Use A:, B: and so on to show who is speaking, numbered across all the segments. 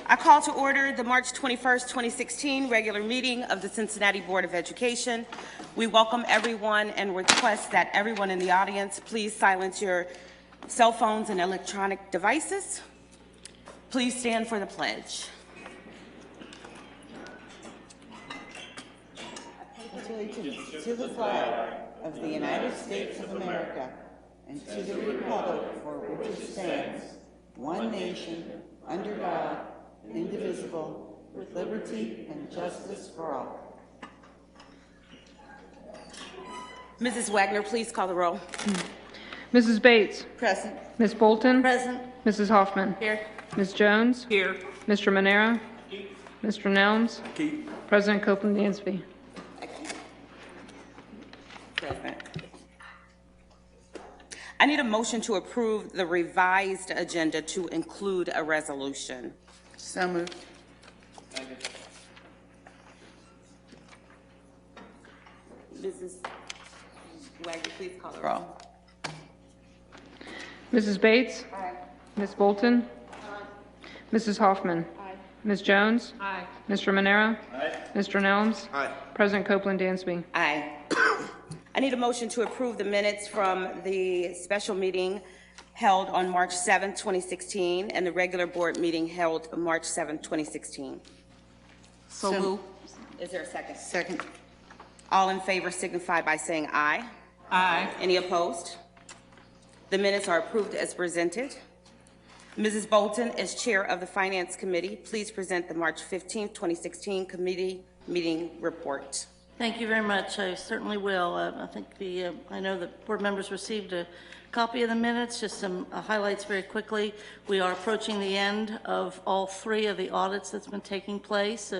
A: I call to order the March 21st, 2016 regular meeting of the Cincinnati Board of Education. We welcome everyone and request that everyone in the audience please silence your cell phones and electronic devices. Please stand for the pledge.
B: Allegiance to the flag of the United States of America and to the republic for which it stands, one nation, under God, indivisible, with liberty and justice for all.
A: Mrs. Wagner, please call the roll.
C: Mrs. Bates.
B: Present.
C: Ms. Bolton.
B: Present.
C: Mrs. Hoffman.
A: Here.
C: Ms. Jones.
A: Here.
C: Mr. Manera. Mr. Nelms. President Copeland Dansby.
A: Present. I need a motion to approve the revised agenda to include a resolution.
B: So moved.
A: Mrs. Wagner, please call the roll.
C: Mrs. Bates.
B: Aye.
C: Ms. Bolton. Mrs. Hoffman.
B: Aye.
C: Ms. Jones.
B: Aye.
C: Mr. Manera. Mr. Nelms. President Copeland Dansby.
A: Aye. I need a motion to approve the minutes from the special meeting held on March 7, 2016, and the regular board meeting held on March 7, 2016.
B: So moved.
A: Is there a second?
B: Second.
A: All in favor signify by saying aye.
B: Aye.
A: Any opposed? The minutes are approved as presented. Mrs. Bolton, as chair of the Finance Committee, please present the March 15, 2016 committee meeting report.
D: Thank you very much. I certainly will. I think I know the board members received a copy of the minutes. Just some highlights very quickly. We are approaching the end of all three of the audits that's been taking place,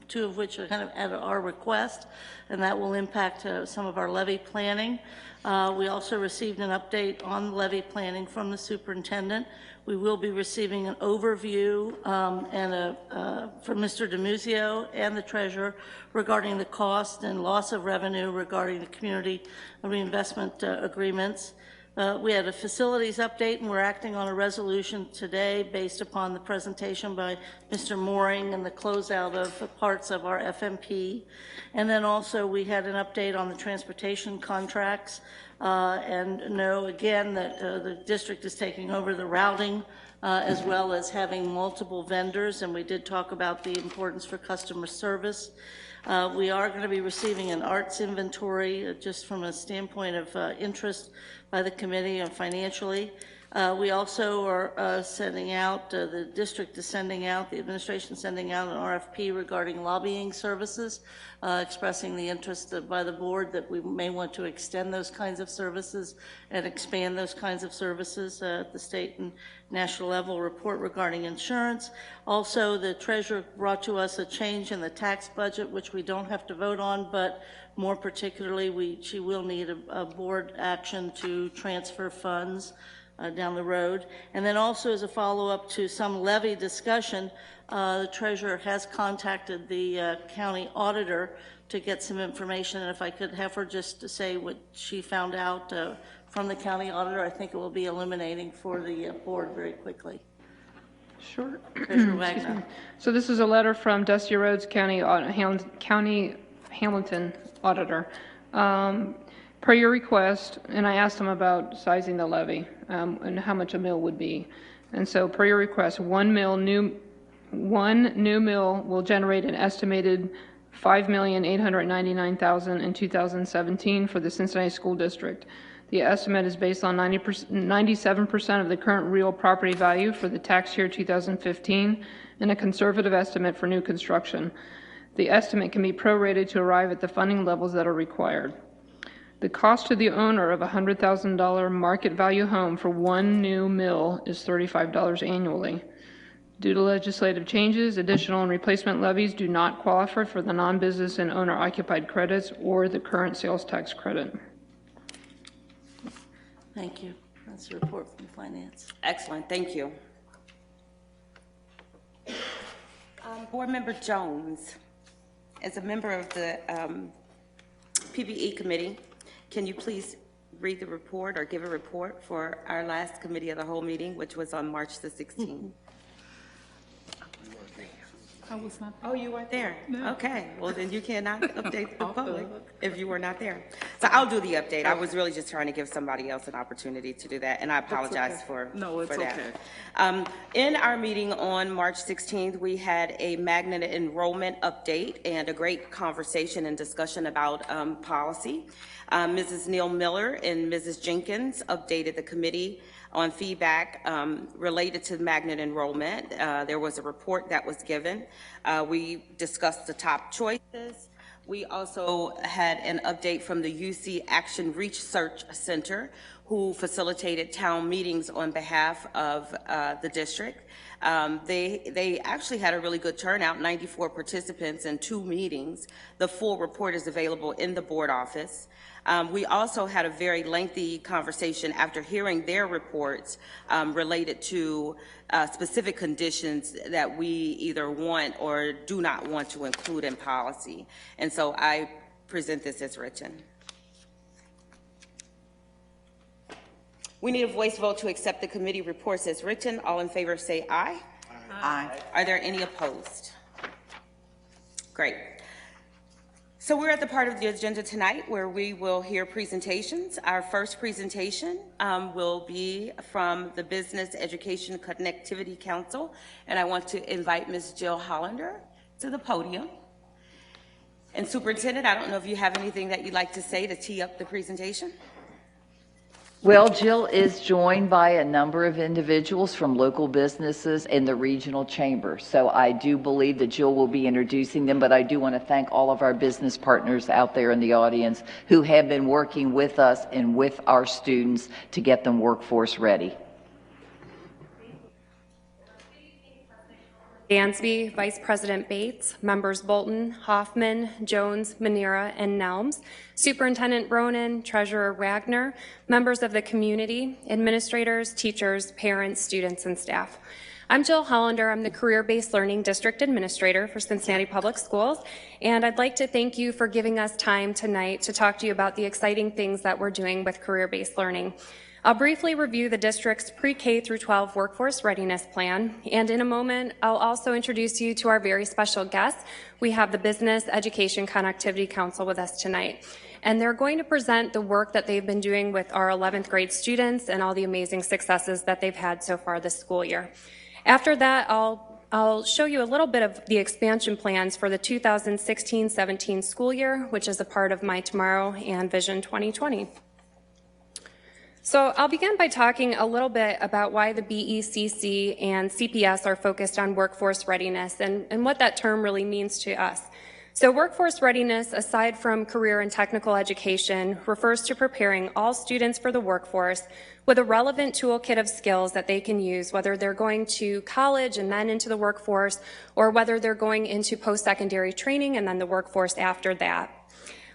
D: two of which are kind of at our request, and that will impact some of our levy planning. We also received an update on levy planning from the superintendent. We will be receiving an overview from Mr. DeMuzio and the treasurer regarding the cost and loss of revenue regarding the community reinvestment agreements. We had a facilities update, and we're acting on a resolution today based upon the presentation by Mr. Mooring and the closeout of parts of our FMP. And then also we had an update on the transportation contracts, and know again that the district is taking over the routing as well as having multiple vendors, and we did talk about the importance for customer service. We are going to be receiving an arts inventory just from a standpoint of interest by the committee and financially. We also are sending out, the district is sending out, the administration is sending out an RFP regarding lobbying services, expressing the interest by the board that we may want to extend those kinds of services and expand those kinds of services at the state and national level. Report regarding insurance. Also, the treasurer brought to us a change in the tax budget, which we don't have to vote on, but more particularly, she will need a board action to transfer funds down the road. And then also as a follow-up to some levy discussion, the treasurer has contacted the county auditor to get some information, and if I could have her just to say what she found out from the county auditor, I think it will be illuminating for the board very quickly.
C: Sure.
D: Treasurer Wagner.
C: So this is a letter from Dusty Rhodes County Hamilton Auditor. Per your request, and I asked them about sizing the levy and how much a mill would be. And so per your request, one new mill will generate an estimated $5,899,000 in 2017 for the Cincinnati School District. The estimate is based on 97% of the current real property value for the tax year 2015 and a conservative estimate for new construction. The estimate can be prorated to arrive at the funding levels that are required. The cost to the owner of a $100,000 market value home for one new mill is $35 annually. Due to legislative changes, additional and replacement levies do not qualify for the non-business and owner-occupied credits or the current sales tax credit.
D: Thank you. That's a report from Finance.
A: Excellent, thank you. Board Member Jones, as a member of the PBE Committee, can you please read the report or give a report for our last Committee of the Whole meeting, which was on March the 16th?
E: I was not.
A: Oh, you weren't there?
E: No.
A: Okay, well then you cannot update the public if you were not there. So I'll do the update. I was really just trying to give somebody else an opportunity to do that, and I apologize for that.
E: Okay.
A: In our meeting on March 16th, we had a magnet enrollment update and a great conversation and discussion about policy. Mrs. Neal Miller and Mrs. Jenkins updated the committee on feedback related to magnet enrollment. There was a report that was given. We discussed the top choices. We also had an update from the UC Action Research Center, who facilitated town meetings on behalf of the district. They actually had a really good turnout, 94 participants in 2 meetings. The full report is available in the board office. We also had a very lengthy conversation after hearing their reports related to specific conditions that we either want or do not want to include in policy. And so I present this as written. We need a voice vote to accept the committee reports as written. All in favor say aye.
B: Aye.
A: Are there any opposed? Great. So we're at the part of the agenda tonight where we will hear presentations. Our first presentation will be from the Business Education Connectivity Council, and I want to invite Ms. Jill Hollander to the podium. And Superintendent, I don't know if you have anything that you'd like to say to tee up the presentation?
F: Well, Jill is joined by a number of individuals from local businesses and the regional chamber. So I do believe that Jill will be introducing them, but I do want to thank all of our business partners out there in the audience who have been working with us and with our students to get them workforce ready.
G: Dansby, Vice President Bates, members Bolton, Hoffman, Jones, Manera, and Nelms, Superintendent Ronan, Treasurer Wagner, members of the community, administrators, teachers, parents, students, and staff. I'm Jill Hollander. I'm the Career-Based Learning District Administrator for Cincinnati Public Schools, and I'd like to thank you for giving us time tonight to talk to you about the exciting things that we're doing with career-based learning. I'll briefly review the district's pre-K through 12 workforce readiness plan, and in a moment, I'll also introduce you to our very special guests. We have the Business Education Connectivity Council with us tonight, and they're going to present the work that they've been doing with our 11th grade students and all the amazing successes that they've had so far this school year. After that, I'll show you a little bit of the expansion plans for the 2016-17 school year, which is a part of My Tomorrow and Vision 2020. So I'll begin by talking a little bit about why the BECC and CPS are focused on workforce readiness and what that term really means to us. So workforce readiness, aside from career and technical education, refers to preparing all students for the workforce with a relevant toolkit of skills that they can use, whether they're going to college and then into the workforce, or whether they're going into post-secondary training and then the workforce after that.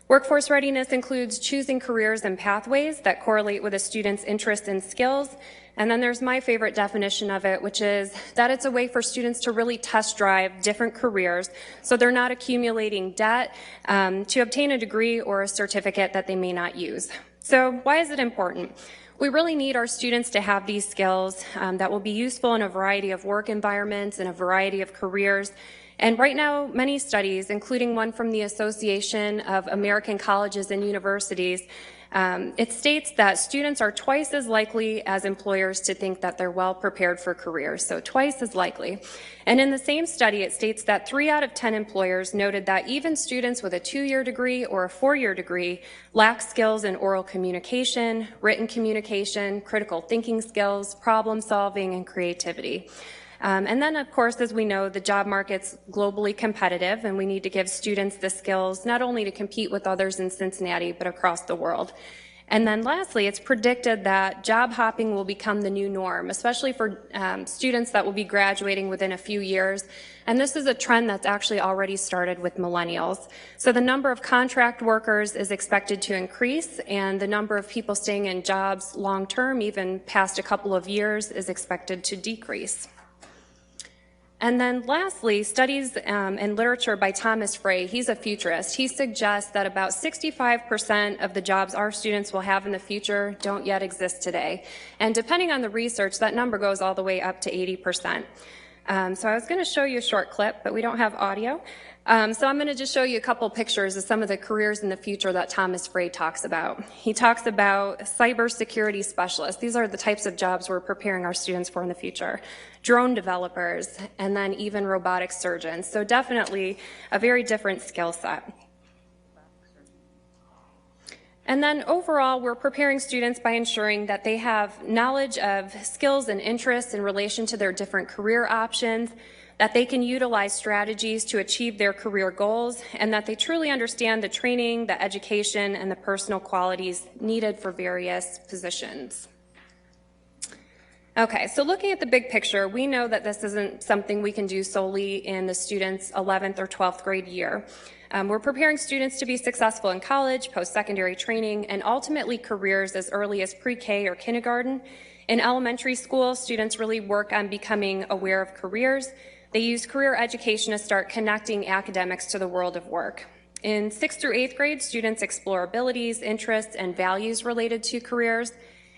G: Workforce readiness includes choosing careers and pathways that correlate with a student's interests and skills. And then there's my favorite definition of it, which is that it's a way for students to really test drive different careers so they're not accumulating debt to obtain a degree or a certificate that they may not use. So why is it important? We really need our students to have these skills that will be useful in a variety of work environments and a variety of careers. And right now, many studies, including one from the Association of American Colleges and Universities, it states that students are twice as likely as employers to think that they're well prepared for careers, so twice as likely. And in the same study, it states that 3 out of 10 employers noted that even students with a 2-year degree or a 4-year degree lack skills in oral communication, written communication, critical thinking skills, problem solving, and creativity. And then, of course, as we know, the job market's globally competitive, and we need to give students the skills not only to compete with others in Cincinnati, but across the world. And then lastly, it's predicted that job hopping will become the new norm, especially for students that will be graduating within a few years. And this is a trend that's actually already started with millennials. So the number of contract workers is expected to increase, and the number of people staying in jobs long-term, even past a couple of years, is expected to decrease. And then lastly, studies and literature by Thomas Frey, he's a futurist. He suggests that about 65% of the jobs our students will have in the future don't yet exist today. And depending on the research, that number goes all the way up to 80%. So I was going to show you a short clip, but we don't have audio. So I'm going to just show you a couple pictures of some of the careers in the future that Thomas Frey talks about. He talks about cybersecurity specialists. These are the types of jobs we're preparing our students for in the future. Drone developers, and then even robotic surgeons. So definitely a very different skill set. And then overall, we're preparing students by ensuring that they have knowledge of skills and interests in relation to their different career options, that they can utilize strategies to achieve their career goals, and that they truly understand the training, the education, and the personal qualities needed for various positions. Okay, so looking at the big picture, we know that this isn't something we can do solely in the student's 11th or 12th grade year. We're preparing students to be successful in college, post-secondary training, and ultimately careers as early as pre-K or kindergarten. In elementary school, students really work on becoming aware of careers. They use career education to start connecting academics to the world of work. In 6th through 8th grade, students explore abilities, interests, and values related to careers.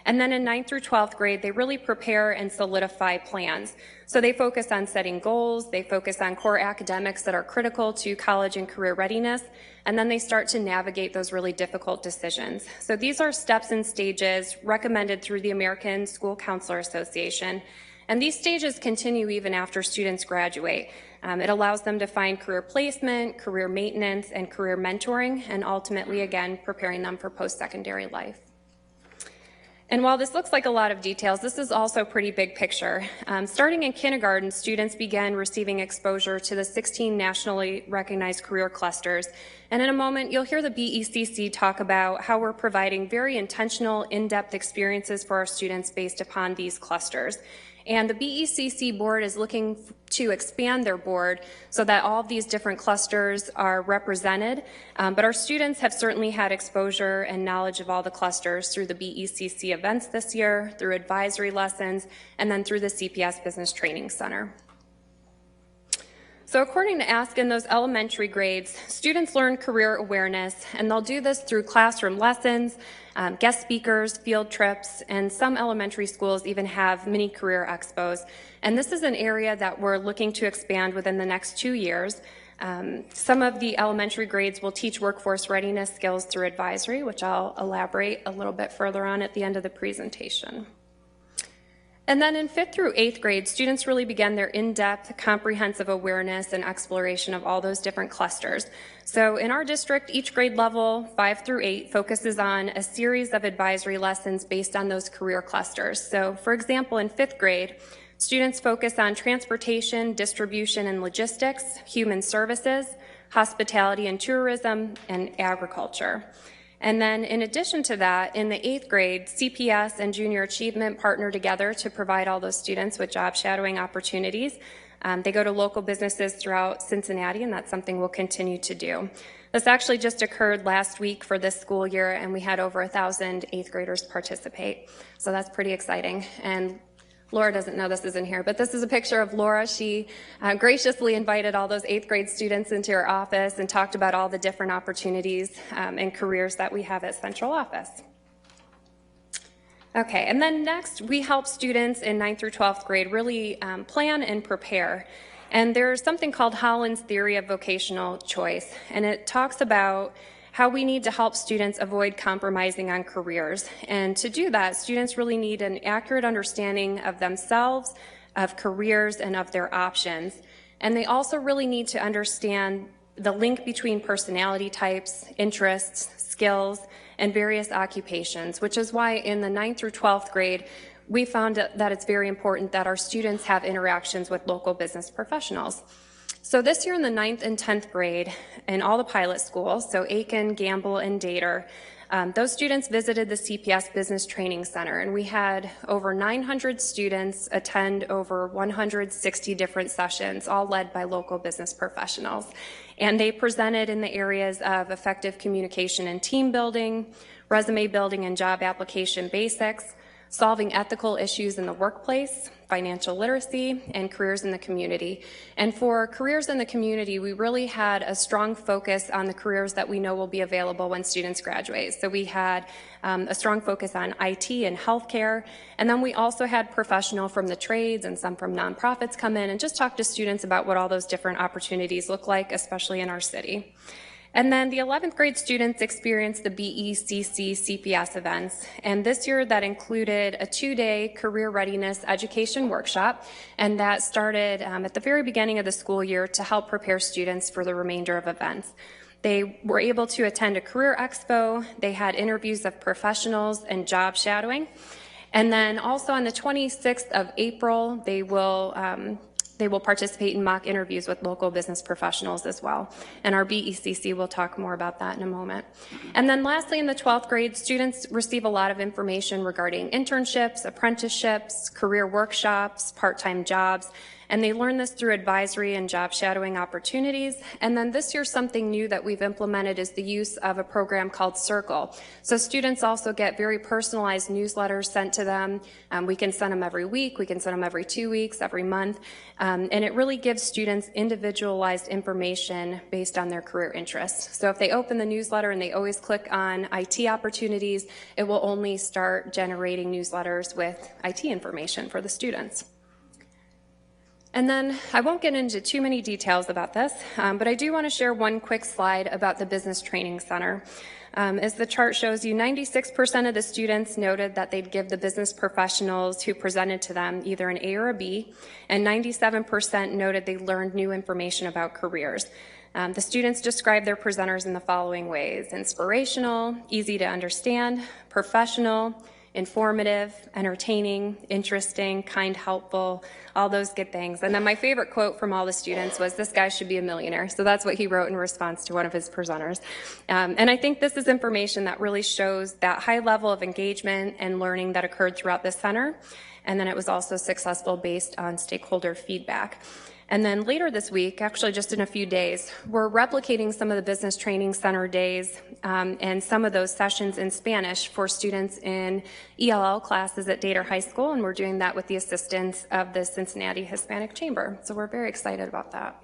G: And then in 9th through 12th grade, they really prepare and solidify plans. So they focus on setting goals, they focus on core academics that are critical to college and career readiness, and then they start to navigate those really difficult decisions. So these are steps and stages recommended through the American School Counselor Association. And these stages continue even after students graduate. It allows them to find career placement, career maintenance, and career mentoring, and ultimately, again, preparing them for post-secondary life. And while this looks like a lot of details, this is also a pretty big picture. Starting in kindergarten, students began receiving exposure to the 16 nationally recognized career clusters. And in a moment, you'll hear the BECC talk about how we're providing very intentional, in-depth experiences for our students based upon these clusters. And the BECC board is looking to expand their board so that all of these different clusters are represented. But our students have certainly had exposure and knowledge of all the clusters through the BECC events this year, through advisory lessons, and then through the CPS Business Training Center. So according to ASK, in those elementary grades, students learn career awareness, and they'll do this through classroom lessons, guest speakers, field trips, and some elementary schools even have mini career expos. And this is an area that we're looking to expand within the next 2 years. Some of the elementary grades will teach workforce readiness skills through advisory, which I'll elaborate a little bit further on at the end of the presentation. And then in 5th through 8th grade, students really began their in-depth, comprehensive awareness and exploration of all those different clusters. So in our district, each grade level, 5 through 8, focuses on a series of advisory lessons based on those career clusters. So for example, in 5th grade, students focus on transportation, distribution and logistics, human services, hospitality and tourism, and agriculture. And then in addition to that, in the 8th grade, CPS and Junior Achievement partner together to provide all those students with job shadowing opportunities. They go to local businesses throughout Cincinnati, and that's something we'll continue to do. This actually just occurred last week for this school year, and we had over 1,000 8th graders participate. So that's pretty exciting. And Laura doesn't know this is in here, but this is a picture of Laura. She graciously invited all those 8th grade students into her office and talked about all the different opportunities and careers that we have at central office. Okay, and then next, we help students in 9th through 12th grade really plan and prepare. And there's something called Holland's theory of vocational choice, and it talks about how we need to help students avoid compromising on careers. And to do that, students really need an accurate understanding of themselves, of careers, and of their options. And they also really need to understand the link between personality types, interests, skills, and various occupations, which is why in the 9th through 12th grade, we found that it's very important that our students have interactions with local business professionals. So this year in the 9th and 10th grade, in all the pilot schools, so Aiken, Gamble, and Dater, those students visited the CPS Business Training Center, and we had over 900 students attend over 160 different sessions, all led by local business professionals. And they presented in the areas of effective communication and team building, resume building and job application basics, solving ethical issues in the workplace, financial literacy, and careers in the community. And for careers in the community, we really had a strong focus on the careers that we know will be available when students graduate. So we had a strong focus on IT and healthcare, and then we also had professional from the trades and some from nonprofits come in and just talk to students about what all those different opportunities look like, especially in our city. And then the 11th grade students experienced the BECC CPS events. And this year that included a 2-day career readiness education workshop. And that started at the very beginning of the school year to help prepare students for the remainder of events. They were able to attend a career expo. They had interviews of professionals and job shadowing. And then also on the 26th of April, they will participate in mock interviews with local business professionals as well. And our BECC will talk more about that in a moment. And then lastly, in the 12th grade, students receive a lot of information regarding internships, apprenticeships, career workshops, part-time jobs, and they learn this through advisory and job shadowing opportunities. And then this year, something new that we've implemented is the use of a program called Circle. So students also get very personalized newsletters sent to them. We can send them every week, we can send them every 2 weeks, every month. And it really gives students individualized information based on their career interests. So if they open the newsletter and they always click on IT opportunities, it will only start generating newsletters with IT information for the students. And then I won't get into too many details about this, but I do want to share one quick slide about the Business Training Center. As the chart shows you, 96% of the students noted that they'd give the business professionals who presented to them either an A or a B, and 97% noted they learned new information about careers. The students described their presenters in the following ways: inspirational, easy to understand, professional, informative, entertaining, interesting, kind, helpful, all those good things. And then my favorite quote from all the students was, "This guy should be a millionaire." So that's what he wrote in response to one of his presenters. And I think this is information that really shows that high level of engagement and learning that occurred throughout the center. And then it was also successful based on stakeholder feedback. And then later this week, actually just in a few days, we're replicating some of the Business Training Center days and some of those sessions in Spanish for students in ELL classes at Dater High School, and we're doing that with the assistance of the Cincinnati Hispanic Chamber. So we're very excited about that.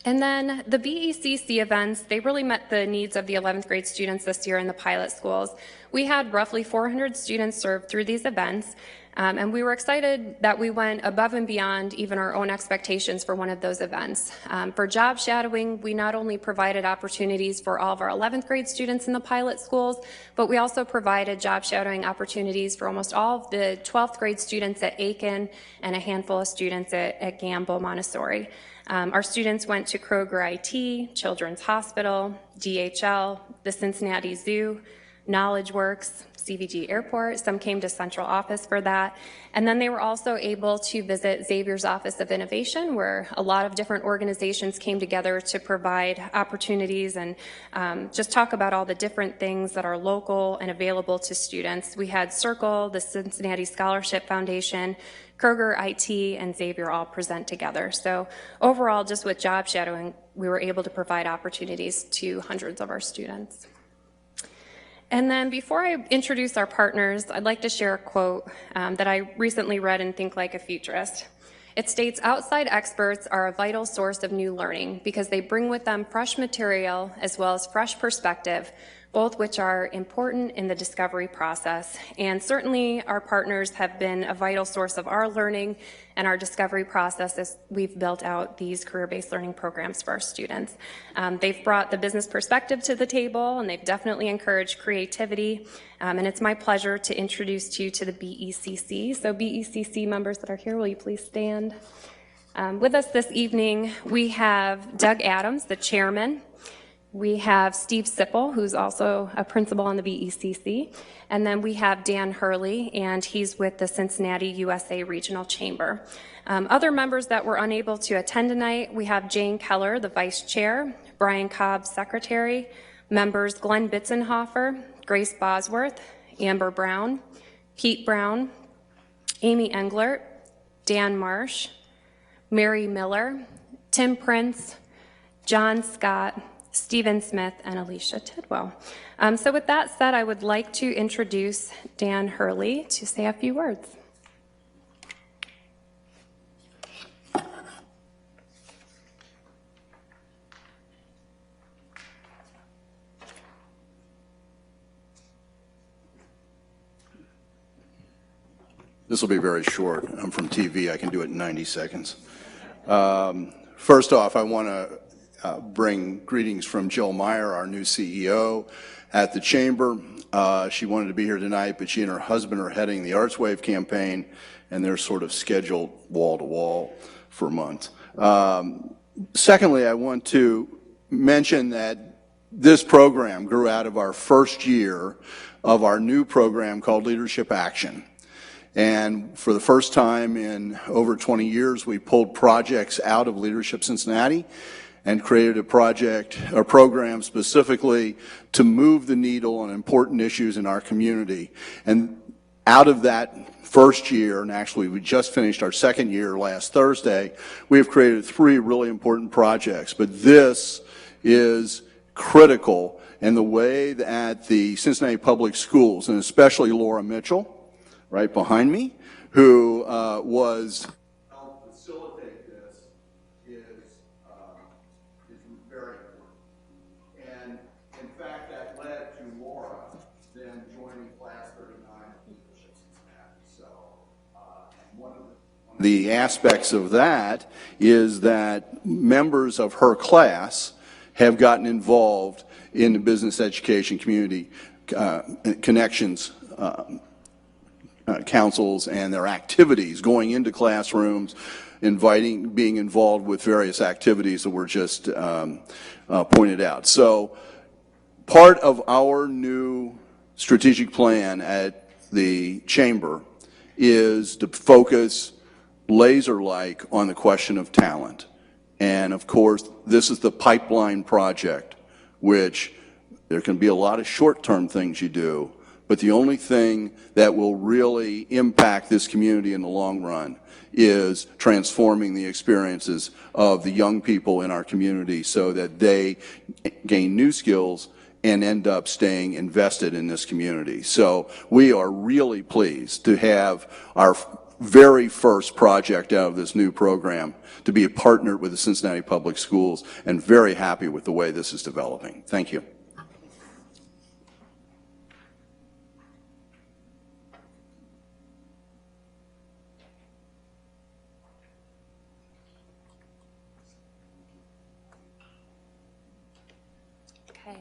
G: And then the BECC events, they really met the needs of the 11th grade students this year in the pilot schools. We had roughly 400 students served through these events, and we were excited that we went above and beyond even our own expectations for one of those events. For job shadowing, we not only provided opportunities for all of our 11th grade students in the pilot schools, but we also provided job shadowing opportunities for almost all of the 12th grade students at Aiken and a handful of students at Gamble Montessori. Our students went to Kroger IT, Children's Hospital, DHL, the Cincinnati Zoo, Knowledge Works, CVG Airport. Some came to central office for that. And then they were also able to visit Xavier's Office of Innovation, where a lot of different organizations came together to provide opportunities and just talk about all the different things that are local and available to students. We had Circle, the Cincinnati Scholarship Foundation, Kroger IT, and Xavier all present together. So overall, just with job shadowing, we were able to provide opportunities to hundreds of our students. And then before I introduce our partners, I'd like to share a quote that I recently read in Think Like a Futurist. It states, "Outside experts are a vital source of new learning because they bring with them fresh material as well as fresh perspective, both which are important in the discovery process. And certainly our partners have been a vital source of our learning and our discovery process as we've built out these career-based learning programs for our students. They've brought the business perspective to the table, and they've definitely encouraged creativity. And it's my pleasure to introduce you to the BECC. So BECC members that are here, will you please stand? With us this evening, we have Doug Adams, the chairman. We have Steve Sipple, who's also a principal on the BECC. And then we have Dan Hurley, and he's with the Cincinnati USA Regional Chamber. Other members that were unable to attend tonight, we have Jane Keller, the vice chair, Brian Cobb, secretary, members Glenn Bitzenhofer, Grace Bosworth, Amber Brown, Pete Brown, Amy Englert, Dan Marsh, Mary Miller, Tim Prince, John Scott, Stephen Smith, and Alicia Tidwell. So with that said, I would like to introduce Dan Hurley to say a few words.
E: This will be very short. I'm from TV. I can do it in 90 seconds. First off, I want to bring greetings from Jill Meyer, our new CEO at the Chamber. She wanted to be here tonight, but she and her husband are heading the Arts Wave campaign, and they're sort of scheduled wall to wall for months. Secondly, I want to mention that this program grew out of our first year of our new program called Leadership Action. And for the first time in over 20 years, we pulled projects out of Leadership Cincinnati and created a program specifically to move the needle on important issues in our community. And out of that first year, and actually we just finished our second year last Thursday, we have created 3 really important projects. But this is critical in the way that the Cincinnati Public Schools, and especially Laura Mitchell, right behind me, who was helped facilitate this, is very important. And in fact, that led to Laura then joining Class 39 of Leadership Cincinnati. So one of the aspects of that is that members of her class have gotten involved in the business education community connections councils and their activities, going into classrooms, being involved with various activities that were just pointed out. So part of our new strategic plan at the Chamber is to focus laser-like on the question of talent. And of course, this is the pipeline project, which there can be a lot of short-term things you do, but the only thing that will really impact this community in the long run is transforming the experiences of the young people in our community so that they gain new skills and end up staying invested in this community. So we are really pleased to have our very first project out of this new program to be a partner with the Cincinnati Public Schools, and very happy with the way this is developing. Thank you.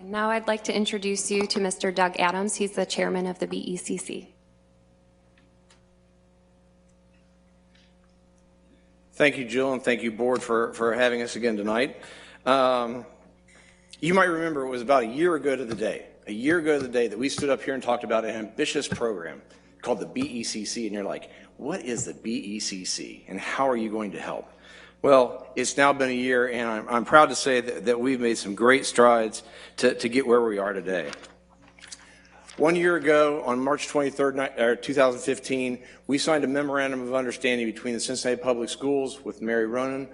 G: Now I'd like to introduce you to Mr. Doug Adams. He's the chairman of the BECC.
H: Thank you, Jill, and thank you, board, for having us again tonight. You might remember it was about a year ago to the day that we stood up here and talked about an ambitious program called the BECC, and you're like, what is the BECC, and how are you going to help? Well, it's now been a year, and I'm proud to say that we've made some great strides to get where we are today. 1 year ago, on March 23rd, 2015, we signed a memorandum of understanding between the Cincinnati Public Schools with Mary Ronan,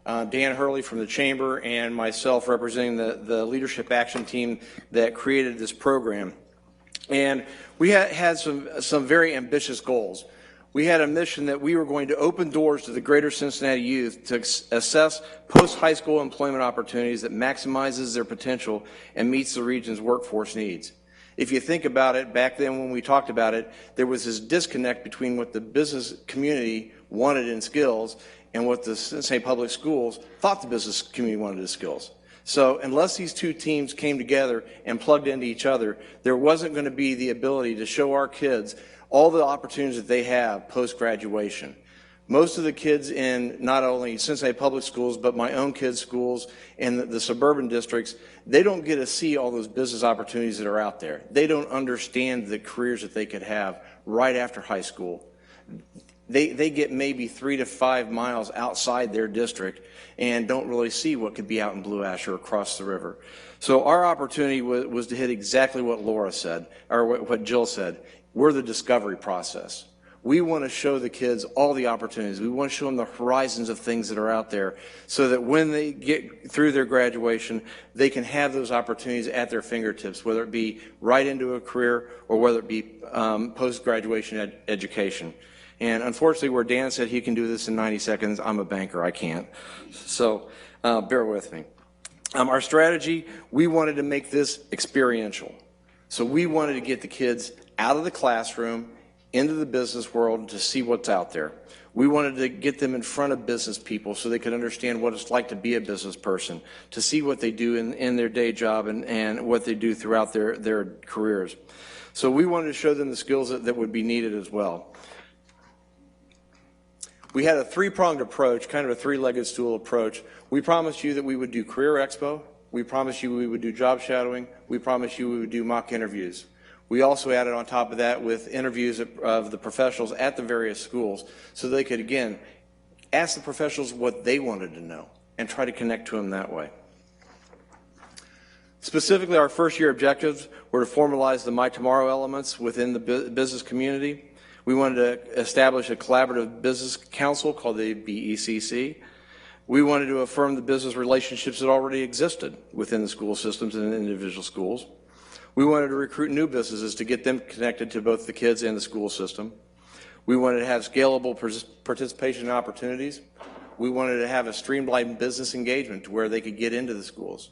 H: Dan Hurley from the Chamber, and myself representing the Leadership Action team that created this program. And we had some very ambitious goals. We had a mission that we were going to open doors to the greater Cincinnati youth to assess post-high school employment opportunities that maximizes their potential and meets the region's workforce needs. If you think about it, back then when we talked about it, there was this disconnect between what the business community wanted in skills and what the Cincinnati Public Schools thought the business community wanted in skills. So unless these two teams came together and plugged into each other, there wasn't going to be the ability to show our kids all the opportunities that they have post-graduation. Most of the kids in not only Cincinnati Public Schools, but my own kids' schools and the suburban districts, they don't get to see all those business opportunities that are out there. They don't understand the careers that they could have right after high school. They get maybe 3 to 5 miles outside their district and don't really see what could be out in Blue Ash or across the river. So our opportunity was to hit exactly what Laura said, or what Jill said. We're the discovery process. We want to show the kids all the opportunities. We want to show them the horizons of things that are out there so that when they get through their graduation, they can have those opportunities at their fingertips, whether it be right into a career or whether it be post-graduation education. And unfortunately, where Dan said he can do this in 90 seconds, I'm a banker, I can't. So bear with me. Our strategy, we wanted to make this experiential. So we wanted to get the kids out of the classroom into the business world to see what's out there. We wanted to get them in front of business people so they could understand what it's like to be a business person, to see what they do in their day job and what they do throughout their careers. So we wanted to show them the skills that would be needed as well. We had a three-pronged approach, kind of a three-legged stool approach. We promised you that we would do Career Expo. We promised you we would do job shadowing. We promised you we would do mock interviews. We also added on top of that with interviews of the professionals at the various schools so they could, again, ask the professionals what they wanted to know and try to connect to them that way. Specifically, our first year objectives were to formalize the My Tomorrow elements within the business community. We wanted to establish a collaborative business council called the BECC. We wanted to affirm the business relationships that already existed within the school systems and individual schools. We wanted to recruit new businesses to get them connected to both the kids and the school system. We wanted to have scalable participation opportunities. We wanted to have a streamlined business engagement to where they could get into the schools.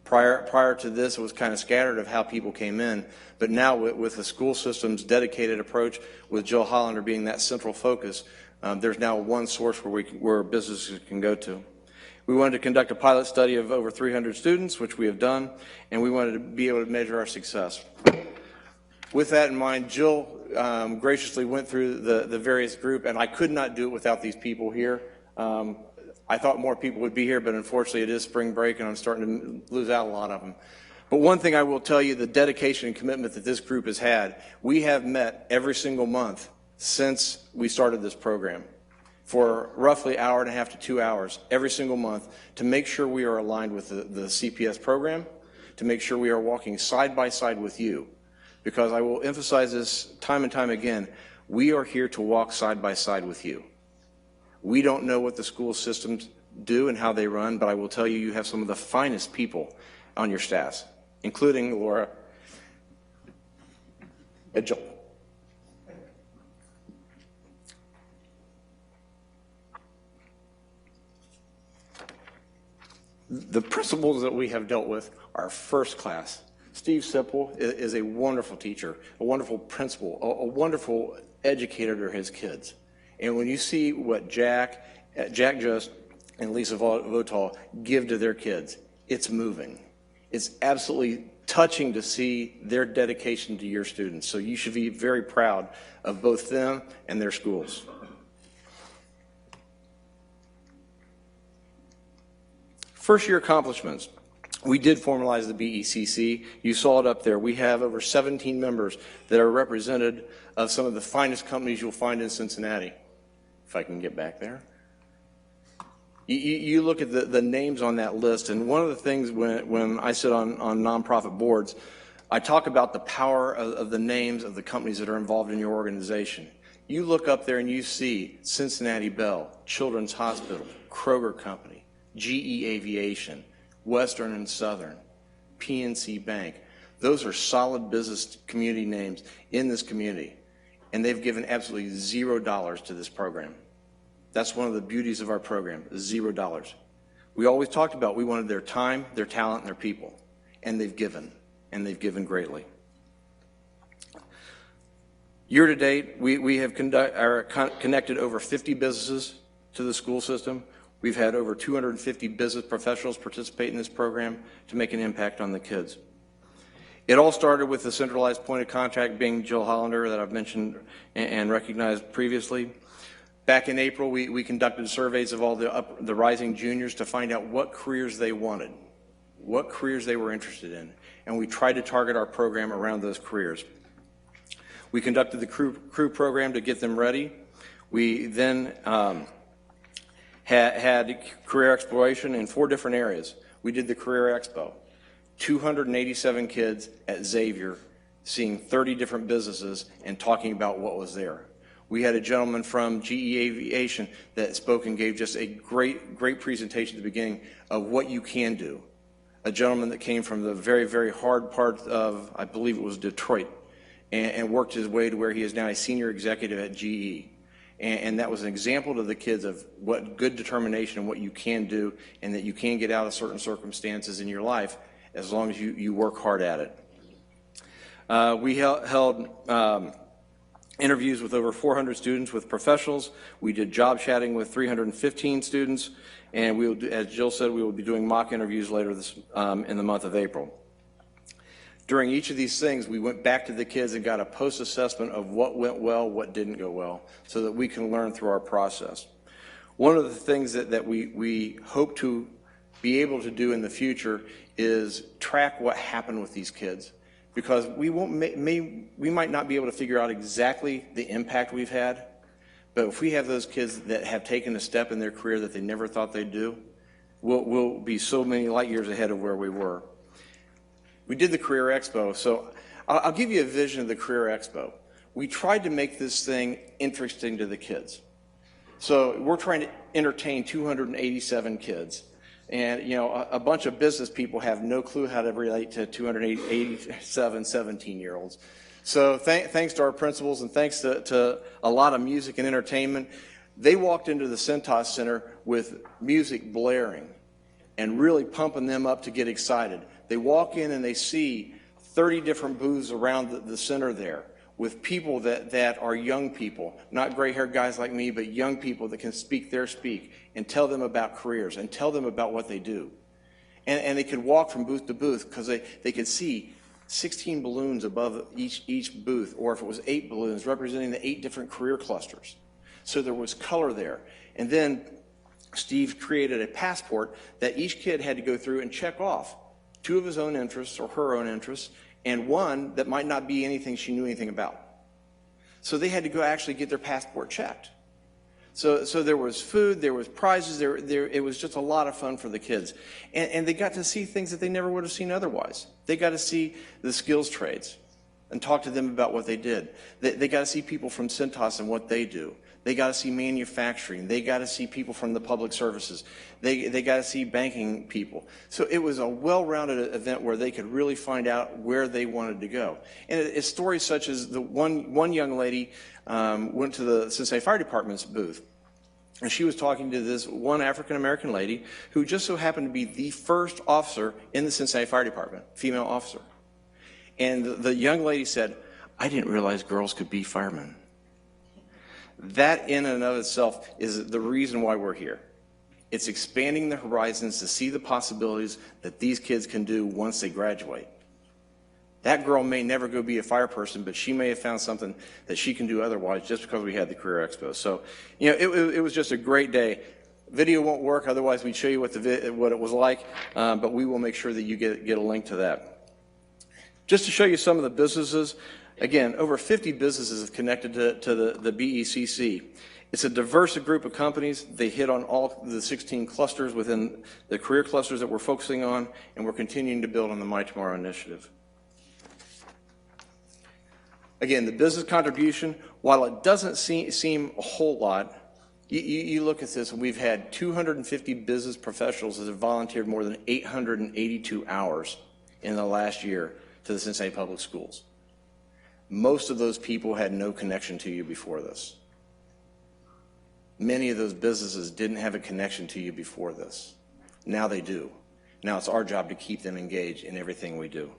H: Prior to this, it was kind of scattered of how people came in, but now with the school system's dedicated approach, with Jill Hollander being that central focus, there's now one source where businesses can go to. We wanted to conduct a pilot study of over 300 students, which we have done, and we wanted to be able to measure our success. With that in mind, Jill graciously went through the various group, and I could not do it without these people here. I thought more people would be here, but unfortunately it is spring break, and I'm starting to lose out a lot of them. But one thing I will tell you, the dedication and commitment that this group has had, we have met every single month since we started this program, for roughly an hour and a half to 2 hours every single month to make sure we are aligned with the CPS program, to make sure we are walking side by side with you. Because I will emphasize this time and time again, we are here to walk side by side with you. We don't know what the school systems do and how they run, but I will tell you, you have some of the finest people on your staffs, including Laura and Joel. The principals that we have dealt with are first class. Steve Sipple is a wonderful teacher, a wonderful principal, a wonderful educator to his kids. And when you see what Jack Just and Lisa Votal give to their kids, it's moving. It's absolutely touching to see their dedication to your students. So you should be very proud of both them and their schools. First year accomplishments. We did formalize the BECC. You saw it up there. We have over 17 members that are represented of some of the finest companies you'll find in Cincinnati. If I can get back there. You look at the names on that list, and one of the things when I sit on nonprofit boards, I talk about the power of the names of the companies that are involved in your organization. You look up there and you see Cincinnati Bell, Children's Hospital, Kroger Company, GE Aviation, Western and Southern, PNC Bank. Those are solid business community names in this community. and they've given absolutely $0 to this program. That's one of the beauties of our program, $0. We always talked about we wanted their time, their talent, and their people, and they've given greatly. Year to date, we have connected over 50 businesses to the school system. We've had over 250 business professionals participate in this program to make an impact on the kids. It all started with the centralized point of contact being Jill Hollander that I've mentioned and recognized previously. Back in April, we conducted surveys of all the rising juniors to find out what careers they wanted, what careers they were interested in, and we tried to target our program around those careers. We conducted the crew program to get them ready. We then had career exploration in 4 different areas. We did the Career Expo, 287 kids at Xavier seeing 30 different businesses and talking about what was there. We had a gentleman from GE Aviation that spoke and gave just a great presentation at the beginning of what you can do. A gentleman that came from the very, very hard part of, I believe it was Detroit, and worked his way to where he is now a senior executive at GE. And that was an example to the kids of what good determination and what you can do, and that you can get out of certain circumstances in your life as long as you work hard at it. We held interviews with over 400 students with professionals. We did job chatting with 315 students, and we will, as Jill said, we will be doing mock interviews later in the month of April. During each of these things, we went back to the kids and got a post-assessment of what went well, what didn't go well, so that we can learn through our process. One of the things that we hope to be able to do in the future is track what happened with these kids, because we might not be able to figure out exactly the impact we've had, but if we have those kids that have taken a step in their career that they never thought they'd do, we'll be so many light years ahead of where we were. We did the Career Expo, so I'll give you a vision of the Career Expo. We tried to make this thing interesting to the kids. So we're trying to entertain 287 kids. And, you know, a bunch of business people have no clue how to relate to 287 17-year-olds. So thanks to our principals and thanks to a lot of music and entertainment, they walked into the Centos Center with music blaring and really pumping them up to get excited. They walk in and they see 30 different booths around the center there with people that are young people, not gray-haired guys like me, but young people that can speak their speak and tell them about careers and tell them about what they do. And they could walk from booth to booth because they could see 16 balloons above each booth, or if it was 8 balloons representing the 8 different career clusters. So there was color there. And then Steve created a passport that each kid had to go through and check off 2 of his own interests or her own interests, and 1 that might not be anything she knew anything about. So they had to go actually get their passport checked. So there was food, there was prizes, it was just a lot of fun for the kids. And they got to see things that they never would have seen otherwise. They got to see the skills trades and talk to them about what they did. They got to see people from Centos and what they do. They got to see manufacturing. They got to see people from the public services. They got to see banking people. So it was a well-rounded event where they could really find out where they wanted to go. And it's stories such as the one young lady went to the Cincinnati Fire Department's booth, and she was talking to this one African-American lady who just so happened to be the first officer in the Cincinnati Fire Department, female officer. And the young lady said, "I didn't realize girls could be firemen." That in and of itself is the reason why we're here. It's expanding the horizons to see the possibilities that these kids can do once they graduate. That girl may never go be a fire person, but she may have found something that she can do otherwise just because we had the Career Expo. So, you know, it was just a great day. Video won't work, otherwise we'd show you what it was like, but we will make sure that you get a link to that. Just to show you some of the businesses, again, over 50 businesses have connected to the BECC. It's a diverse group of companies. They hit on all the 16 clusters within the career clusters that we're focusing on, and we're continuing to build on the My Tomorrow initiative. Again, the business contribution, while it doesn't seem a whole lot, you look at this, and we've had 250 business professionals that have volunteered more than 882 hours in the last year to the Cincinnati Public Schools. Most of those people had no connection to you before this. Many of those businesses didn't have a connection to you before this. Now they do. Now it's our job to keep them engaged in everything we do.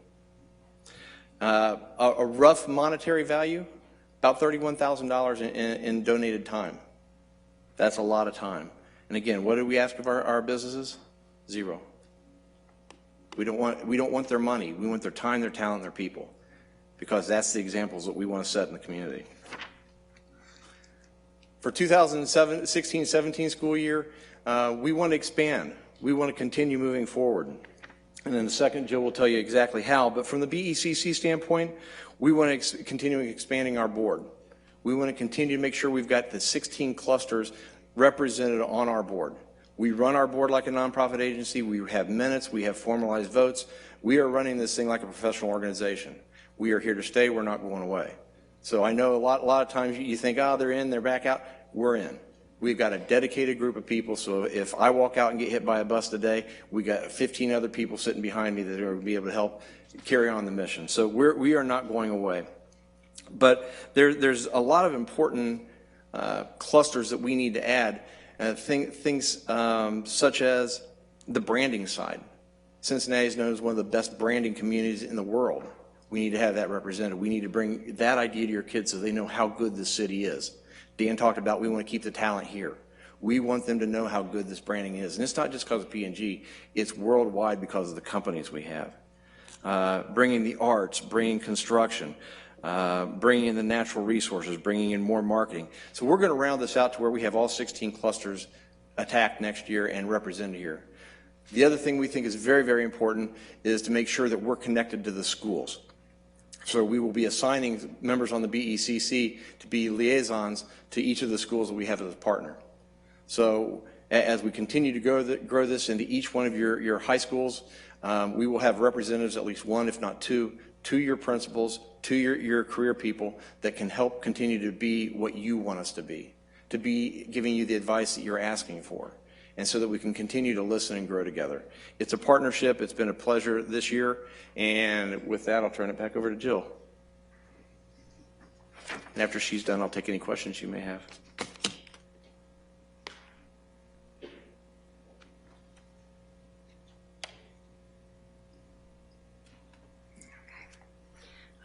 H: A rough monetary value, about $31,000 in donated time. That's a lot of time. And again, what do we ask of our businesses? Zero. We don't want their money. We want their time, their talent, their people, because that's the examples that we want to set in the community. For 2016-17 school year, we want to expand. We want to continue moving forward. And in a second, Jill will tell you exactly how. But from the BECC standpoint, we want to continue expanding our board. We want to continue to make sure we've got the 16 clusters represented on our board. We run our board like a nonprofit agency. We have minutes. We have formalized votes. We are running this thing like a professional organization. We are here to stay. We're not going away. So I know a lot of times you think, oh, they're in, they're back out. We're in. We've got a dedicated group of people, so if I walk out and get hit by a bus today, we got 15 other people sitting behind me that are going to be able to help carry on the mission. So we are not going away. But there's a lot of important clusters that we need to add, things such as the branding side. Cincinnati is known as one of the best branding communities in the world. We need to have that represented. We need to bring that idea to your kids so they know how good this city is. Dan talked about we want to keep the talent here. We want them to know how good this branding is. And it's not just because of P&G, it's worldwide because of the companies we have. Bringing the arts, bringing construction, bringing in the natural resources, bringing in more marketing. So we're going to round this out to where we have all 16 clusters attacked next year and represented here. The other thing we think is very, very important is to make sure that we're connected to the schools. So we will be assigning members on the BECC to be liaisons to each of the schools that we have as a partner. So as we continue to grow this into each one of your high schools, we will have representatives, at least one, if not two, to your principals, to your career people that can help continue to be what you want us to be giving you the advice that you're asking for, and so that we can continue to listen and grow together. It's a partnership. It's been a pleasure this year. And with that, I'll turn it back over to Jill. And after she's done, I'll take any questions you may have.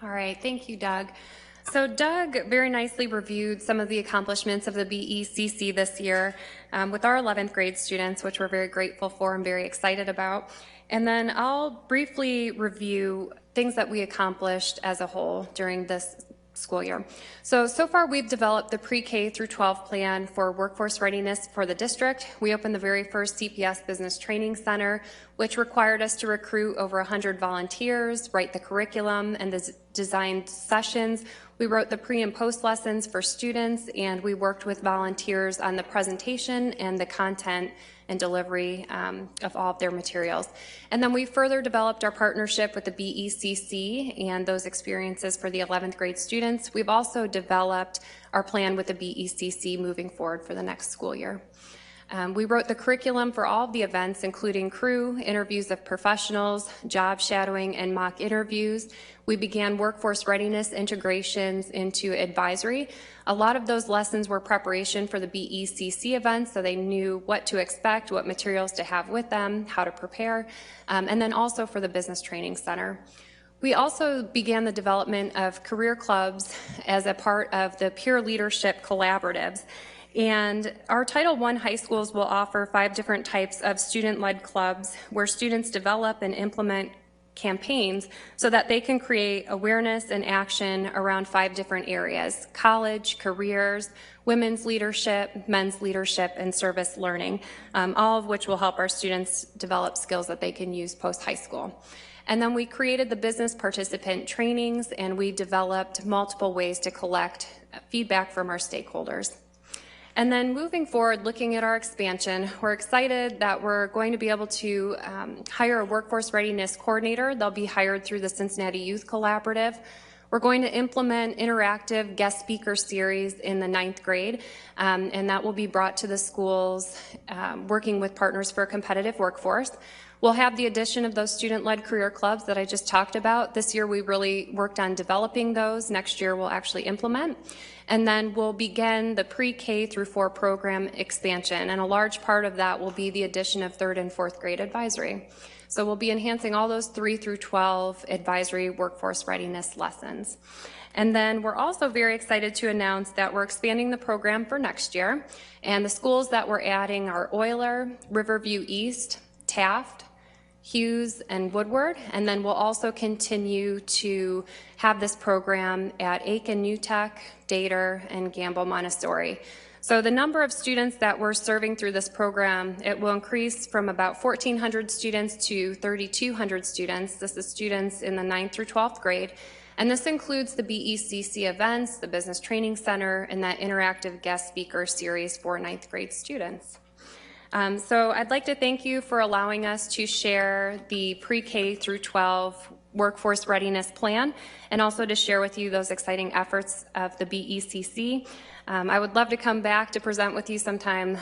G: All right, thank you, Doug. So Doug very nicely reviewed some of the accomplishments of the BECC this year with our 11th grade students, which we're very grateful for and very excited about. And then I'll briefly review things that we accomplished as a whole during this school year. So far we've developed the pre-K through 12 plan for workforce readiness for the district. We opened the very first CPS Business Training Center, which required us to recruit over 100 volunteers, write the curriculum and the designed sessions. We wrote the pre and post lessons for students, and we worked with volunteers on the presentation and the content and delivery of all of their materials. And then we further developed our partnership with the BECC and those experiences for the 11th grade students. We've also developed our plan with the BECC moving forward for the next school year. We wrote the curriculum for all of the events, including crew, interviews of professionals, job shadowing, and mock interviews. We began workforce readiness integrations into advisory. A lot of those lessons were preparation for the BECC events, so they knew what to expect, what materials to have with them, how to prepare, and then also for the Business Training Center. We also began the development of career clubs as a part of the peer leadership collaboratives. And our Title I high schools will offer 5 different types of student-led clubs where students develop and implement campaigns so that they can create awareness and action around 5 different areas: college, careers, women's leadership, men's leadership, and service learning, all of which will help our students develop skills that they can use post-high school. And then we created the business participant trainings, and we developed multiple ways to collect feedback from our stakeholders. And then moving forward, looking at our expansion, we're excited that we're going to be able to hire a workforce readiness coordinator. They'll be hired through the Cincinnati Youth Collaborative. We're going to implement interactive guest speaker series in the 9th grade, and that will be brought to the schools, working with Partners for a Competitive Workforce. We'll have the addition of those student-led career clubs that I just talked about. This year we really worked on developing those. Next year we'll actually implement. And then we'll begin the pre-K through 4 program expansion, and a large part of that will be the addition of 3rd and 4th grade advisory. So we'll be enhancing all those 3 through 12 advisory workforce readiness lessons. And then we're also very excited to announce that we're expanding the program for next year. And the schools that we're adding are Euler, Riverview East, Taft, Hughes, and Woodward. And then we'll also continue to have this program at Aiken New Tech, Dater, and Gamble Montessori. So the number of students that we're serving through this program, it will increase from about 1,400 students to 3,200 students. This is students in the 9th through 12th grade. And this includes the BECC events, the Business Training Center, and that interactive guest speaker series for 9th grade students. So I'd like to thank you for allowing us to share the pre-K through 12 workforce readiness plan, and also to share with you those exciting efforts of the BECC. I would love to come back to present with you sometime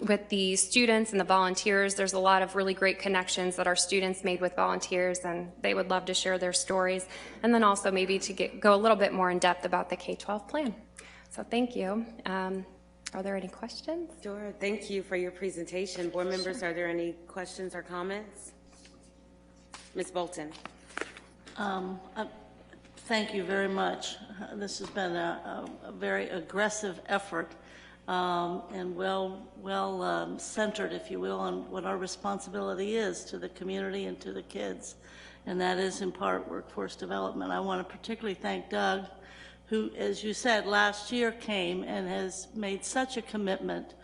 G: with the students and the volunteers. There's a lot of really great connections that our students made with volunteers, and they would love to share their stories, and then also maybe to go a little bit more in depth about the K-12 plan. So thank you. Are there any questions?
A: Sure. Thank you for your presentation. Board members, are there any questions or comments? Ms. Bolton.
D: Thank you very much. This has been a very aggressive effort and well centered, if you will, on what our responsibility is to the community and to the kids, and that is in part workforce development. I want to particularly thank Doug, who, as you said, last year came and has made such a commitment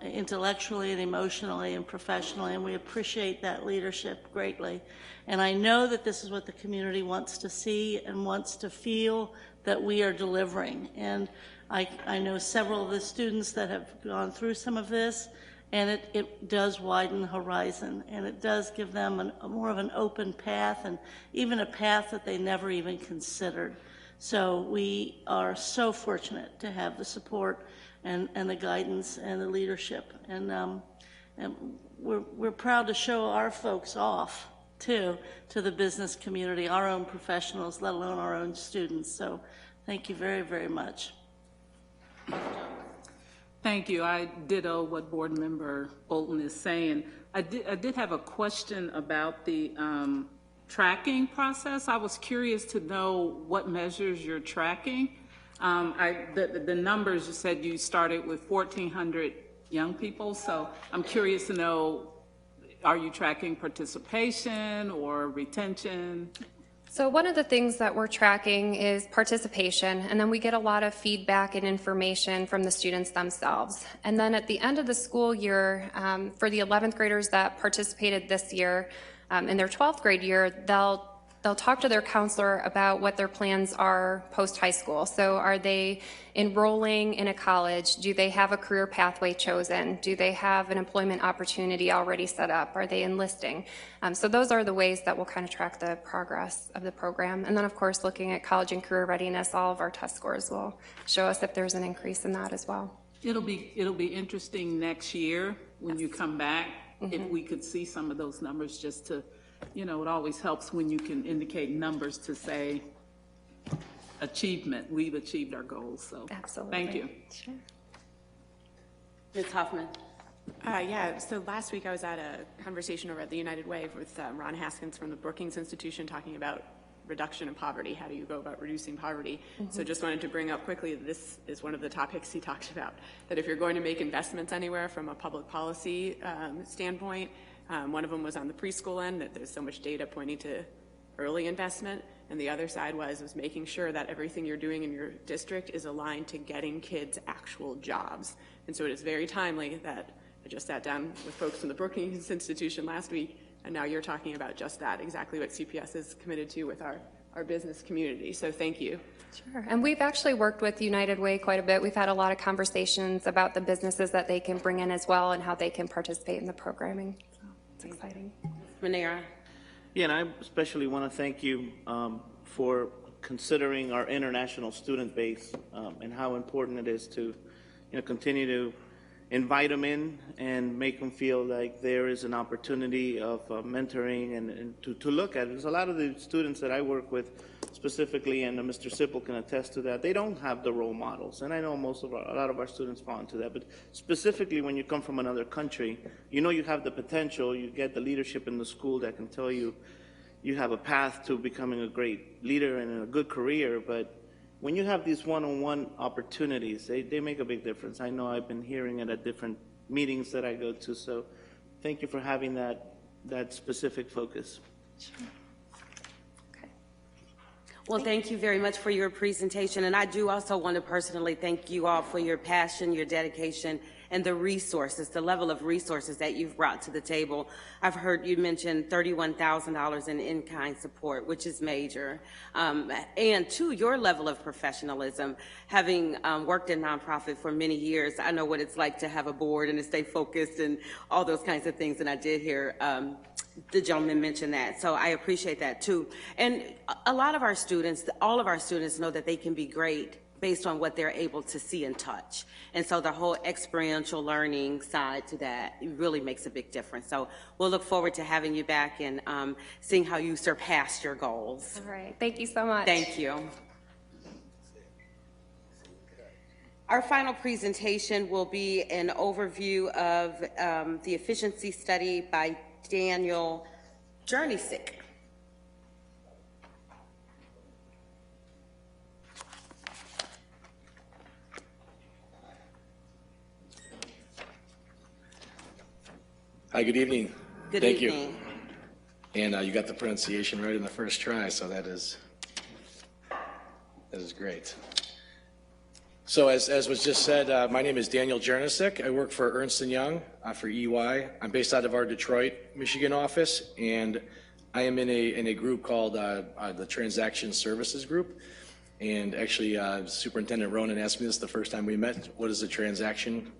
D: intellectually and emotionally and professionally, and we appreciate that leadership greatly. And I know that this is what the community wants to see and wants to feel that we are delivering. And I know several of the students that have gone through some of this, and it does widen the horizon, and it does give them more of an open path, and even a path that they never even considered. So we are so fortunate to have the support and the guidance and the leadership. And we're proud to show our folks off, too, to the business community, our own professionals, let alone our own students. So thank you very, very much.
I: Thank you. I ditto what Board Member Bolton is saying. I did have a question about the tracking process. I was curious to know what measures you're tracking. The numbers, you said you started with 1,400 young people, so I'm curious to know, are you tracking participation or retention?
G: So one of the things that we're tracking is participation, and then we get a lot of feedback and information from the students themselves. And then at the end of the school year, for the 11th graders that participated this year, in their 12th grade year, they'll talk to their counselor about what their plans are post-high school. So are they enrolling in a college? Do they have a career pathway chosen? Do they have an employment opportunity already set up? Are they enlisting? So those are the ways that we'll kind of track the progress of the program. And then, of course, looking at college and career readiness, all of our test scores will show us if there's an increase in that as well.
I: It'll be interesting next year when you come back, if we could see some of those numbers, just to, it always helps when you can indicate numbers to say achievement. We've achieved our goals, so.
G: Absolutely.
I: Thank you.
G: Sure.
A: Ms. Hoffman.
J: Yeah, so last week I was at a conversation over at the United Way with Ron Haskins from the Brookings Institution talking about reduction in poverty. How do you go about reducing poverty? So just wanted to bring up quickly, this is one of the topics he talked about, that if you're going to make investments anywhere from a public policy standpoint, one of them was on the preschool end, that there's so much data pointing to early investment, and the other side was making sure that everything you're doing in your district is aligned to getting kids actual jobs. And so it is very timely that I just sat down with folks from the Brookings Institution last week, and now you're talking about just that, exactly what CPS is committed to with our business community. So thank you.
G: Sure. And we've actually worked with United Way quite a bit. We've had a lot of conversations about the businesses that they can bring in as well and how they can participate in the programming. So it's exciting.
A: Manera.
K: Yeah, and I especially want to thank you for considering our international student base and how important it is to, continue to invite them in and make them feel like there is an opportunity of mentoring and to look at it. There's a lot of the students that I work with specifically, and Mr. Sipple can attest to that, they don't have the role models. And I know a lot of our students fall into that, but specifically when you come from another country, you know you have the potential, you get the leadership in the school that can tell you you have a path to becoming a great leader and a good career, but when you have these one-on-one opportunities, they make a big difference. I know I've been hearing it at different meetings that I go to, so thank you for having that specific focus.
G: Sure.
A: Well, thank you very much for your presentation, and I do also want to personally thank you all for your passion, your dedication, and the resources, the level of resources that you've brought to the table. I've heard you mention $31,000 in-kind support, which is major, and to your level of professionalism, having worked in nonprofit for many years, I know what it's like to have a board and to stay focused and all those kinds of things, and I did hear the gentleman mentioned that, so I appreciate that too. And a lot of our students, all of our students know that they can be great based on what they're able to see and touch. And so the whole experiential learning side to that really makes a big difference. So we'll look forward to having you back and seeing how you surpass your goals.
G: All right, thank you so much.
A: Thank you. Our final presentation will be an overview of the efficiency study by Daniel Jernisick.
L: Hi, good evening.
A: Good
L: Thank
A: evening.
L: you. And you got the pronunciation right in the first try, so that is great. So as was just said, my name is Daniel Jernisick. I work for Ernst & Young for EY. I'm based out of our Detroit, Michigan office, and I am in a group called the Transaction Services Group. And actually, Superintendent Ronan asked me this the first time we met, what does a transaction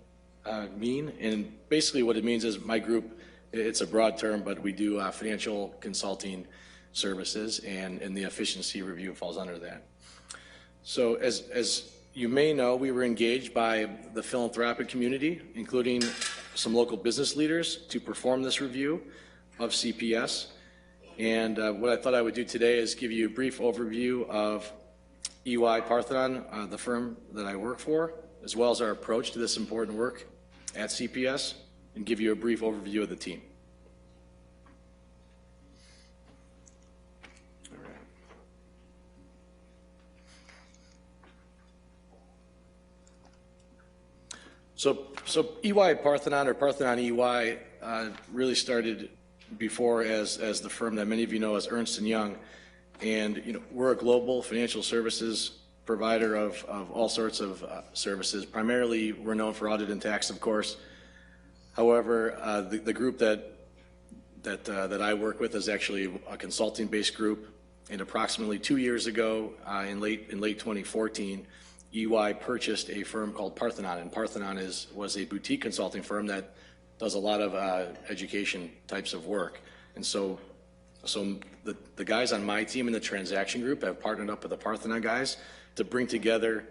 L: mean? And basically what it means is my group, it's a broad term, but we do financial consulting services, and the efficiency review falls under that. So as you may know, we were engaged by the philanthropic community, including some local business leaders, to perform this review of CPS. And what I thought I would do today is give you a brief overview of EY Parthenon, the firm that I work for, as well as our approach to this important work at CPS, and give you a brief overview of the team. So EY Parthenon, or Parthenon EY, really started before as the firm that many of you know as Ernst & Young. And we're a global financial services provider of all sorts of services. Primarily, we're known for audit and tax, of course. However, the group that I work with is actually a consulting-based group. And approximately 2 years ago, in late 2014, EY purchased a firm called Parthenon, and Parthenon was a boutique consulting firm that does a lot of education types of work. And so the guys on my team in the transaction group have partnered up with the Parthenon guys to bring together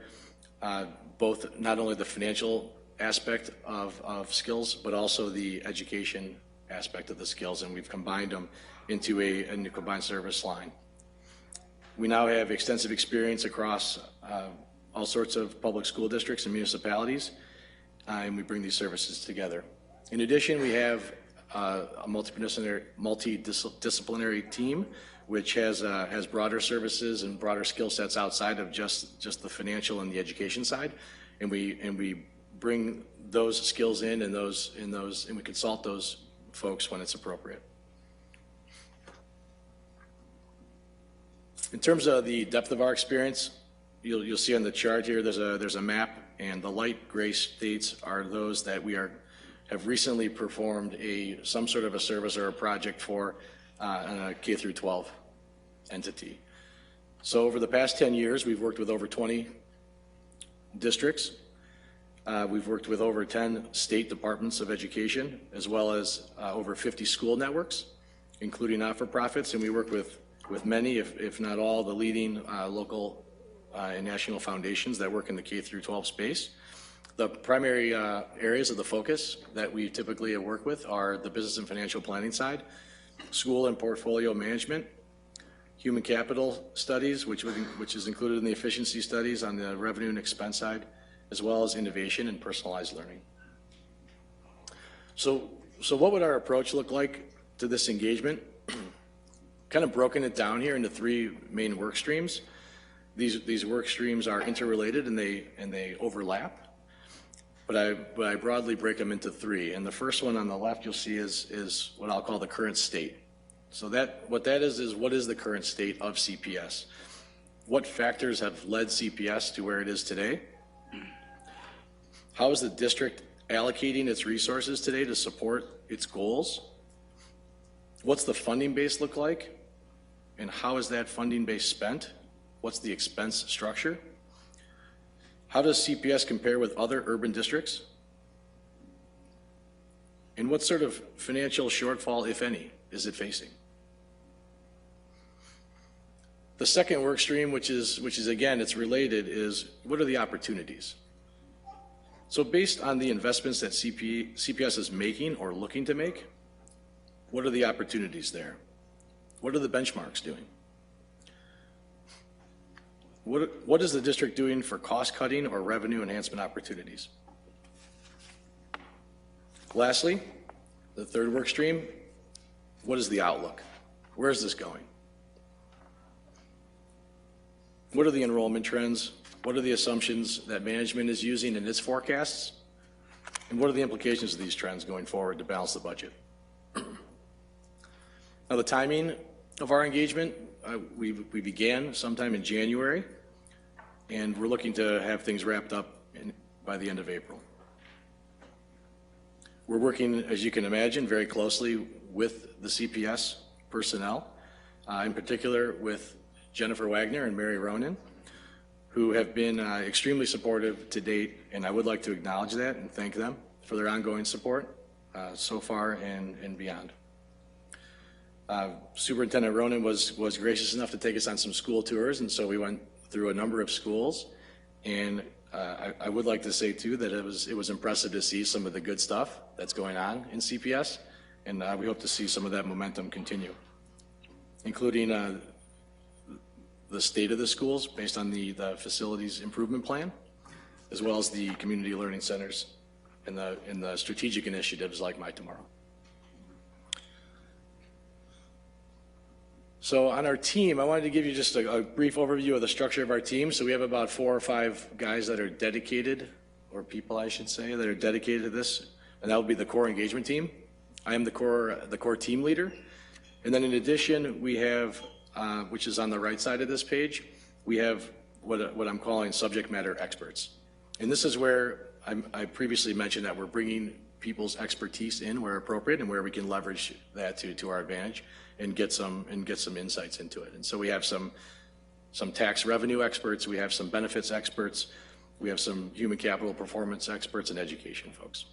L: both not only the financial aspect of skills, but also the education aspect of the skills, and we've combined them into a new combined service line. We now have extensive experience across all sorts of public school districts and municipalities, and we bring these services together. In addition, we have a multidisciplinary team, which has broader services and broader skill sets outside of just the financial and the education side, and we bring those skills in and we consult those folks when it's appropriate. In terms of the depth of our experience, you'll see on the chart here, there's a map, and the light gray states are those that we have recently performed some sort of a service or a project for a K through 12 entity. So over the past 10 years, we've worked with over 20 districts. We've worked with over 10 state departments of education, as well as over 50 school networks, including not-for-profits, and we work with with many, if not all, the leading local and national foundations that work in the K through 12 space. The primary areas of the focus that we typically work with are the business and financial planning side, school and portfolio management, human capital studies, which is included in the efficiency studies on the revenue and expense side, as well as innovation and personalized learning. So what would our approach look like to this engagement? Kind of broken it down here into three main work streams. These work streams are interrelated and they overlap, but I broadly break them into three. And the first one on the left you'll see is what I'll call the current state. So what that is what is the current state of CPS? What factors have led CPS to where it is today? How is the district allocating its resources today to support its goals? What's the funding base look like? And how is that funding base spent? What's the expense structure? How does CPS compare with other urban districts? And what sort of financial shortfall, if any, is it facing? The second work stream, which is again, it's related, is what are the opportunities? So based on the investments that CPS is making or looking to make, what are the opportunities there? What are the benchmarks doing? What is the district doing for cost cutting or revenue enhancement opportunities? Lastly, the third work stream, what is the outlook? Where is this going? What are the enrollment trends? What are the assumptions that management is using in its forecasts? And what are the implications of these trends going forward to balance the budget? Now, the timing of our engagement, we began sometime in January, and we're looking to have things wrapped up by the end of April. We're working, as you can imagine, very closely with the CPS personnel, in particular with Jennifer Wagner and Mary Ronan, who have been extremely supportive to date, and I would like to acknowledge that and thank them for their ongoing support so far and beyond. Superintendent Ronan was gracious enough to take us on some school tours, and so we went through a number of schools, and I would like to say too that it was impressive to see some of the good stuff that's going on in CPS, and we hope to see some of that momentum continue, including the state of the schools based on the facilities improvement plan, as well as the community learning centers and the strategic initiatives like My Tomorrow. So on our team, I wanted to give you just a brief overview of the structure of our team. So we have about 4 or 5 guys that are dedicated, or people I should say, that are dedicated to this, and that will be the core engagement team. I am the core team leader. And then in addition, we have, which is on the right side of this page, we have what I'm calling subject matter experts. And this is where I previously mentioned that we're bringing people's expertise in where appropriate and where we can leverage that to our advantage and get some insights into it. And so we have some tax revenue experts, we have some benefits experts, we have some human capital performance experts, and education folks.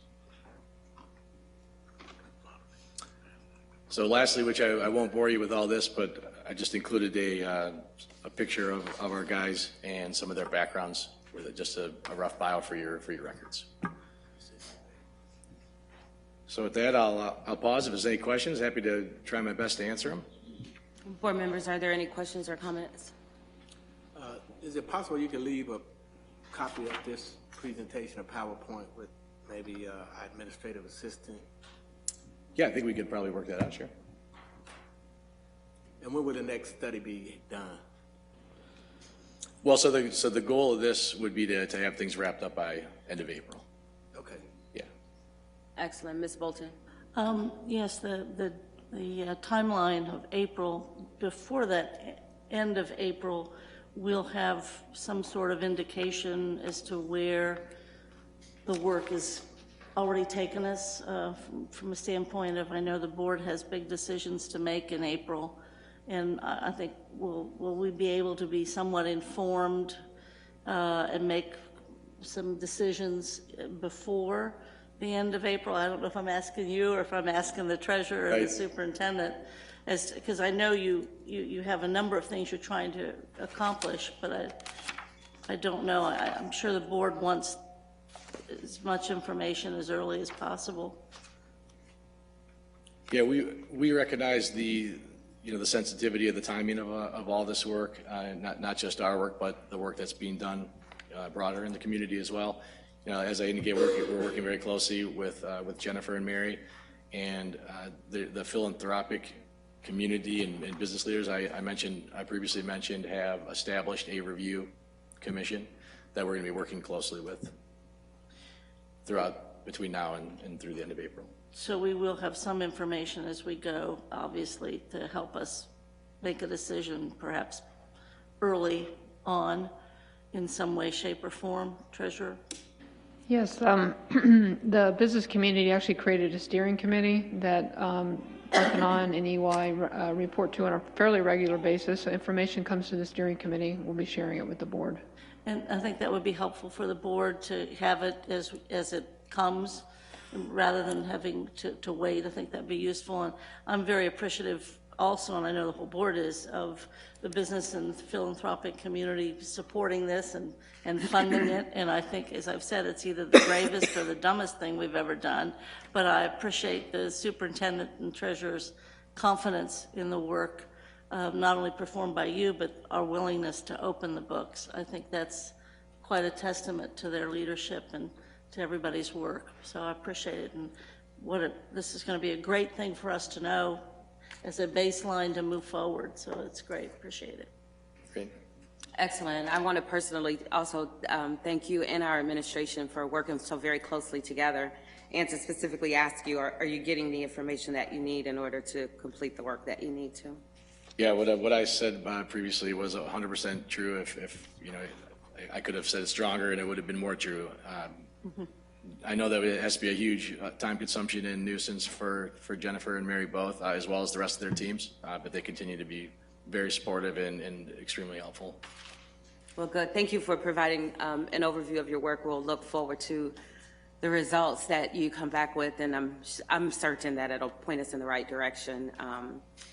L: So lastly, which I won't bore you with all this, but I just included a picture of our guys and some of their backgrounds, with just a rough bio for your records. So with that, I'll pause. If there's any questions, happy to try my best to answer them.
A: Board members, are there any questions or comments?
M: Is it possible you could leave a copy of this presentation or PowerPoint with maybe our administrative assistant?
L: Yeah, I think we could probably work that out, sure.
M: And when will the next study be done?
L: Well, so the goal of this would be to have things wrapped up by end of April.
M: Okay.
L: Yeah.
A: Excellent. Ms. Bolton?
D: Yes, the timeline of April, before that end of April, we'll have some sort of indication as to where the work is already taken us from a standpoint of, I know the board has big decisions to make in April, and I think will we be able to be somewhat informed and make some decisions before the end of April? I don't know if I'm asking you or if I'm asking the treasurer or the superintendent, because I know you have a number of things you're trying to accomplish, but I don't know. I'm sure the board wants as much information as early as possible.
L: Yeah, we recognize the sensitivity of the timing of all this work, not just our work, but the work that's being done broader in the community as well. As I indicated, we're working very closely with Jennifer and Mary, and the philanthropic community and business leaders I previously mentioned have established a review commission that we're going to be working closely with between now and through the end of April.
D: So we will have some information as we go, obviously, to help us make a decision perhaps early on in some way, shape, or form. Treasurer?
C: Yes, the business community actually created a steering committee that Parthenon and EY report to on a fairly regular basis. So information comes to the steering committee. We'll be sharing it with the board.
D: And I think that would be helpful for the board to have it as it comes, rather than having to wait. I think that'd be useful. And I'm very appreciative also, and I know the whole board is, of the business and philanthropic community supporting this and funding it. And I think, as I've said, it's either the bravest or the dumbest thing we've ever done. But I appreciate the superintendent and treasurer's confidence in the work, not only performed by you, but our willingness to open the books. I think that's quite a testament to their leadership and to everybody's work. So I appreciate it. And this is going to be a great thing for us to know as a baseline to move forward. So it's great. Appreciate it.
L: Great.
A: Excellent. I want to personally also thank you and our administration for working so very closely together, and to specifically ask you, are you getting the information that you need in order to complete the work that you need to?
L: Yeah, what I said previously was 100% true. If I could have said it stronger and it would have been more true. I know that it has to be a huge time consumption and nuisance for Jennifer and Mary both, as well as the rest of their teams, but they continue to be very supportive and extremely helpful.
A: Well, good. Thank you for providing an overview of your work. We'll look forward to the results that you come back with, and I'm certain that it'll point us in the right direction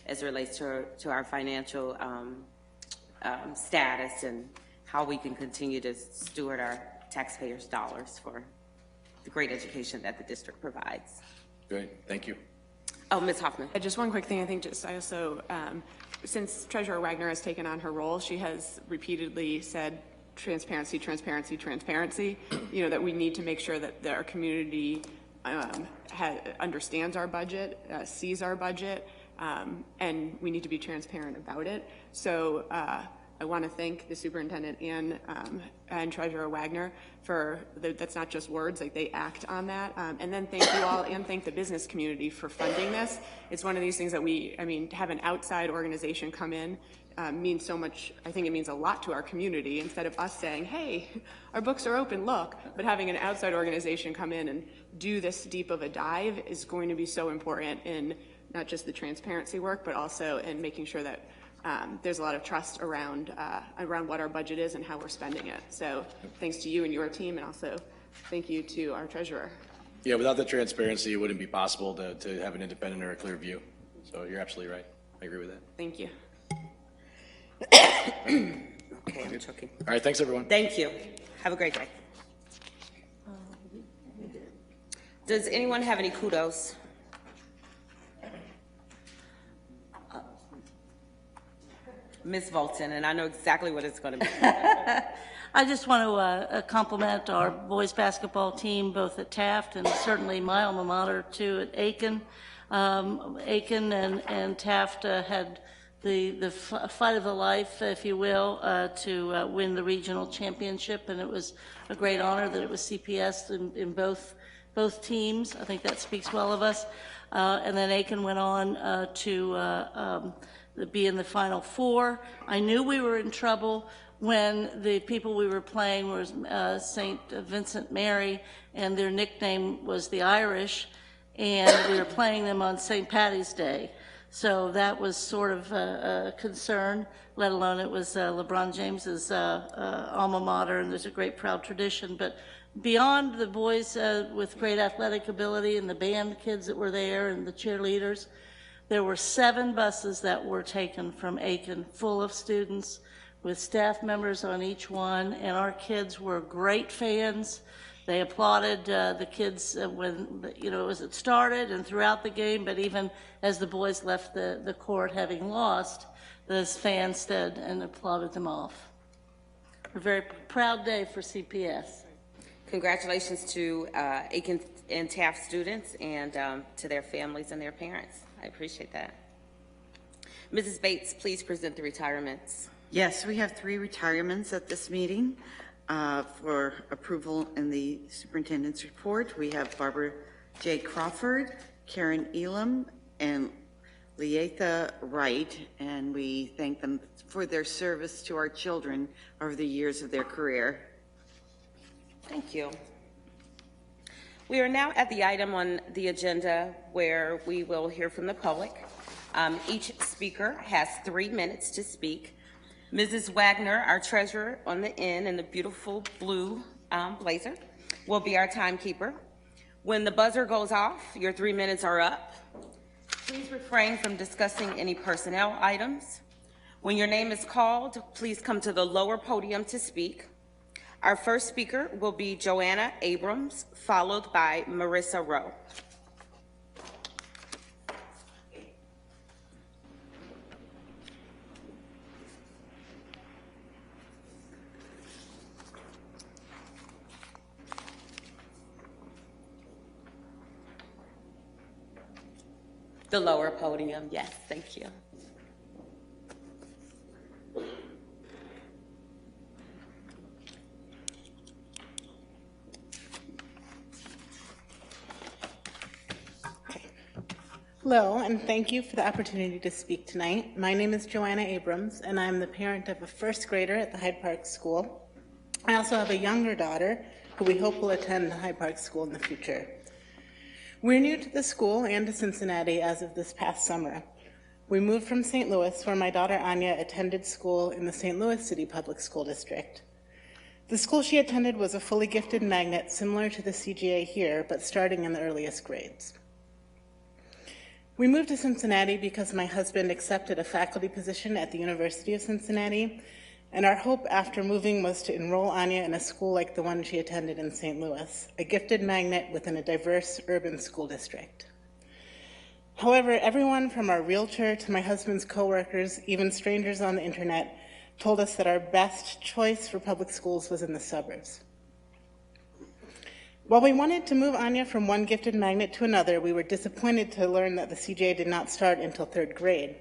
A: as it relates to our financial status and how we can continue to steward our taxpayers' dollars for the great education that the district provides.
L: Great, thank you.
A: Oh, Ms. Hoffman.
J: Just one quick thing. I think I also, since Treasurer Wagner has taken on her role, she has repeatedly said transparency, transparency, transparency, that we need to make sure that our community understands our budget, sees our budget, and we need to be transparent about it. So I want to thank the superintendent and Treasurer Wagner for that's not just words, like they act on that. And then thank you all and thank the business community for funding this. It's one of these things that have an outside organization come in means so much. I think it means a lot to our community, instead of us saying, hey, our books are open, look. But having an outside organization come in and do this deep of a dive is going to be so important in not just the transparency work, but also in making sure that there's a lot of trust around what our budget is and how we're spending it. So thanks to you and your team, and also thank you to our treasurer.
L: Yeah, without the transparency, it wouldn't be possible to have an independent or a clear view. So you're absolutely right. I agree with that.
J: Thank you.
A: Okay, I'm choking.
L: All right, thanks everyone.
A: Thank you. Have a great day. Does anyone have any kudos? Ms. Volton, and I know exactly what it's going to be.
D: I just want to compliment our boys basketball team, both at Taft and certainly my alma mater too at Aiken. Aiken and Taft had the fight of the life, if you will, to win the regional championship, and it was a great honor that it was CPS in both teams. I think that speaks well of us. And then Aiken went on to be in the Final Four. I knew we were in trouble when the people we were playing was St. Vincent Mary, and their nickname was the Irish, and we were playing them on St. Patty's Day. So that was sort of a concern, let alone it was LeBron James's alma mater, and there's a great proud tradition. But beyond the boys with great athletic ability and the band kids that were there and the cheerleaders, There were 7 buses that were taken from Aiken, full of students, with staff members on each one, and our kids were great fans. They applauded the kids when, as it started and throughout the game, but even as the boys left the court having lost, those fans stood and applauded them off. A very proud day for CPS.
A: Congratulations to Aiken and Taft students and to their families and their parents. I appreciate that. Mrs. Bates, please present the retirements.
B: Yes, we have 3 retirements at this meeting for approval in the superintendent's report. We have Barbara J. Crawford, Karen Elam, and Leatha Wright, and we thank them for their service to our children over the years of their career.
A: Thank you. We are now at the item on the agenda where we will hear from the public. Each speaker has 3 minutes to speak. Mrs. Wagner, our treasurer on the end in the beautiful blue blazer, will be our timekeeper. When the buzzer goes off, your 3 minutes are up. Please refrain from discussing any personnel items. When your name is called, please come to the lower podium to speak. Our first speaker will be Joanna Abrams, followed by Marissa Rowe. The lower podium, yes, thank you.
N: Hello, and thank you for the opportunity to speak tonight. My name is Joanna Abrams, and I'm the parent of a first grader at the Hyde Park School. I also have a younger daughter who we hope will attend the Hyde Park School in the future. We're new to the school and to Cincinnati as of this past summer. We moved from St. Louis, where my daughter Anya attended school in the St. Louis City Public School District. The school she attended was a fully gifted magnet similar to the CGA here, but starting in the earliest grades. We moved to Cincinnati because my husband accepted a faculty position at the University of Cincinnati, and our hope after moving was to enroll Anya in a school like the one she attended in St. Louis, a gifted magnet within a diverse urban school district. However, everyone from our realtor to my husband's coworkers, even strangers on the internet, told us that our best choice for public schools was in the suburbs. While we wanted to move Anya from one gifted magnet to another, we were disappointed to learn that the CGA did not start until 3rd grade.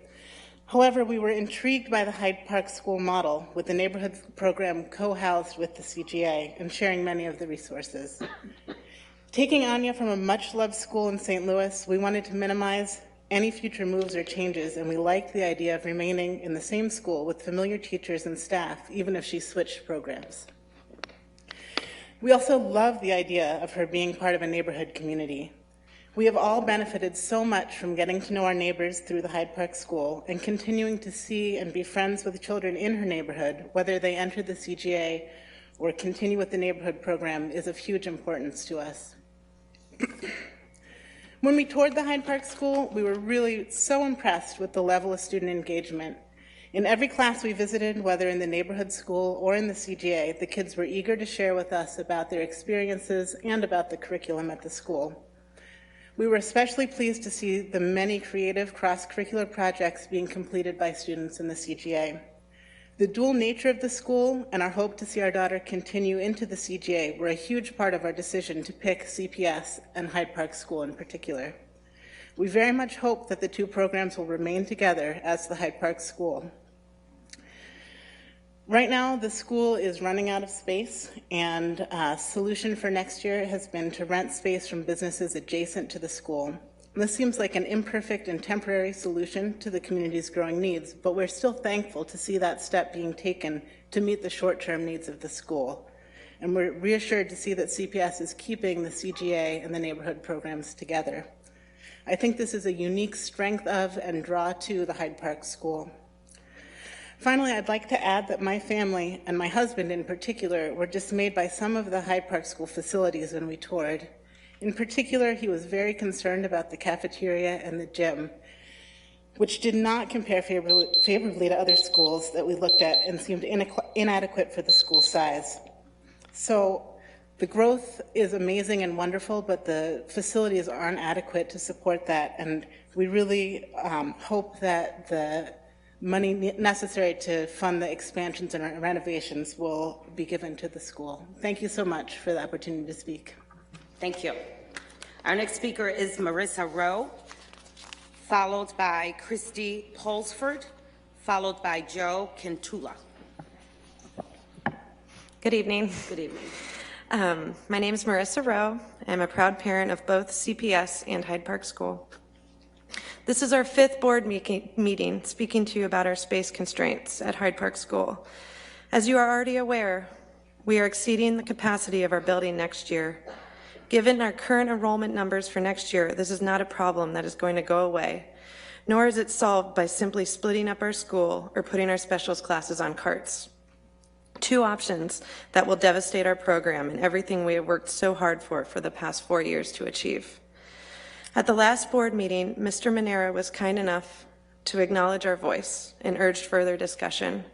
N: However, we were intrigued by the Hyde Park School model, with the neighborhood program co-housed with the CGA and sharing many of the resources. Taking Anya from a much-loved school in St. Louis, we wanted to minimize any future moves or changes, and we liked the idea of remaining in the same school with familiar teachers and staff, even if she switched programs. We also love the idea of her being part of a neighborhood community. We have all benefited so much from getting to know our neighbors through the Hyde Park School, and continuing to see and be friends with children in her neighborhood, whether they enter the CGA or continue with the neighborhood program, is of huge importance to us. When we toured the Hyde Park School, we were really so impressed with the level of student engagement. In every class we visited, whether in the neighborhood school or in the CGA, the kids were eager to share with us about their experiences and about the curriculum at the school. We were especially pleased to see the many creative cross-curricular projects being completed by students in the CGA. The dual nature of the school and our hope to see our daughter continue into the CGA were a huge part of our decision to pick CPS and Hyde Park School in particular. We very much hope that the 2 programs will remain together as the Hyde Park School. Right now, the school is running out of space, and a solution for next year has been to rent space from businesses adjacent to the school. This seems like an imperfect and temporary solution to the community's growing needs, but we're still thankful to see that step being taken to meet the short-term needs of the school. And we're reassured to see that CPS is keeping the CGA and the neighborhood programs together. I think this is a unique strength of and draw to the Hyde Park School. Finally, I'd like to add that my family, and my husband in particular, were dismayed by some of the Hyde Park School facilities when we toured. In particular, he was very concerned about the cafeteria and the gym. which did not compare favorably to other schools that we looked at and seemed inadequate for the school size. So the growth is amazing and wonderful, but the facilities aren't adequate to support that, and we really hope that the money necessary to fund the expansions and renovations will be given to the school. Thank you so much for the opportunity to speak.
A: Thank you. Our next speaker is Marissa Rowe, followed by Christy Polsford, followed by Joe Kentula.
O: Good evening.
A: Good evening.
O: My name is Marissa Rowe. I'm a proud parent of both CPS and Hyde Park School. This is our 5th board meeting speaking to you about our space constraints at Hyde Park School. As you are already aware, we are exceeding the capacity of our building next year. Given our current enrollment numbers for next year, this is not a problem that is going to go away, nor is it solved by simply splitting up our school or putting our specials classes on carts. 2 options that will devastate our program and everything we have worked so hard for the past 4 years to achieve. At the last board meeting, Mr. Manera was kind enough to acknowledge our voice and urged further discussion.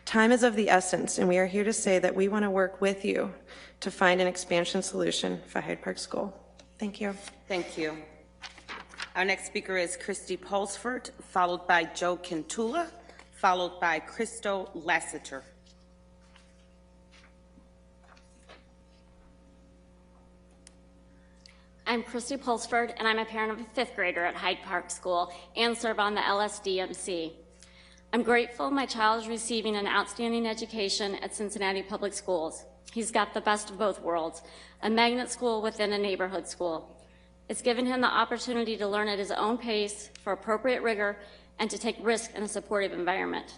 O: Time is of the essence, and we are here to say that we want to work with you to find an expansion solution for Hyde Park School. Thank you.
A: Thank you. Our next speaker is Christy Polsford, followed by Joe Kentula, followed by Christo Lassiter.
P: I'm Christy Polsford, and I'm a parent of a 5th grader at Hyde Park School and serve on the LSDMC. I'm grateful my child is receiving an outstanding education at Cincinnati Public Schools. He's got the best of both worlds, a magnet school within a neighborhood school. It's given him the opportunity to learn at his own pace for appropriate rigor and to take risk in a supportive environment.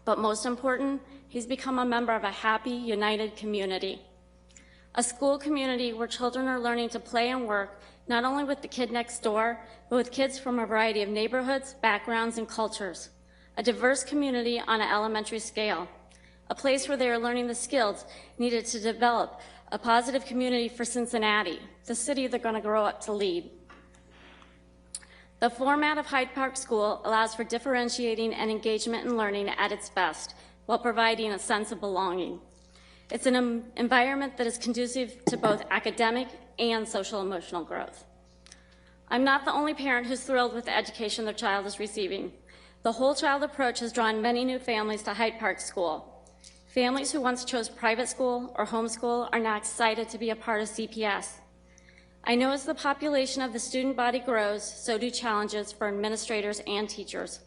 P: But most important, he's become a member of a happy, united community. A school community where children are learning to play and work, not only with the kid next door, but with kids from a variety of neighborhoods, backgrounds, and cultures. A diverse community on an elementary scale. A place where they are learning the skills needed to develop a positive community for Cincinnati, the city they're going to grow up to lead. The format of Hyde Park School allows for differentiating and engagement in learning at its best, while providing a sense of belonging. It's an environment that is conducive to both academic and social-emotional growth. I'm not the only parent who's thrilled with the education their child is receiving. The whole child approach has drawn many new families to Hyde Park School. Families who once chose private school or homeschool are now excited to be a part of CPS. I know as the population of the student body grows, so do challenges for administrators and teachers.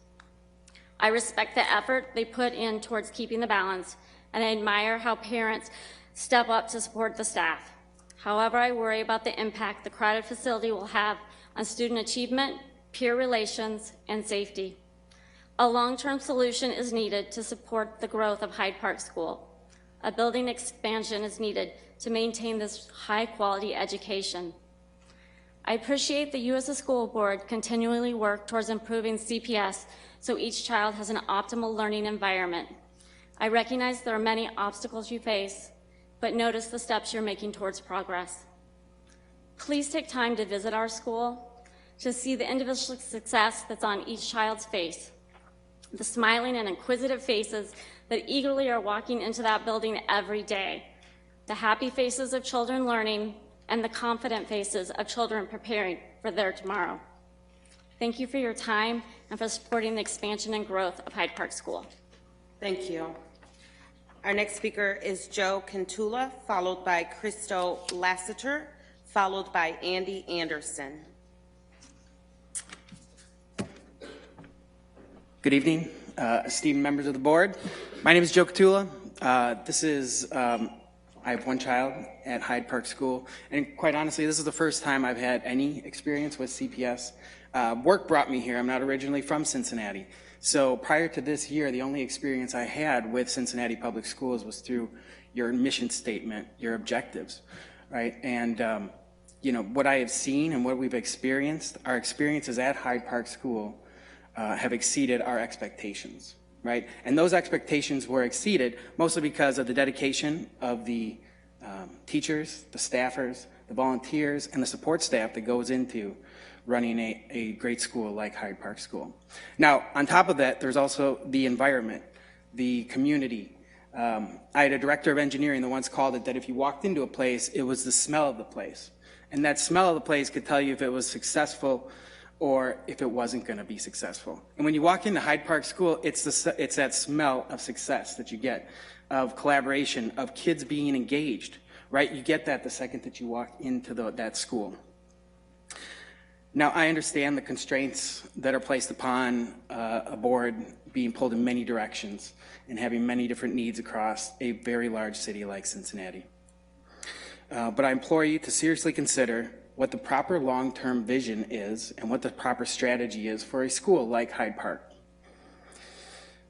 P: I respect the effort they put in towards keeping the balance, and I admire how parents step up to support the staff. However, I worry about the impact the crowded facility will have on student achievement, peer relations, and safety. A long-term solution is needed to support the growth of Hyde Park School. A building expansion is needed to maintain this high-quality education. I appreciate that you as a school board continually work towards improving CPS so each child has an optimal learning environment. I recognize there are many obstacles you face, but notice the steps you're making towards progress. Please take time to visit our school to see the individual success that's on each child's face, the smiling and inquisitive faces that eagerly are walking into that building every day, the happy faces of children learning, and the confident faces of children preparing for their tomorrow. Thank you for your time and for supporting the expansion and growth of Hyde Park School.
A: Thank you. Our next speaker is Joe Kentula, followed by Christo Lassiter, followed by Andy Anderson.
Q: Good evening, esteemed members of the board. My name is Joe Kentula. I have one child at Hyde Park School, and quite honestly, this is the first time I've had any experience with CPS. Work brought me here. I'm not originally from Cincinnati. So prior to this year, the only experience I had with Cincinnati Public Schools was through your mission statement, your objectives, right? And, you know, what I have seen and what we've experienced, our experiences at Hyde Park School have exceeded our expectations, right? And those expectations were exceeded mostly because of the dedication of the teachers, the staffers, the volunteers, and the support staff that goes into running a great school like Hyde Park School. Now, on top of that, there's also the environment, the community. I had a director of engineering that once called it that if you walked into a place, it was the smell of the place. And that smell of the place could tell you if it was successful or if it wasn't going to be successful. And when you walk into Hyde Park School, it's that smell of success that you get, of collaboration, of kids being engaged, right? You get that the second that you walk into that school. Now, I understand the constraints that are placed upon a board being pulled in many directions and having many different needs across a very large city like Cincinnati. But I implore you to seriously consider what the proper long-term vision is and what the proper strategy is for a school like Hyde Park.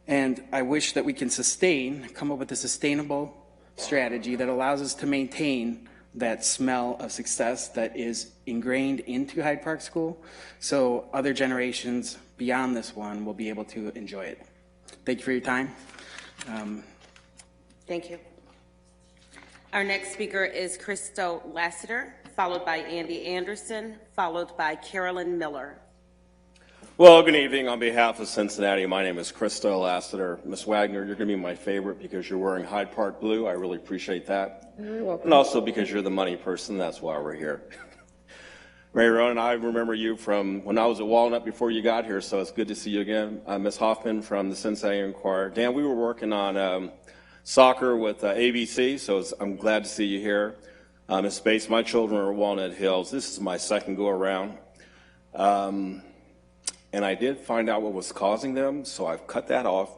Q: And I wish that we can come up with a sustainable strategy that allows us to maintain that smell of success that is ingrained into Hyde Park School, so other generations beyond this one will be able to enjoy it. Thank you for your time.
A: Thank you. Our next speaker is Christo Lassiter, followed by Andy Anderson, followed by Carolyn Miller.
R: Well, good evening. On behalf of Cincinnati, my name is Christo Lassiter. Ms. Wagner, you're going to be my favorite because you're wearing Hyde Park blue. I really appreciate that.
C: You're welcome.
R: And also because you're the money person. That's why we're here. Mary Rowan, I remember you from when I was at Walnut before you got here, so it's good to see you again. Ms. Hoffman from the Cincinnati Enquirer. Dan, we were working on soccer with ABC, so I'm glad to see you here. Ms. Bates, my children are at Walnut Hills. This is my second go-around. And I did find out what was causing them, so I've cut that off.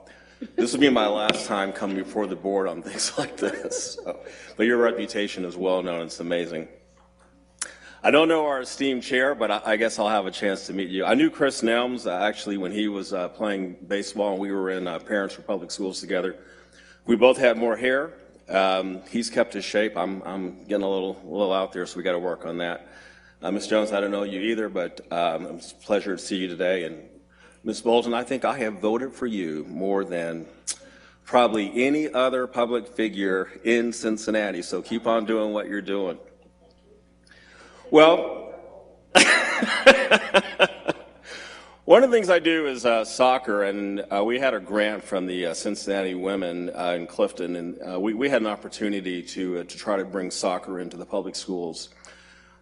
R: This will be my last time coming before the board on things like this. So, but your reputation is well known. It's amazing. I don't know our esteemed chair, but I guess I'll have a chance to meet you. I knew Chris Nelms, actually, when he was playing baseball, and we were in Parents for Public Schools together. We both had more hair. He's kept his shape. I'm getting a little out there, so we got to work on that. Ms. Jones, I don't know you either, but it's a pleasure to see you today. And Ms. Bolton, I think I have voted for you more than probably any other public figure in Cincinnati, so keep on doing what you're doing. Well, one of the things I do is soccer, and we had a grant from the Cincinnati women in Clifton, and we had an opportunity to try to bring soccer into the public schools.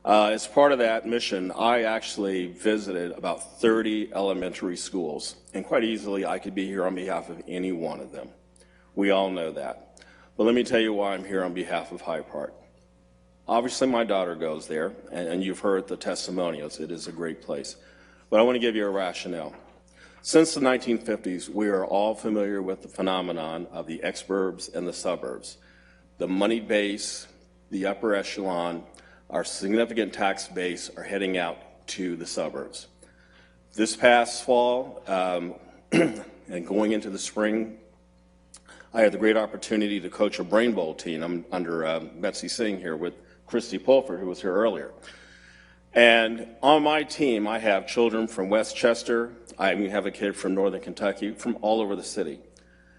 R: As part of that mission, I actually visited about 30 elementary schools, and quite easily I could be here on behalf of any one of them. We all know that. But let me tell you why I'm here on behalf of Hyde Park. Obviously, my daughter goes there, and you've heard the testimonials. It is a great place. But I want to give you a rationale. Since the 1950s, we are all familiar with the phenomenon of the exurbs and the suburbs. The money base, the upper echelon, our significant tax base are heading out to the suburbs. This past fall and going into the spring, I had the great opportunity to coach a Brain Bowl team. I'm under Betsy Singh here with Christy Pulford, who was here earlier. And on my team, I have children from Westchester. I even have a kid from Northern Kentucky, from all over the city.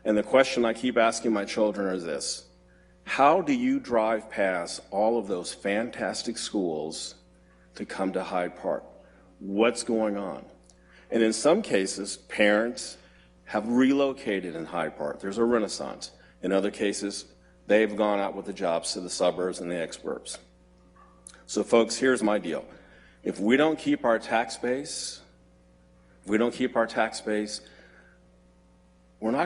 R: And the question I keep asking my children is this: how do you drive past all of those fantastic schools to come to Hyde Park? What's going on? And in some cases, parents have relocated in Hyde Park. There's a renaissance. In other cases, they've gone out with the jobs to the suburbs and the exurbs. So folks, here's my deal. If we don't keep our tax base, we're not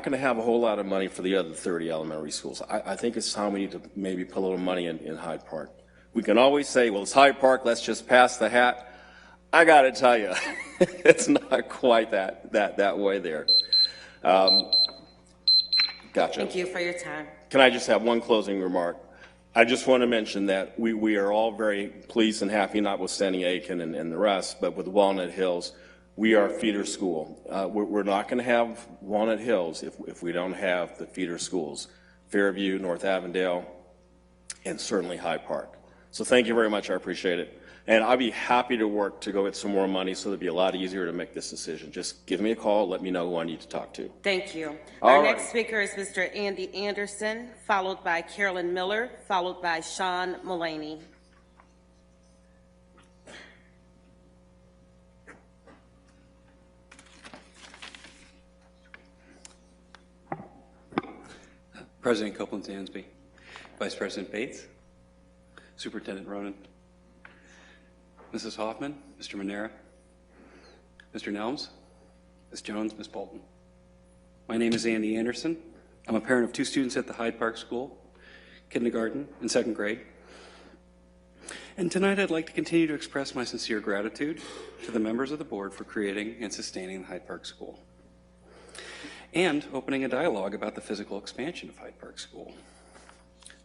R: going to have a whole lot of money for the other 30 elementary schools. I think it's time we need to maybe put a little money in Hyde Park. We can always say, well, it's Hyde Park, let's just pass the hat. I got to tell you, it's not quite that way there. Gotcha.
A: Thank you for your time.
R: Can I just have one closing remark? I just want to mention that we are all very pleased and happy, notwithstanding Aiken and the rest, but with Walnut Hills, we are a feeder school. We're not going to have Walnut Hills if we don't have the feeder schools, Fairview, North Avondale, and certainly Hyde Park. So thank you very much. I appreciate it. And I'd be happy to work to go get some more money so it'd be a lot easier to make this decision. Just give me a call. Let me know who I need to talk to.
A: Thank you.
R: All
A: Our
R: right.
A: next speaker is Mr. Andy Anderson, followed by Carolyn Miller, followed by Sean Mullaney.
S: President Copeland-Dansby, Vice President Bates, Superintendent Ronan, Mrs. Hoffman, Mr. Manera, Mr. Nelms, Ms. Jones, Ms. Bolton. My name is Andy Anderson. I'm a parent of 2 students at the Hyde Park School, kindergarten and 2nd grade. And tonight I'd like to continue to express my sincere gratitude to the members of the board for creating and sustaining the Hyde Park School, and opening a dialogue about the physical expansion of Hyde Park School.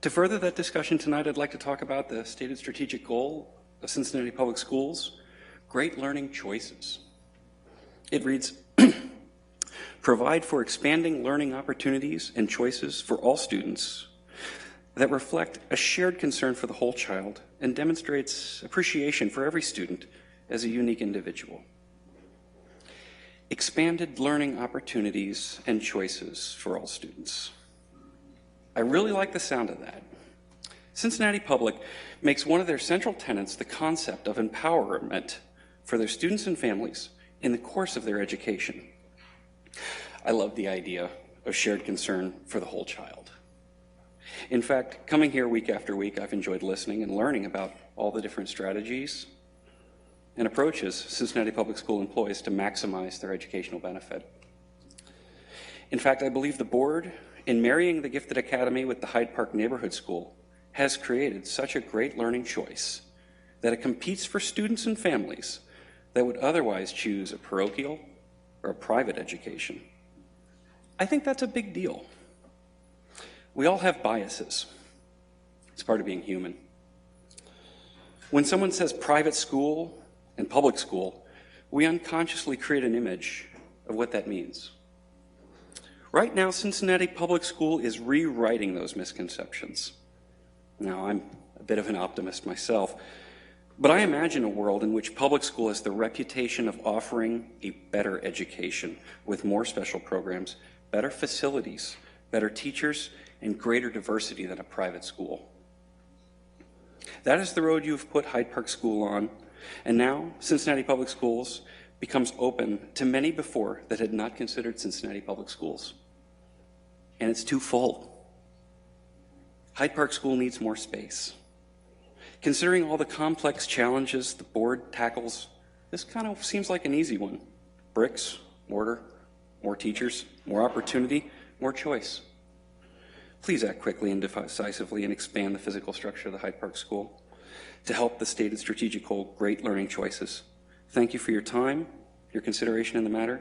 S: To further that discussion tonight, I'd like to talk about the stated strategic goal of Cincinnati Public Schools, great learning choices. It reads, provide for expanding learning opportunities and choices for all students that reflect a shared concern for the whole child and demonstrates appreciation for every student as a unique individual. Expanded learning opportunities and choices for all students. I really like the sound of that. Cincinnati Public makes one of their central tenets the concept of empowerment for their students and families in the course of their education. I love the idea of shared concern for the whole child. In fact, coming here week after week, I've enjoyed listening and learning about all the different strategies and approaches Cincinnati Public School employs to maximize their educational benefit. In fact, I believe the board, in marrying the Gifted Academy with the Hyde Park Neighborhood School, has created such a great learning choice that it competes for students and families that would otherwise choose a parochial or a private education. I think that's a big deal. We all have biases. It's part of being human. When someone says private school and public school, we unconsciously create an image of what that means. Right now, Cincinnati Public School is rewriting those misconceptions. Now, I'm a bit of an optimist myself, but I imagine a world in which public school has the reputation of offering a better education with more special programs, better facilities, better teachers, and greater diversity than a private school. That is the road you've put Hyde Park School on, and now Cincinnati Public Schools becomes open to many before that had not considered Cincinnati Public Schools. And it's too full. Hyde Park School needs more space. Considering all the complex challenges the board tackles, this kind of seems like an easy one. Bricks, mortar, more teachers, more opportunity, more choice. Please act quickly and decisively and expand the physical structure of the Hyde Park School to help the stated strategic goal, great learning choices. Thank you for your time, your consideration in the matter,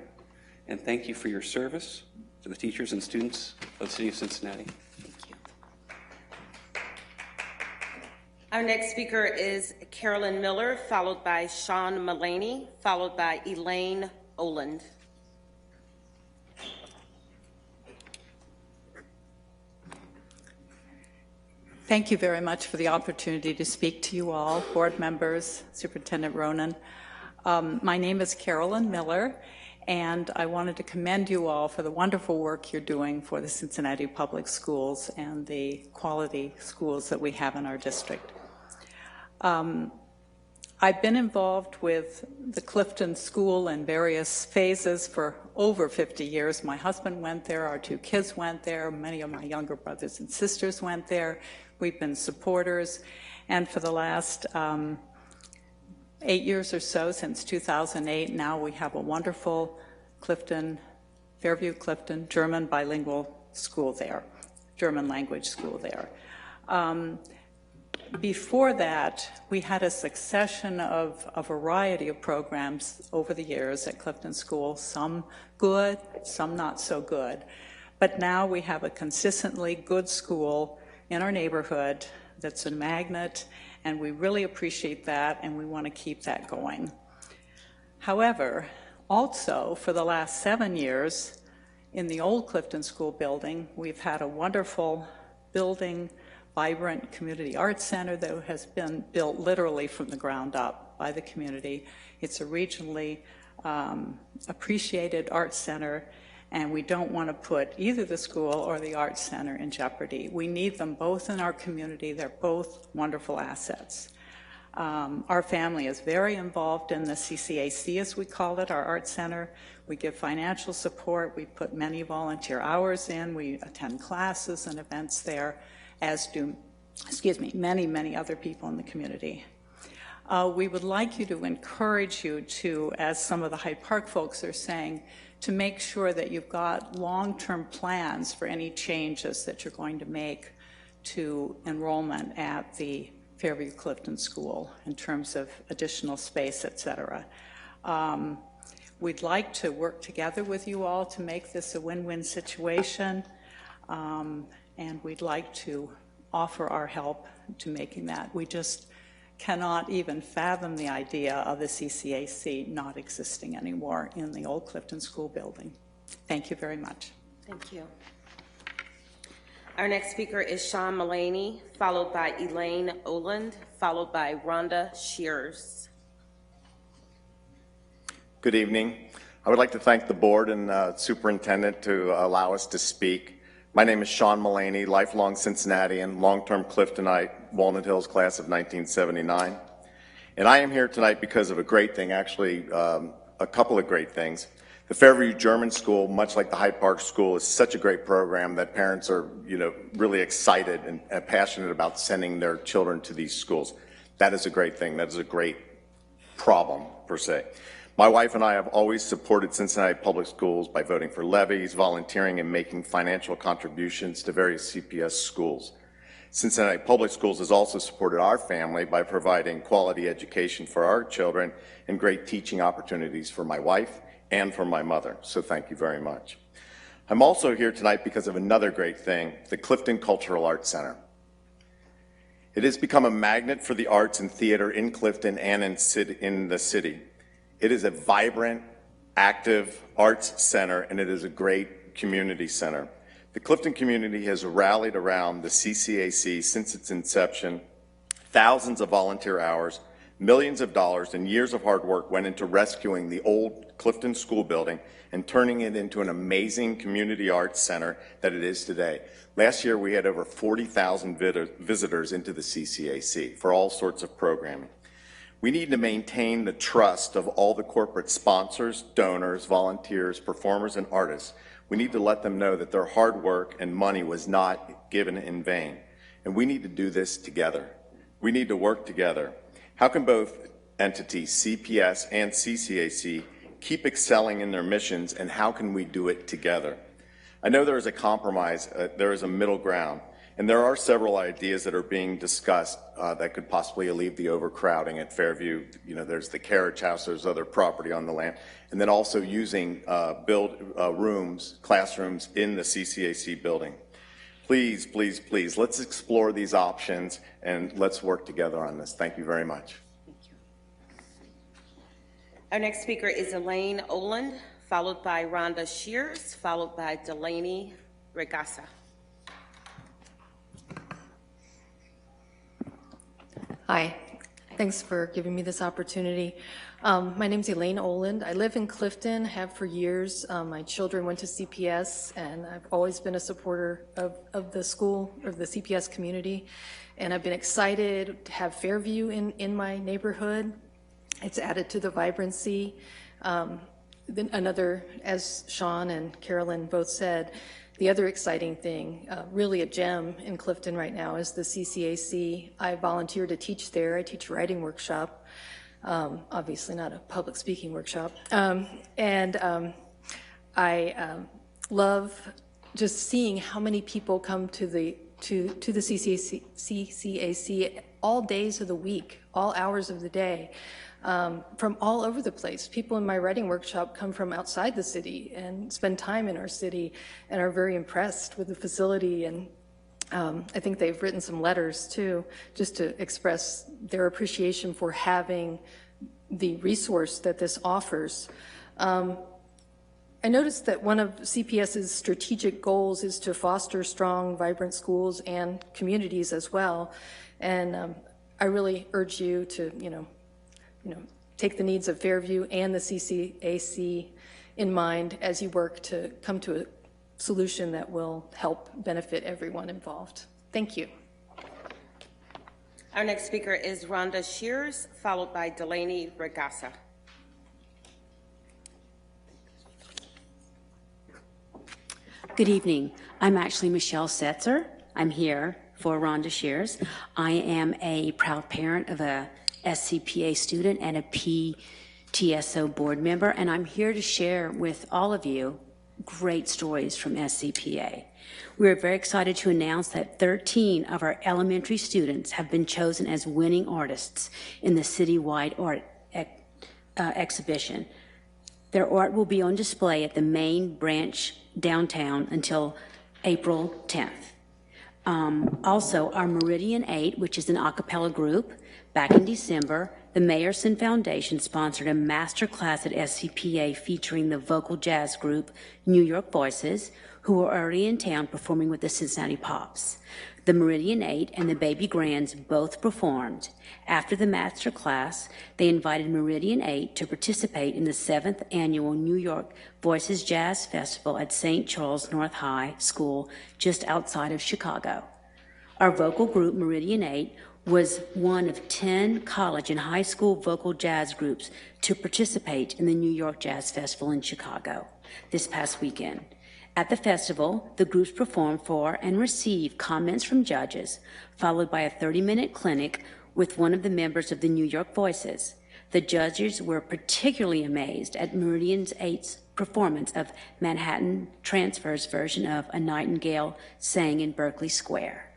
S: and thank you for your service to the teachers and students of the City of Cincinnati.
A: Our next speaker is Carolyn Miller, followed by Sean Mullaney, followed by Elaine Oland.
T: Thank you very much for the opportunity to speak to you all, board members, Superintendent Ronan. My name is Carolyn Miller, and I wanted to commend you all for the wonderful work you're doing for the Cincinnati Public Schools and the quality schools that we have in our district. I've been involved with the Clifton School in various phases for over 50 years. My husband went there, our 2 kids went there, many of my younger brothers and sisters went there. We've been supporters, and for the last 8 years or so, since 2008, now we have a wonderful Clifton, Fairview Clifton German bilingual school there, German language school there. Before that, we had a succession of a variety of programs over the years at Clifton School, some good, some not so good. But now we have a consistently good school in our neighborhood that's a magnet, and we really appreciate that, and we want to keep that going. However, also for the last 7 years, in the old Clifton School building, we've had a wonderful building, vibrant community arts center that has been built literally from the ground up by the community. It's a regionally appreciated arts center, and we don't want to put either the school or the arts center in jeopardy. We need them both in our community. They're both wonderful assets. Our family is very involved in the CCAC, as we call it, our art center. We give financial support. We put many volunteer hours in. We attend classes and events there, as do, many, many other people in the community. We would like you to encourage you to, as some of the Hyde Park folks are saying, to make sure that you've got long-term plans for any changes that you're going to make to enrollment at the Fairview Clifton School in terms of additional space, et cetera. We'd like to work together with you all to make this a win-win situation, and we'd like to offer our help to making that. We just cannot even fathom the idea of the CCAC not existing anymore in the old Clifton School building. Thank you very much.
A: Thank you. Our next speaker is Sean Mullaney, followed by Elaine Oland, followed by Rhonda Shears.
U: Good evening. I would like to thank the board and superintendent to allow us to speak. My name is Sean Mullaney, lifelong Cincinnatian, long-term Cliftonite, Walnut Hills class of 1979. And I am here tonight because of a great thing, actually a couple of great things. The Fairview German School, much like the Hyde Park School, is such a great program that parents are, really excited and passionate about sending their children to these schools. That is a great thing. That is a great problem, per se. My wife and I have always supported Cincinnati Public Schools by voting for levies, volunteering, and making financial contributions to various CPS schools. Cincinnati Public Schools has also supported our family by providing quality education for our children and great teaching opportunities for my wife and for my mother, so thank you very much. I'm also here tonight because of another great thing, the Clifton Cultural Arts Center. It has become a magnet for the arts and theater in Clifton and in the city. It is a vibrant, active arts center, and it is a great community center. The Clifton community has rallied around the CCAC since its inception. Thousands of volunteer hours, millions of dollars, and years of hard work went into rescuing the old Clifton School building and turning it into an amazing community arts center that it is today. Last year, we had over 40,000 visitors into the CCAC for all sorts of programming. We need to maintain the trust of all the corporate sponsors, donors, volunteers, performers, and artists. We need to let them know that their hard work and money was not given in vain. And we need to do this together. We need to work together. How can both entities, CPS and CCAC, keep excelling in their missions, and how can we do it together? I know there is a compromise, there is a middle ground, and there are several ideas that are being discussed that could possibly alleviate the overcrowding at Fairview. There's the carriage house, there's other property on the land, and then also using classrooms in the CCAC building. Please, please, please, let's explore these options and let's work together on this. Thank you very much.
A: Thank you. Our next speaker is Elaine Oland, followed by Rhonda Shears, followed by Delaney Regassa.
V: Hi, thanks for giving me this opportunity. My name's Elaine Oland. I live in Clifton, have for years. My children went to CPS, and I've always been a supporter of the school, or the CPS community. And I've been excited to have Fairview in my neighborhood. It's added to the vibrancy. Then another, as Sean and Carolyn both said, the other exciting thing, really a gem in Clifton right now, is the CCAC. I volunteer to teach there. I teach writing workshop, obviously not a public speaking workshop. I love just seeing how many people come to the CCAC all days of the week, all hours of the day. From all over the place. People in my writing workshop come from outside the city and spend time in our city and are very impressed with the facility. And I think they've written some letters too, just to express their appreciation for having the resource that this offers. I noticed that one of CPS's strategic goals is to foster strong, vibrant schools and communities as well. And I really urge you to, take the needs of Fairview and the CCAC in mind as you work to come to a solution that will help benefit everyone involved. Thank you.
A: Our next speaker is Rhonda Shears, followed by Delaney Regassa.
E: Good evening. I'm actually Michelle Setzer. I'm here for Rhonda Shears. I am a proud parent of a SCPA student and a PTSO board member, and I'm here to share with all of you great stories from SCPA. We are very excited to announce that 13 of our elementary students have been chosen as winning artists in the citywide art exhibition. Their art will be on display at the main branch downtown until April 10th. Also, our Meridian 8, which is an a cappella group, back in December, the Mayerson Foundation sponsored a master class at SCPA featuring the vocal jazz group New York Voices, who are already in town performing with the Cincinnati Pops. The Meridian 8 and the Baby Grands both performed. After the master class, they invited Meridian 8 to participate in the 7th annual New York Voices Jazz Festival at St. Charles North High School, just outside of Chicago. Our vocal group, Meridian 8, was one of 10 college and high school vocal jazz groups to participate in the New York Jazz Festival in Chicago this past weekend. At the festival, the groups performed for and received comments from judges, followed by a 30-minute clinic with one of the members of the New York Voices. The judges were particularly amazed at Meridian 8's performance of Manhattan Transfer's version of A Nightingale Sang in Berkeley Square.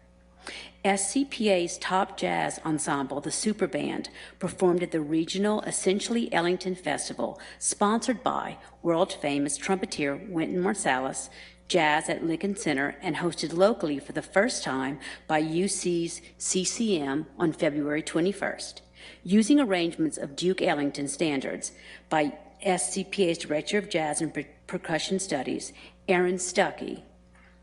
E: SCPA's top jazz ensemble, the Super Band, performed at the regional Essentially Ellington Festival, sponsored by world-famous trumpeter Wynton Marsalis, Jazz at Lincoln Center, and hosted locally for the first time by UC's CCM on February 21st. Using arrangements of Duke Ellington standards by SCPA's Director of Jazz and Percussion Studies, Aaron Stuckey,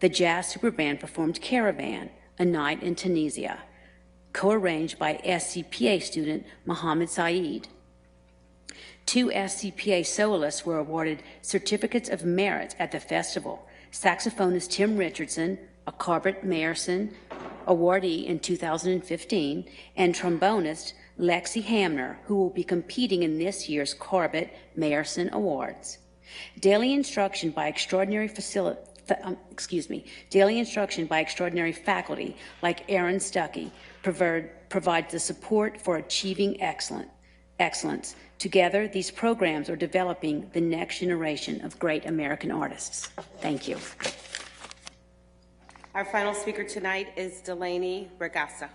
E: the Jazz Super Band performed Caravan, A Night in Tunisia, co-arranged by SCPA student Mohammed Saeed. 2 SCPA soloists were awarded certificates of merit at the festival. Saxophonist Tim Richardson, a Corbett Mayerson awardee in 2015, and trombonist Lexi Hamner, who will be competing in this year's Corbett Mayerson Awards. Daily instruction by extraordinary faculty like Aaron Stuckey provides the support for achieving excellence. Together, these programs are developing the next generation of great American artists. Thank you.
A: Our final speaker tonight is Delaney Regassa.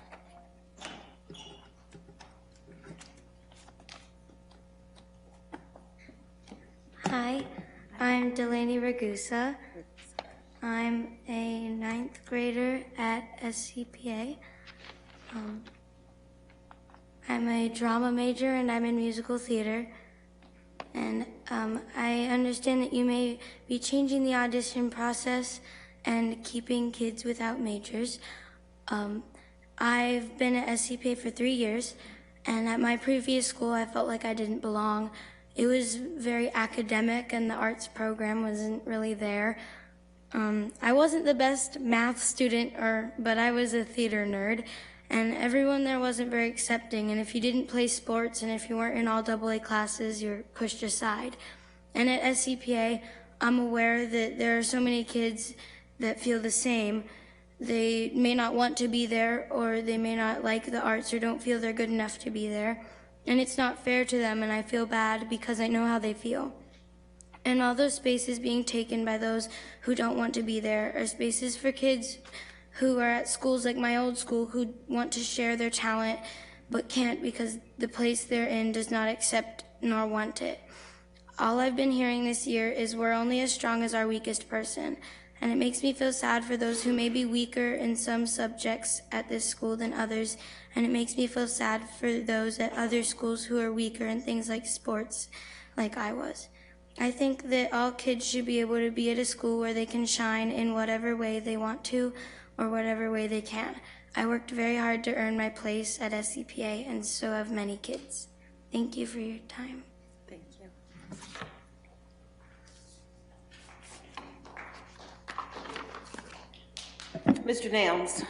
F: Hi, I'm Delaney Ragusa. I'm a 9th grader at SCPA. I'm a drama major and I'm in musical theater. And I understand that you may be changing the audition process and keeping kids without majors. I've been at SCPA for 3 years, and at my previous school I felt like I didn't belong. It was very academic and the arts program wasn't really there. I wasn't the best math student, but I was a theater nerd, and everyone there wasn't very accepting, and if you didn't play sports and if you weren't in all AA classes, you're pushed aside. And at SCPA, I'm aware that there are so many kids that feel the same. They may not want to be there, or they may not like the arts or don't feel they're good enough to be there. And it's not fair to them, and I feel bad because I know how they feel. And all those spaces being taken by those who don't want to be there are spaces for kids who are at schools like my old school who want to share their talent but can't because the place they're in does not accept nor want it. All I've been hearing this year is we're only as strong as our weakest person, and it makes me feel sad for those who may be weaker in some subjects at this school than others, and it makes me feel sad for those at other schools who are weaker in things like sports, like I was. I think that all kids should be able to be at a school where they can shine in whatever way they want to or whatever way they can. I worked very hard to earn my place at SCPA, and so have many kids. Thank you for your time.
A: Thank you. Mr. Nams,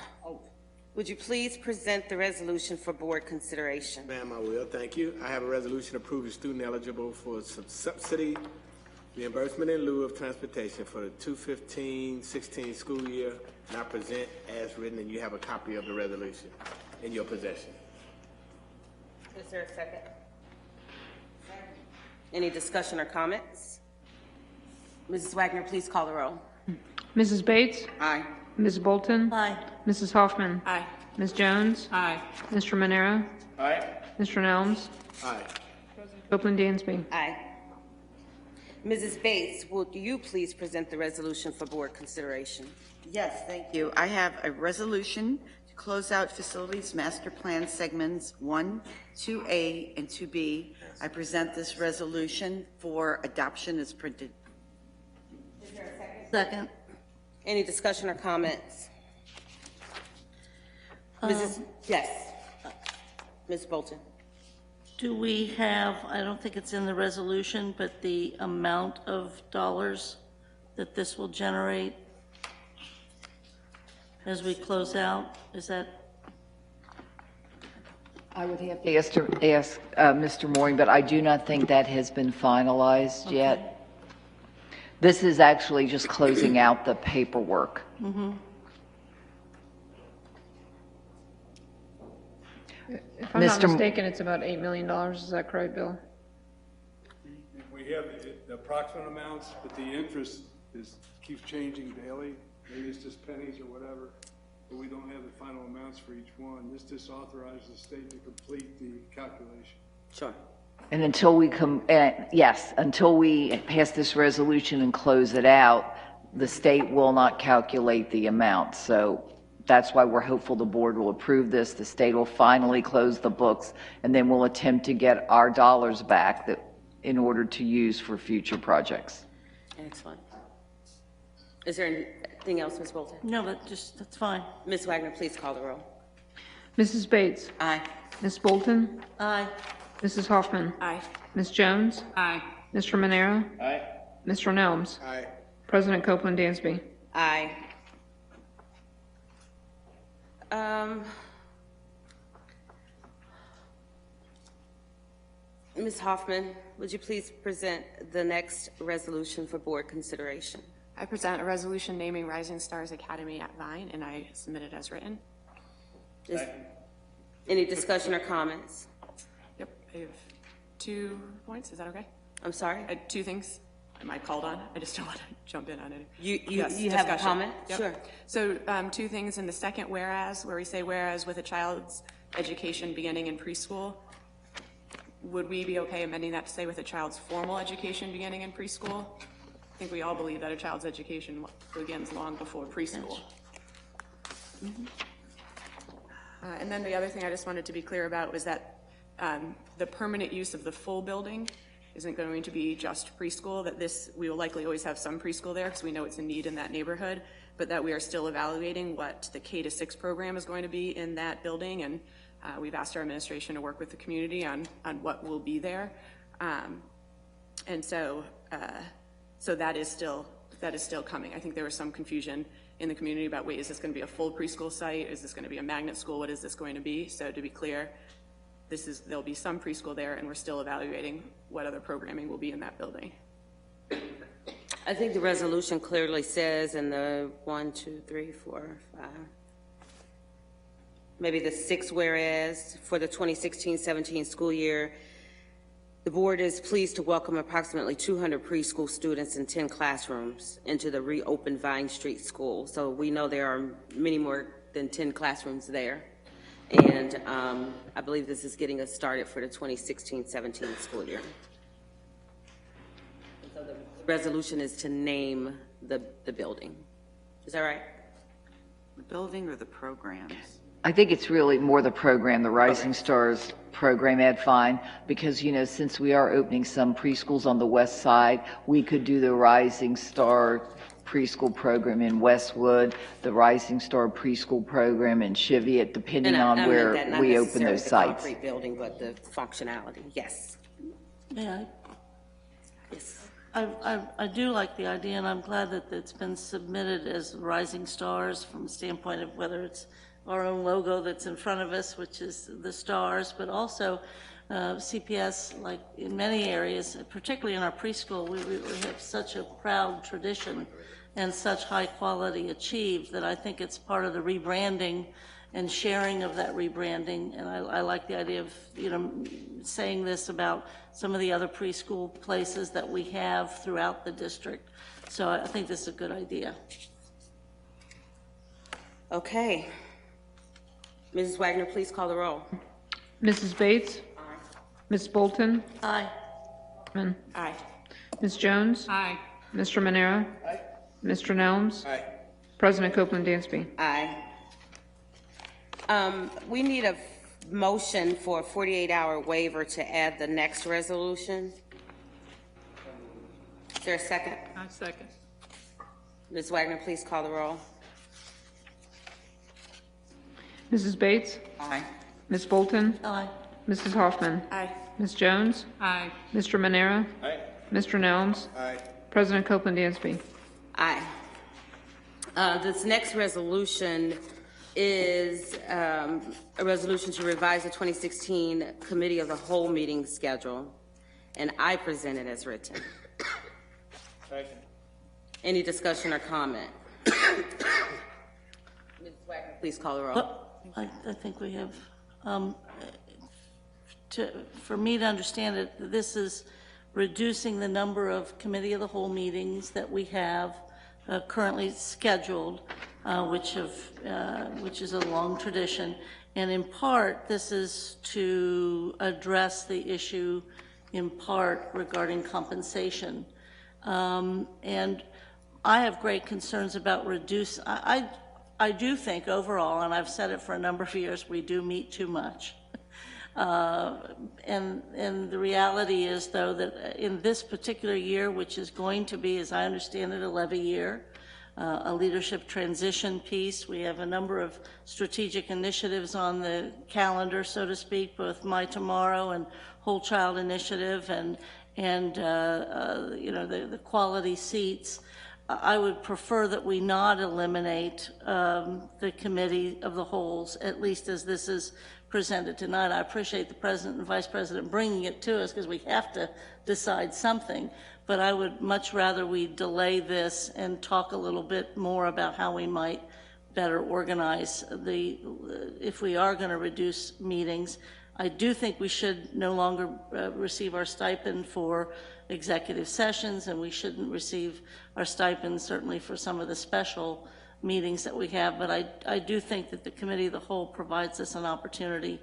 A: would you please present the resolution for board consideration?
M: Ma'am, I will. Thank you. I have a resolution approving student eligible for subsidy reimbursement in lieu of transportation for the 2015-16 school year, and I present as written, and you have a copy of the resolution in your possession.
A: Is there a second? Any discussion or comments? Mrs. Wagner, please call the roll.
C: Mrs. Bates?
B: Aye.
C: Ms. Bolton?
D: Aye.
C: Mrs. Hoffman?
J: Aye.
C: Ms. Jones?
J: Aye.
C: Mr. Manera?
M: Aye.
C: Mr. Nelms?
M: Aye.
C: Copeland Dansby?
A: Aye. Mrs. Bates, would you please present the resolution for board consideration?
B: Yes, thank you. I have a resolution to close out facilities master plan segments 1, 2A, and 2B. I present this resolution for adoption as printed.
A: Is there a second?
D: Second.
A: Any discussion or comments? Yes. Ms. Bolton.
D: Do we have, I don't think it's in the resolution, but the amount of dollars that this will generate as we close out? Is that?
H: I would have to ask Mr. Mooring, but I do not think that has been finalized yet. This is actually just closing out the paperwork.
D: Mm-hmm.
C: If I'm not mistaken, it's about $8 million. Is that correct, Bill?
I: We have the approximate amounts, but the interest keeps changing daily. Maybe it's just pennies or whatever, but we don't have the final amounts for each one. This just authorizes the state to complete the calculation.
A: Sure.
H: And until we until we pass this resolution and close it out, the state will not calculate the amount. So that's why we're hopeful the board will approve this. The state will finally close the books, and then we'll attempt to get our dollars back in order to use for future projects.
A: Excellent. Is there anything else, Ms. Bolton?
D: No, that's fine.
A: Ms. Wagner, please call the roll.
C: Mrs. Bates?
A: Aye.
C: Ms. Bolton?
D: Aye.
C: Mrs. Hoffman?
J: Aye.
C: Ms. Jones?
J: Aye.
C: Mr. Manera?
M: Aye.
C: Mr. Nelms?
M: Aye.
C: President Copeland Dansby?
A: Aye. Ms. Hoffman, would you please present the next resolution for board consideration?
J: I present a resolution naming Rising Stars Academy at Vine, and I submit it as written.
A: Any discussion or comments?
J: Yep, I have 2 points. Is that okay?
A: I'm sorry?
J: 2 things. Am I called on? I just don't want to jump in on it.
A: You have a comment?
J: Yep.
A: Sure.
J: So 2 things in the second whereas, where we say whereas with a child's education beginning in preschool, would we be okay amending that to say with a child's formal education beginning in preschool? I think we all believe that a child's education begins long before preschool. Mm-hmm. And then the other thing I just wanted to be clear about was that the permanent use of the full building isn't going to be just preschool, that we will likely always have some preschool there because we know it's a need in that neighborhood, but that we are still evaluating what the K-6 program is going to be in that building, and we've asked our administration to work with the community on what will be there. And so that is still coming. I think there was some confusion in the community about, wait, is this going to be a full preschool site? Is this going to be a magnet school? What is this going to be? So to be clear, there'll be some preschool there, and we're still evaluating what other programming will be in that building.
A: I think the resolution clearly says in the 1, 2, 3, 4, 5, maybe the 6th whereas for the 2016-17 school year, the board is pleased to welcome approximately 200 preschool students in 10 classrooms into the reopened Vine Street School. So we know there are many more than 10 classrooms there. And I believe this is getting us started for the 2016-17 school year. So the resolution is to name the building. Is that right?
B: The building or the programs?
H: I think it's really more the program, the Rising Stars program at Vine, because, since we are opening some preschools on the west side, we could do the Rising Star preschool program in Westwood, the Rising Star preschool program in Cheviot, depending on where we open those sites.
A: Not necessarily the concrete building, but the functionality, yes.
D: Yeah.
A: Yes.
D: I do like the idea, and I'm glad that it's been submitted as Rising Stars from the standpoint of whether it's our own logo that's in front of us, which is the stars, but also CPS, like in many areas, particularly in our preschool, we have such a proud tradition and such high quality achieved that I think it's part of the rebranding and sharing of that rebranding. And I like the idea of, saying this about some of the other preschool places that we have throughout the district. So I think this is a good idea.
A: Okay. Mrs. Wagner, please call the roll.
C: Mrs. Bates? Aye. Ms. Bolton?
D: Aye.
A: Aye.
C: Ms. Jones?
J: Aye.
C: Mr. Manera?
M: Aye.
C: Mr. Nelms?
M: Aye.
C: President Copeland Dansby?
A: Aye. We need a motion for a 48-hour waiver to add the next resolution. Is there a second?
J: I second.
A: Ms. Wagner, please call the roll.
C: Mrs. Bates?
A: Aye.
C: Ms. Bolton?
D: Aye.
C: Mrs. Hoffman?
J: Aye.
C: Ms. Jones?
J: Aye.
C: Mr. Manera?
M: Aye.
C: Mr. Nelms?
M: Aye.
C: President Copeland Dansby?
A: Aye. This next resolution is a resolution to revise the 2016 Committee of the Whole meeting schedule, and I present it as written.
M: Second.
A: Any discussion or comment? Ms. Wagner, please call the roll.
D: I think we have, for me to understand it, this is reducing the number of Committee of the Whole meetings that we have currently scheduled, which is a long tradition. And in part, this is to address the issue in part regarding compensation. And I have great concerns about I do think overall, and I've said it for a number of years, we do meet too much. And the reality is, though, that in this particular year, which is going to be, as I understand it, a levy year, a leadership transition piece, we have a number of strategic initiatives on the calendar, so to speak, both My Tomorrow and Whole Child Initiative and the quality seats. I would prefer that we not eliminate the Committee of the Wholes, at least as this is presented tonight. I appreciate the President and Vice President bringing it to us because we have to decide something, but I would much rather we delay this and talk a little bit more about how we might better organize if we are going to reduce meetings. I do think we should no longer receive our stipend for executive sessions, and we shouldn't receive our stipends certainly for some of the special meetings that we have, but I do think that the Committee of the Whole provides us an opportunity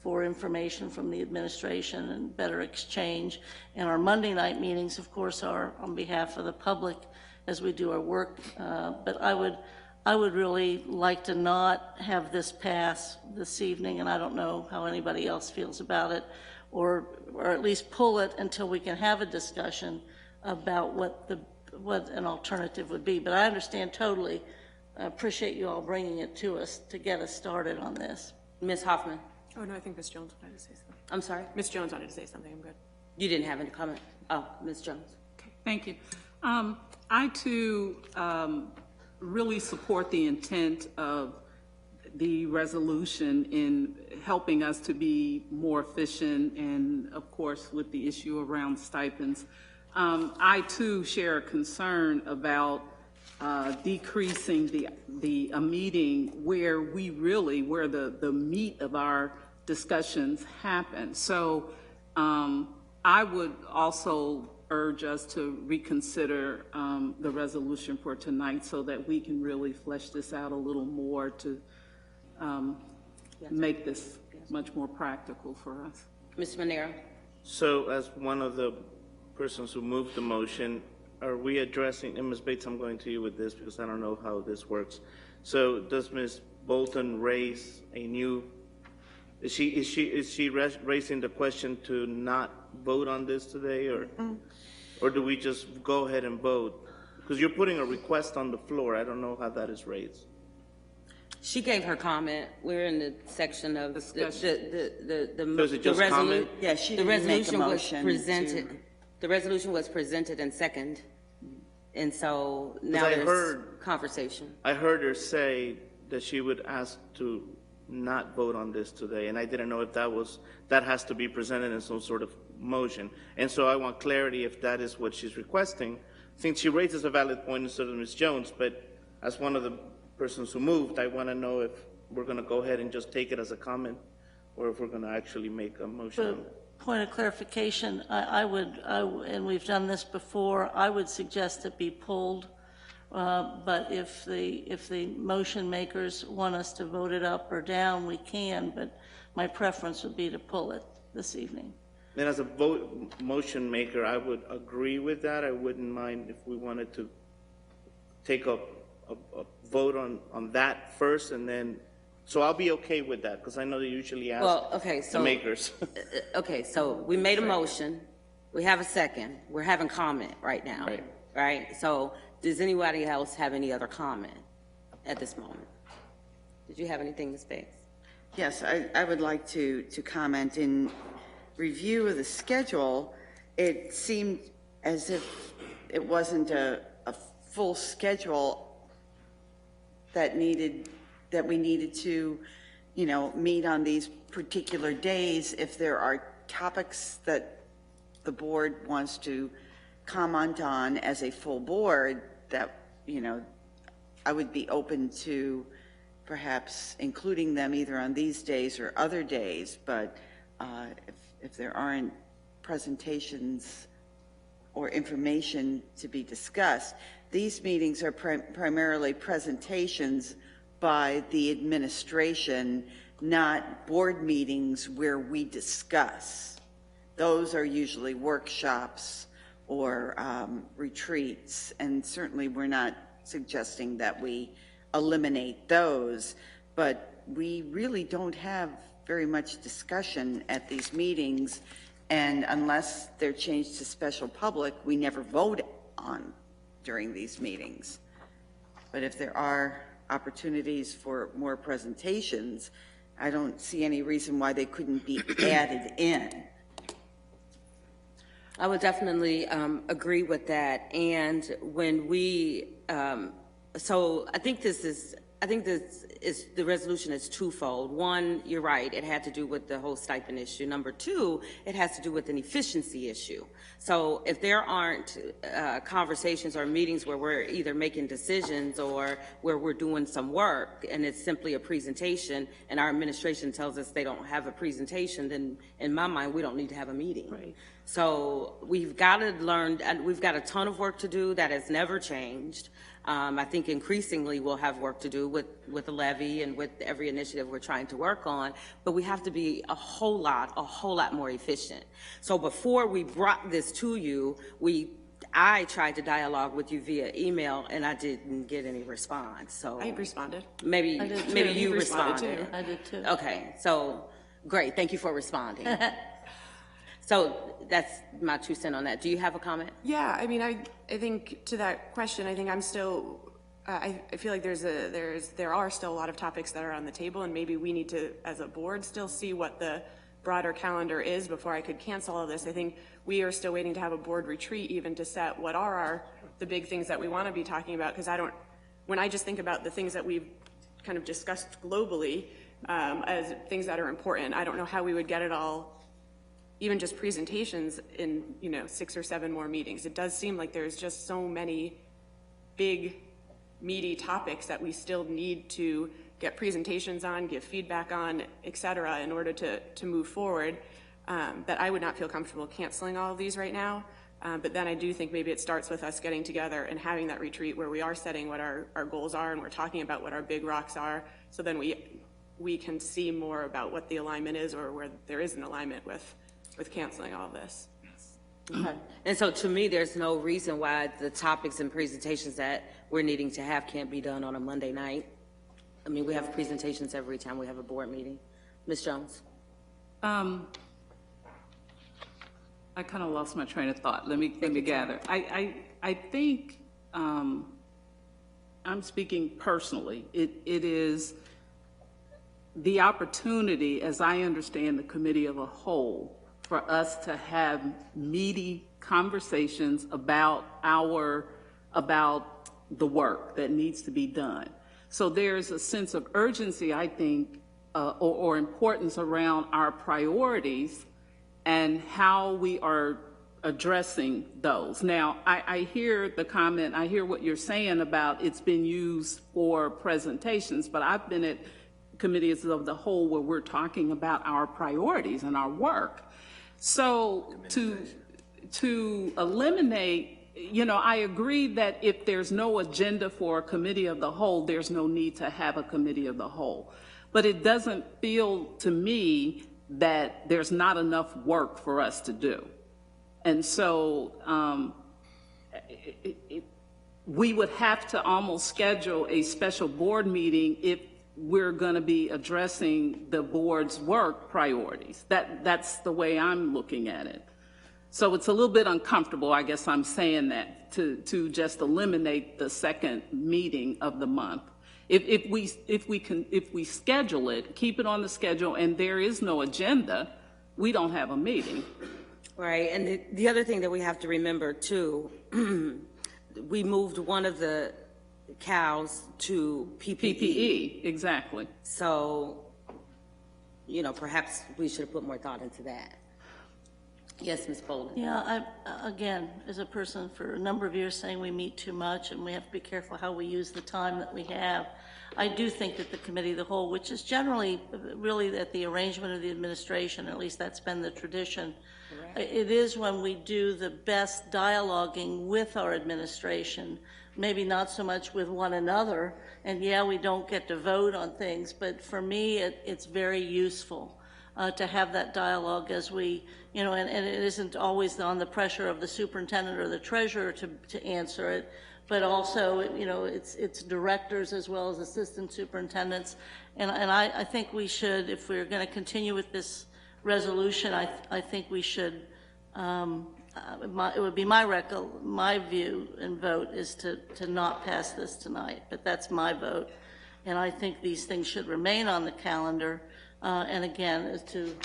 D: for information from the administration and better exchange. And our Monday night meetings, of course, are on behalf of the public as we do our work, but I would really like to not have this pass this evening, and I don't know how anybody else feels about it, or at least pull it until we can have a discussion about what an alternative would be. But I understand totally. I appreciate you all bringing it to us to get us started on this.
A: Ms. Hoffman.
J: Oh, no, I think Ms. Jones wanted to say something.
A: I'm sorry?
J: Ms. Jones wanted to say something. I'm good.
A: You didn't have any comment? Oh, Ms. Jones.
G: Okay, thank you. I, too, really support the intent of the resolution in helping us to be more efficient and, of course, with the issue around stipends. I, too, share a concern about decreasing the meeting where the meat of our discussions happen. So I would also urge us to reconsider the resolution for tonight so that we can really flesh this out a little more to make this much more practical for us.
A: Mr. Manera.
K: So as one of the persons who moved the motion, are we addressing, and Ms. Bates, I'm going to you with this because I don't know how this works. So does Ms. Bolton raise a new, is she raising the question to not vote on this today, or do we just go ahead and vote? Because you're putting a request on the floor. I don't know how that is raised.
A: She gave her comment. We're in the section of
K: So is it just comment?
B: Yeah, she
A: the
B: didn't make a
A: resolution was
B: motion
A: presented.
B: to-
A: The resolution was presented and second, and so now
K: I
A: there's
K: heard-
A: conversation.
K: I heard her say that she would ask to not vote on this today, and I didn't know if that has to be presented in some sort of motion. And so I want clarity if that is what she's requesting. I think she raises a valid point instead of Ms. Jones, but as one of the persons who moved, I want to know if we're going to go ahead and just take it as a comment, or if we're going to actually make a motion.
D: Point of clarification, I would, and we've done this before, I would suggest it be pulled, but if the motion makers want us to vote it up or down, we can, but my preference would be to pull it this evening.
K: And as a motion maker, I would agree with that. I wouldn't mind if we wanted to take a vote on that first, and then, so I'll be okay with that, because I know they usually ask the makers.
A: Okay, so we made a motion, we have a second, we're having comment right now, right? So does anybody else have any other comment at this moment? Did you have anything, Ms. Biggs?
B: Yes, I would like to comment. In review of the schedule, it seemed as if it wasn't a full schedule that we needed to, meet on these particular days. If there are topics that the board wants to comment on as a full board, that, I would be open to perhaps including them either on these days or other days, but if there aren't presentations or information to be discussed, these meetings are primarily presentations by the administration, not board meetings where we discuss. Those are usually workshops or retreats, and certainly we're not suggesting that we eliminate those, but we really don't have very much discussion at these meetings, and unless they're changed to special public, we never vote on during these meetings. But if there are opportunities for more presentations, I don't see any reason why they couldn't be added in.
A: I would definitely agree with that. And when we, so I think this is the resolution is twofold. One, you're right, it had to do with the whole stipend issue. Number two, it has to do with an efficiency issue. So if there aren't conversations or meetings where we're either making decisions or where we're doing some work and it's simply a presentation and our administration tells us they don't have a presentation, then in my mind, we don't need to have a meeting. Right. So we've got to learn, and we've got a ton of work to do that has never changed. I think increasingly we'll have work to do with the levy and with every initiative we're trying to work on, but we have to be a whole lot more efficient. So before we brought this to you, I tried to dialogue with you via email and I didn't get any response. So
J: I responded.
A: Maybe you responded.
D: Too. I did too.
A: Okay, so great, thank you for responding. So that's my 2 cents on that. Do you have a comment?
J: Yeah, I mean, I think to that question, I think I'm still, I feel like there are still a lot of topics that are on the table, and maybe we need to, as a board, still see what the broader calendar is before I could cancel all this. I think we are still waiting to have a board retreat even to set what are the big things that we want to be talking about, because when I just think about the things that we've kind of discussed globally as things that are important, I don't know how we would get it all, even just presentations in 6 or 7 more meetings. It does seem like there's just so many big, meaty topics that we still need to get presentations on, give feedback on, et cetera, in order to move forward, that I would not feel comfortable canceling all of these right now. But then I do think maybe it starts with us getting together and having that retreat where we are setting what our goals are and we're talking about what our big rocks are, so then we can see more about what the alignment is or where there is an alignment with canceling all of this.
A: Okay. And so to me, there's no reason why the topics and presentations that we're needing to have can't be done on a Monday night. I mean, we have presentations every time we have a board meeting. Ms. Jones?
G: I kind of lost my train of thought. Let me gather. I think I'm speaking personally. It is the opportunity, as I understand the committee of a whole, for us to have meaty conversations about the work that needs to be done. So there's a sense of urgency, I think, or importance around our priorities and how we are addressing those. Now, I hear the comment, I hear what you're saying about it's been used for presentations, but I've been at committees of the whole where we're talking about our priorities and our work. So to eliminate, you know, I agree that if there's no agenda for a committee of the whole, there's no need to have a committee of the whole. But it doesn't feel to me that there's not enough work for us to do. And so we would have to almost schedule a special board meeting if we're going to be addressing the board's work priorities. That's the way I'm looking at it. So it's a little bit uncomfortable, I guess I'm saying that, to just eliminate the second meeting of the month. If we schedule it, keep it on the schedule, and there is no agenda, we don't have a meeting.
A: Right, and the other thing that we have to remember too, we moved one of the cows to PPE.
G: PPE, exactly.
A: So, you know, perhaps we should have put more thought into that. Yes, Ms. Bolden.
D: Yeah, again, as a person for a number of years saying we meet too much and we have to be careful how we use the time that we have, I do think that the committee of the whole, which is generally really at the arrangement of the administration, at least that's been the tradition, it is when we do the best dialoguing with our administration, maybe not so much with one another, and yeah, we don't get to vote on things, but for me, it's very useful to have that dialogue as we, you know, and it isn't always on the pressure of the superintendent or the treasurer to answer it, but also, you know, it's directors as well as assistant superintendents, and I think we should, if we're going to continue with this resolution, I think we should, it would be my view and vote is to not pass this tonight, but that's my vote. And I think these things should remain on the calendar. And again, as to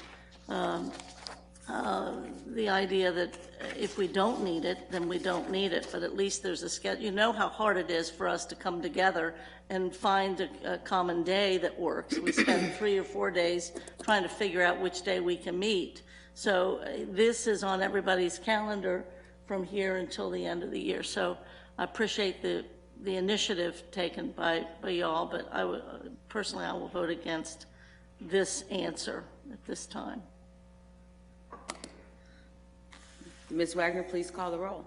D: the idea that if we don't need it, then we don't need it, but at least there's a schedule. You know how hard it is for us to come together and find a common day that works. We spend 3 or 4 days trying to figure out which day we can meet. So this is on everybody's calendar from here until the end of the year. So I appreciate the initiative taken by y'all, but personally I will vote against this answer at this time.
A: Ms. Wagner, please call the roll.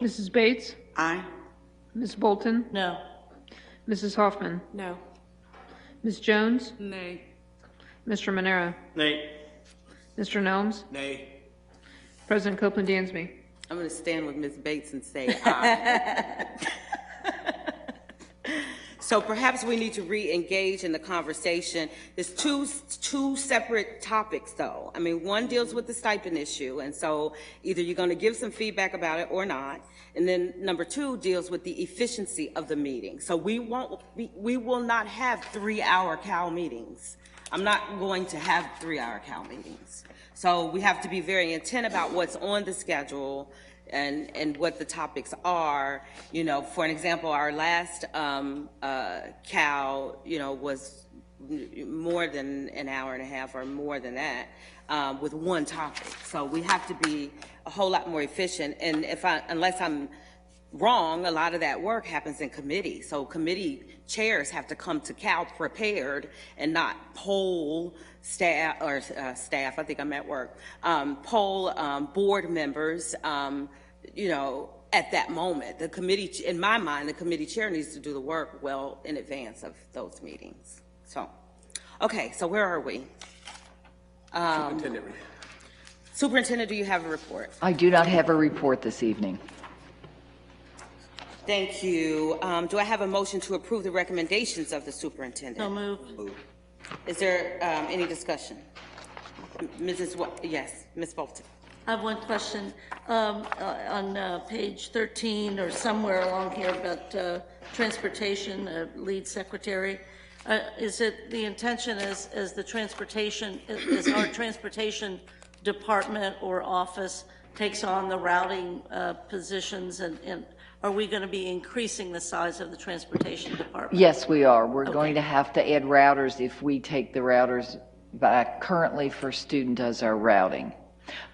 C: Mrs. Bates?
B: Aye.
C: Ms. Bolton?
D: No.
C: Mrs. Hoffman?
J: No.
C: Ms. Jones?
G: Nay.
C: Mr. Monero?
K: Nay.
C: Mr. Nelms?
M: Nay.
C: President Copeland Dansby?
A: I'm going to stand with Ms. Bates and say aye. So perhaps we need to re-engage in the conversation. There's two separate topics, though. I mean, one deals with the stipend issue, and so either you're going to give some feedback about it or not. And then number 2 deals with the efficiency of the meeting. So we will not have 3-hour CAL meetings. I'm not going to have 3-hour CAL meetings. So we have to be very intent about what's on the schedule and what the topics are. You know, for an example, our last CAL, you know, was more than an hour and a half or more than that with one topic. So we have to be a whole lot more efficient. And unless I'm wrong, a lot of that work happens in committee. So committee chairs have to come to CAL prepared and not poll staff, I think I'm at work, poll board members, you know, at that moment. The committee, in my mind, the committee chair needs to do the work well in advance of those meetings. So, okay, so where are we? Superintendent, do you have a report?
H: I do not have a report this evening.
A: Thank you. Do I have a motion to approve the recommendations of the superintendent?
D: So moved.
A: Is there any discussion? Yes, Ms. Bolton.
D: I have one question on page 13 or somewhere along here about transportation, lead secretary. Is it the intention as the transportation, is our transportation department or office takes on the routing positions, and are we going to be increasing the size of the transportation department?
H: Yes, we are. We're going to have to add routers if we take the routers back. Currently, First Student does our routing.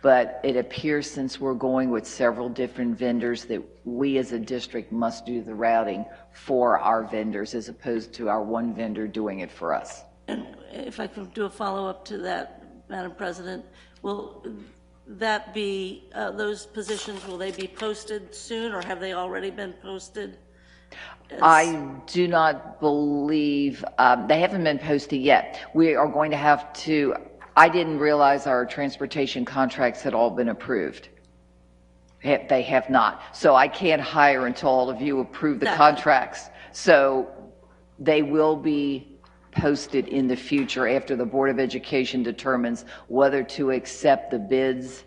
H: But it appears, since we're going with several different vendors, that we as a district must do the routing for our vendors as opposed to our one vendor doing it for us.
D: And if I could do a follow-up to that, Madam President, will that be, those positions, will they be posted soon, or have they already been posted?
H: I do not believe, they haven't been posted yet. We are going to have to, I didn't realize our transportation contracts had all been approved. They have not. So I can't hire until all of you approve the contracts. So they will be posted in the future after the Board of Education determines whether to accept the bids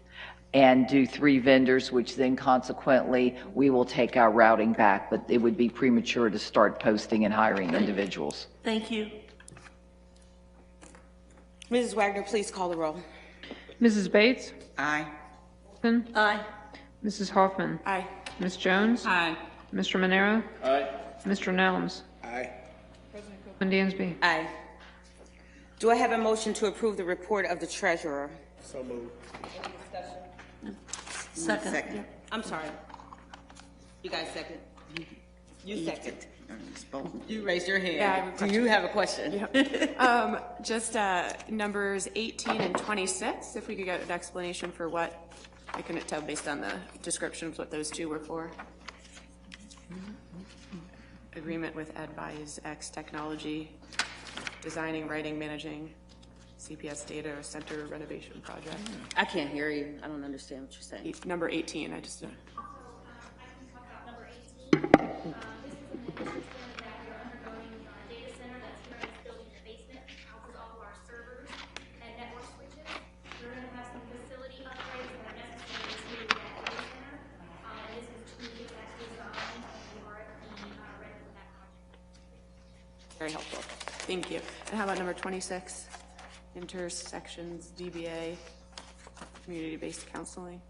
H: and do 3 vendors, which then consequently we will take our routing back, but it would be premature to start posting and hiring individuals.
D: Thank you.
A: Mrs. Wagner, please call the roll.
C: Mrs. Bates?
B: Aye.
C: Wilson?
D: Aye.
C: Mrs. Hoffman?
J: Aye.
C: Ms. Jones?
J: Aye.
C: Mr. Manero?
K: Aye.
C: Mr. Nelms?
M: Aye.
C: And Dansby?
A: Aye. Do I have a motion to approve the report of the treasurer?
M: So moved.
D: Second.
A: I'm sorry. You guys second? You second. You raised your hand.
J: Yeah, I have a
A: Do
J: question.
A: you have a question?
J: Just numbers 18 and 26, if we could get an explanation for what, I couldn't tell based on the descriptions what those two were for. Agreement with Advise X Technology, designing, writing, managing CPS data center renovation project.
A: I can't hear you. I don't understand what you're saying.
J: Number 18, I just. Very helpful. Thank you. And how about number 26? Intersections, DBA, community-based counseling.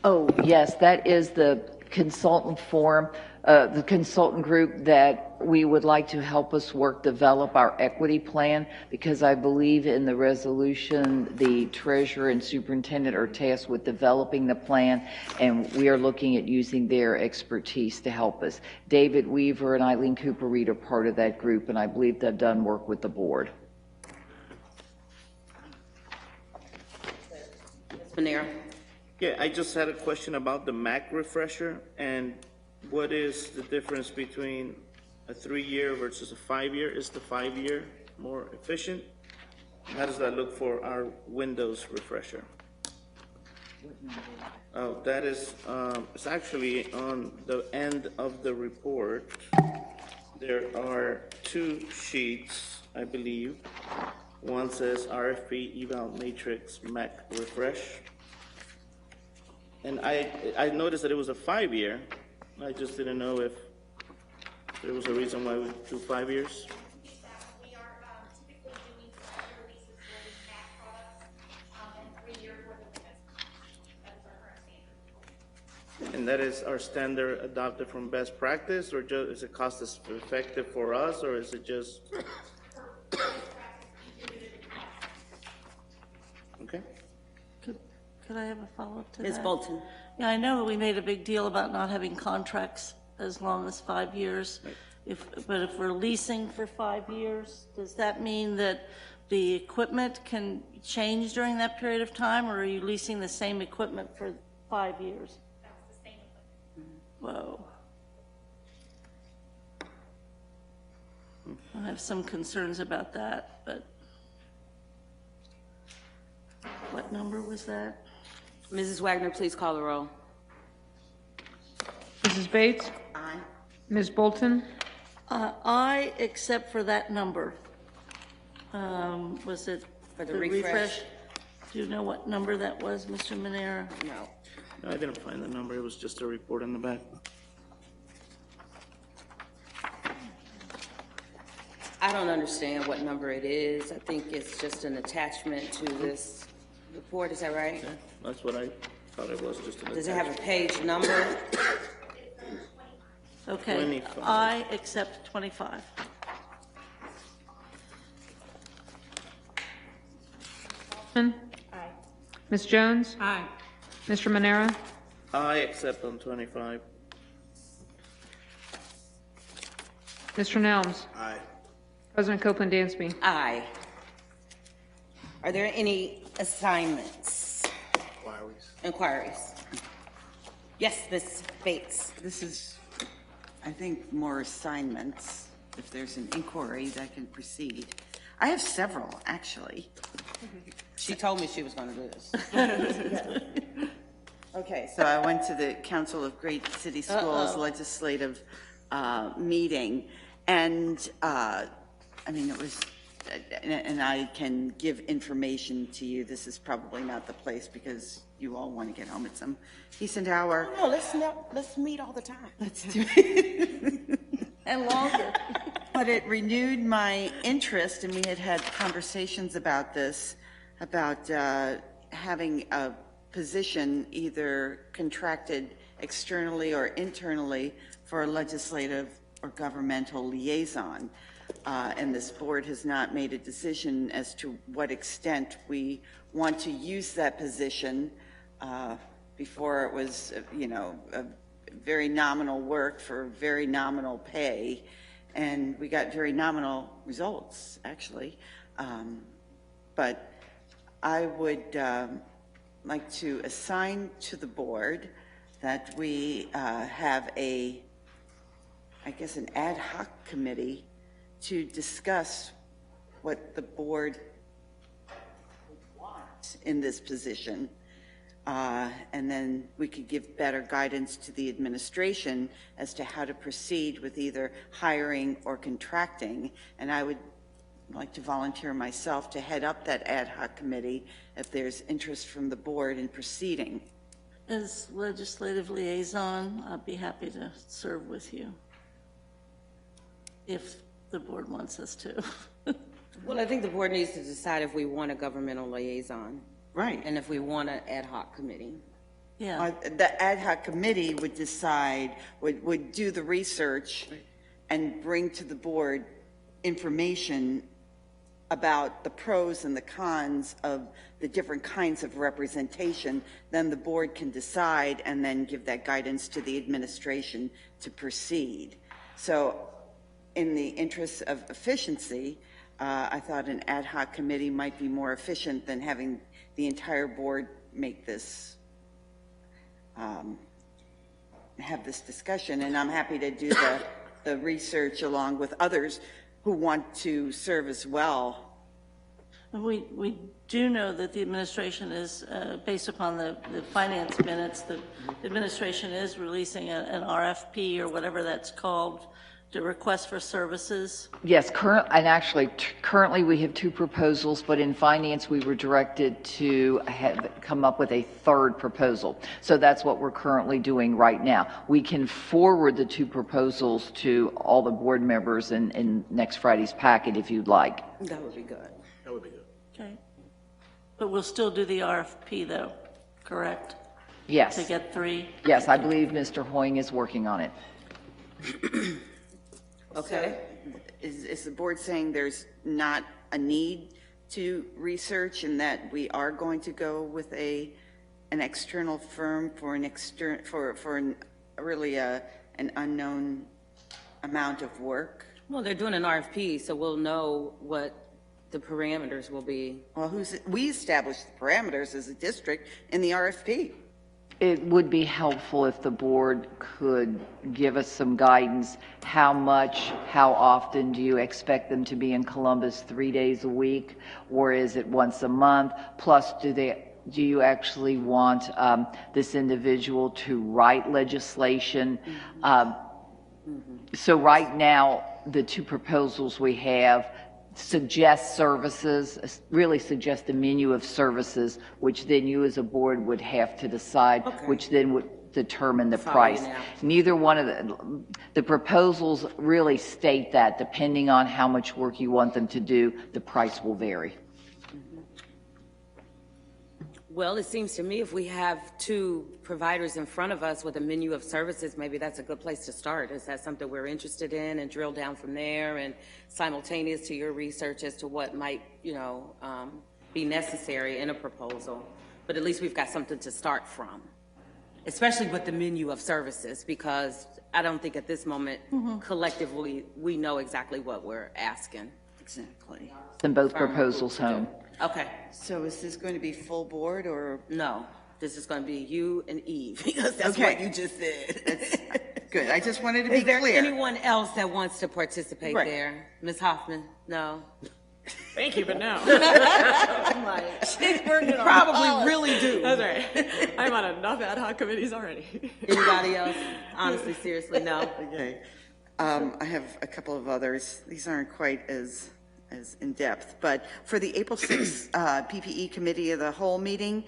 H: Oh, yes, that is the consultant form, the consultant group that we would like to help us develop our equity plan, because I believe in the resolution, the treasurer and superintendent are tasked with developing the plan, and we are looking at using their expertise to help us. David Weaver and Eileen Cooper-Reed are part of that group, and I believe they've done work with the board.
A: Manero.
K: Yeah, I just had a question about the Mac refresher, and what is the difference between a 3-year versus a 5-year? Is the 5-year more efficient? How does that look for our Windows refresher? Oh, that is, it's actually on the end of the report. There are 2 sheets, I believe. One says RFP Eval Matrix Mac Refresh. And I noticed that it was a 5-year. I just didn't know if there was a reason why we do 5 years.
L: We are typically doing 5-year leases for the Mac products and 3-year for the Windows. That is our current standard.
K: And that is our standard adopted from best practice, or just, is it cost effective for us, or is it just? Okay.
D: Could I have a follow-up to that?
A: Ms. Bolton.
D: Yeah, I know we made a big deal about not having contracts as long as 5 years. But if we're leasing for 5 years, does that mean that the equipment can change during that period of time, or are you leasing the same equipment for 5 years?
L: That's the same equipment.
D: Whoa. I have some concerns about that, but what number was that?
A: Mrs. Wagner, please call the roll.
C: Mrs. Bates?
A: Aye.
C: Ms. Bolton?
D: Aye, except for that number. Was it
A: For the refresh?
D: Do you know what number that was, Mr. Manera?
A: No.
K: No, I didn't find the number. It was just a report on the back.
A: I I don't understand what number it is. I think it's just an attachment to this report, is that right?
K: Yeah, that's what I thought it was, just an
A: Does it have a
K: attachment.
A: page number?
D: Okay,
K: 25.
D: I accept 25.
C: Aye. Ms. Jones?
J: Aye.
C: Mr. Manera?
K: I accept on 25.
C: Mr. Nelms?
M: Aye.
C: President Copeland Dansby?
A: Aye. Are there any assignments? Inquiries? Yes, Ms. Bates.
B: This is, I think, more assignments. If there's an inquiry that can proceed. I have several, actually.
A: She told me she was going to do this.
B: Okay, so I went to the Council of Great City Schools legislative meeting, and I mean, it was, and I can give information to you. This is probably not the place because you all want to get home at some decent hour.
A: No, let's meet all the time.
B: Let's do it. And longer. But it renewed my interest, and we had had conversations about this, about having a position either contracted externally or internally for a legislative or governmental liaison. And this board has not made a decision as to what extent we want to use that position. Before it was, you know, a very nominal work for very nominal pay, and we got very nominal results, actually. But I would like to assign to the board that we have a, I guess, an ad hoc committee to discuss what the board wants in this position. And then we could give better guidance to the administration as to how to proceed with either hiring or contracting. And I would like to volunteer myself to head up that ad hoc committee if there's interest from the board in proceeding.
D: As legislative liaison, I'd be happy to serve with you if the board wants us to.
A: Well, I think the board needs to decide if we want a governmental liaison.
B: Right.
A: And if we want an ad hoc committee.
D: Yeah.
B: The ad hoc committee would decide, would do the research and bring to the board information about the pros and the cons of the different kinds of representation. Then the board can decide and then give that guidance to the administration to proceed. So in the interest of efficiency, I thought an ad hoc committee might be more efficient than having the entire board make this, have this discussion. And I'm happy to do the research along with others who want to serve as well.
D: We do know that the administration is, based upon the finance minutes, the administration is releasing an RFP or whatever that's called, to request for services.
H: Yes, currently we have 2 proposals, but in finance we were directed to come up with a 3rd proposal. So that's what we're currently doing right now. We can forward the 2 proposals to all the board members in next Friday's packet if you'd like.
A: That would be good.
M: That would be good.
D: Okay. But we'll still do the RFP though, correct?
H: Yes.
D: To get 3?
H: Yes, I believe Mr. Hoying is working on it.
B: Okay. Is the board saying there's not a need to research and that we are going to go with an external firm for really an unknown amount of work?
A: Well, they're doing an RFP, so we'll know what the parameters will be.
B: Well, we established the parameters as a district in the RFP.
H: It would be helpful if the board could give us some guidance. How much, how often do you expect them to be in Columbus 3 days a week? Or is it once a month? Plus, do you actually want this individual to write legislation? So right now, the 2 proposals we have suggest services, really suggest a menu of services, which then you as a board would have to decide, which then would determine the
A: Follow you
H: price.
A: now.
H: Neither one of the proposals really state that depending on how much work you want them to do, the price will vary.
A: Well, it seems to me if we have two providers in front of us with a menu of services, maybe that's a good place to start. Is that something we're interested in, and drill down from there, and simultaneous to your research as to what might, be necessary in a proposal? But at least we've got something to start from, especially with the menu of services, because I don't think at this moment collectively we know exactly what we're asking.
B: Exactly.
H: Send both proposals home.
A: Okay.
B: So is this going to be full board or?
A: No, this is going to be you and Eve, because that's
B: Okay.
A: what you just said.
B: Good. I just wanted to be
A: Is there
B: clear.
A: anyone else that wants to participate
B: Right.
A: there? Ms. Hoffman? No?
J: Thank you, but no.
A: I'm like,
J: She's working on
A: probably
J: all.
A: really do.
J: That's right. I'm on enough ad hoc committees already.
A: Anybody else? Honestly, seriously, no?
B: Okay. I have a couple of others. These aren't quite as in-depth, but for the April 6th PPE Committee of the Whole meeting,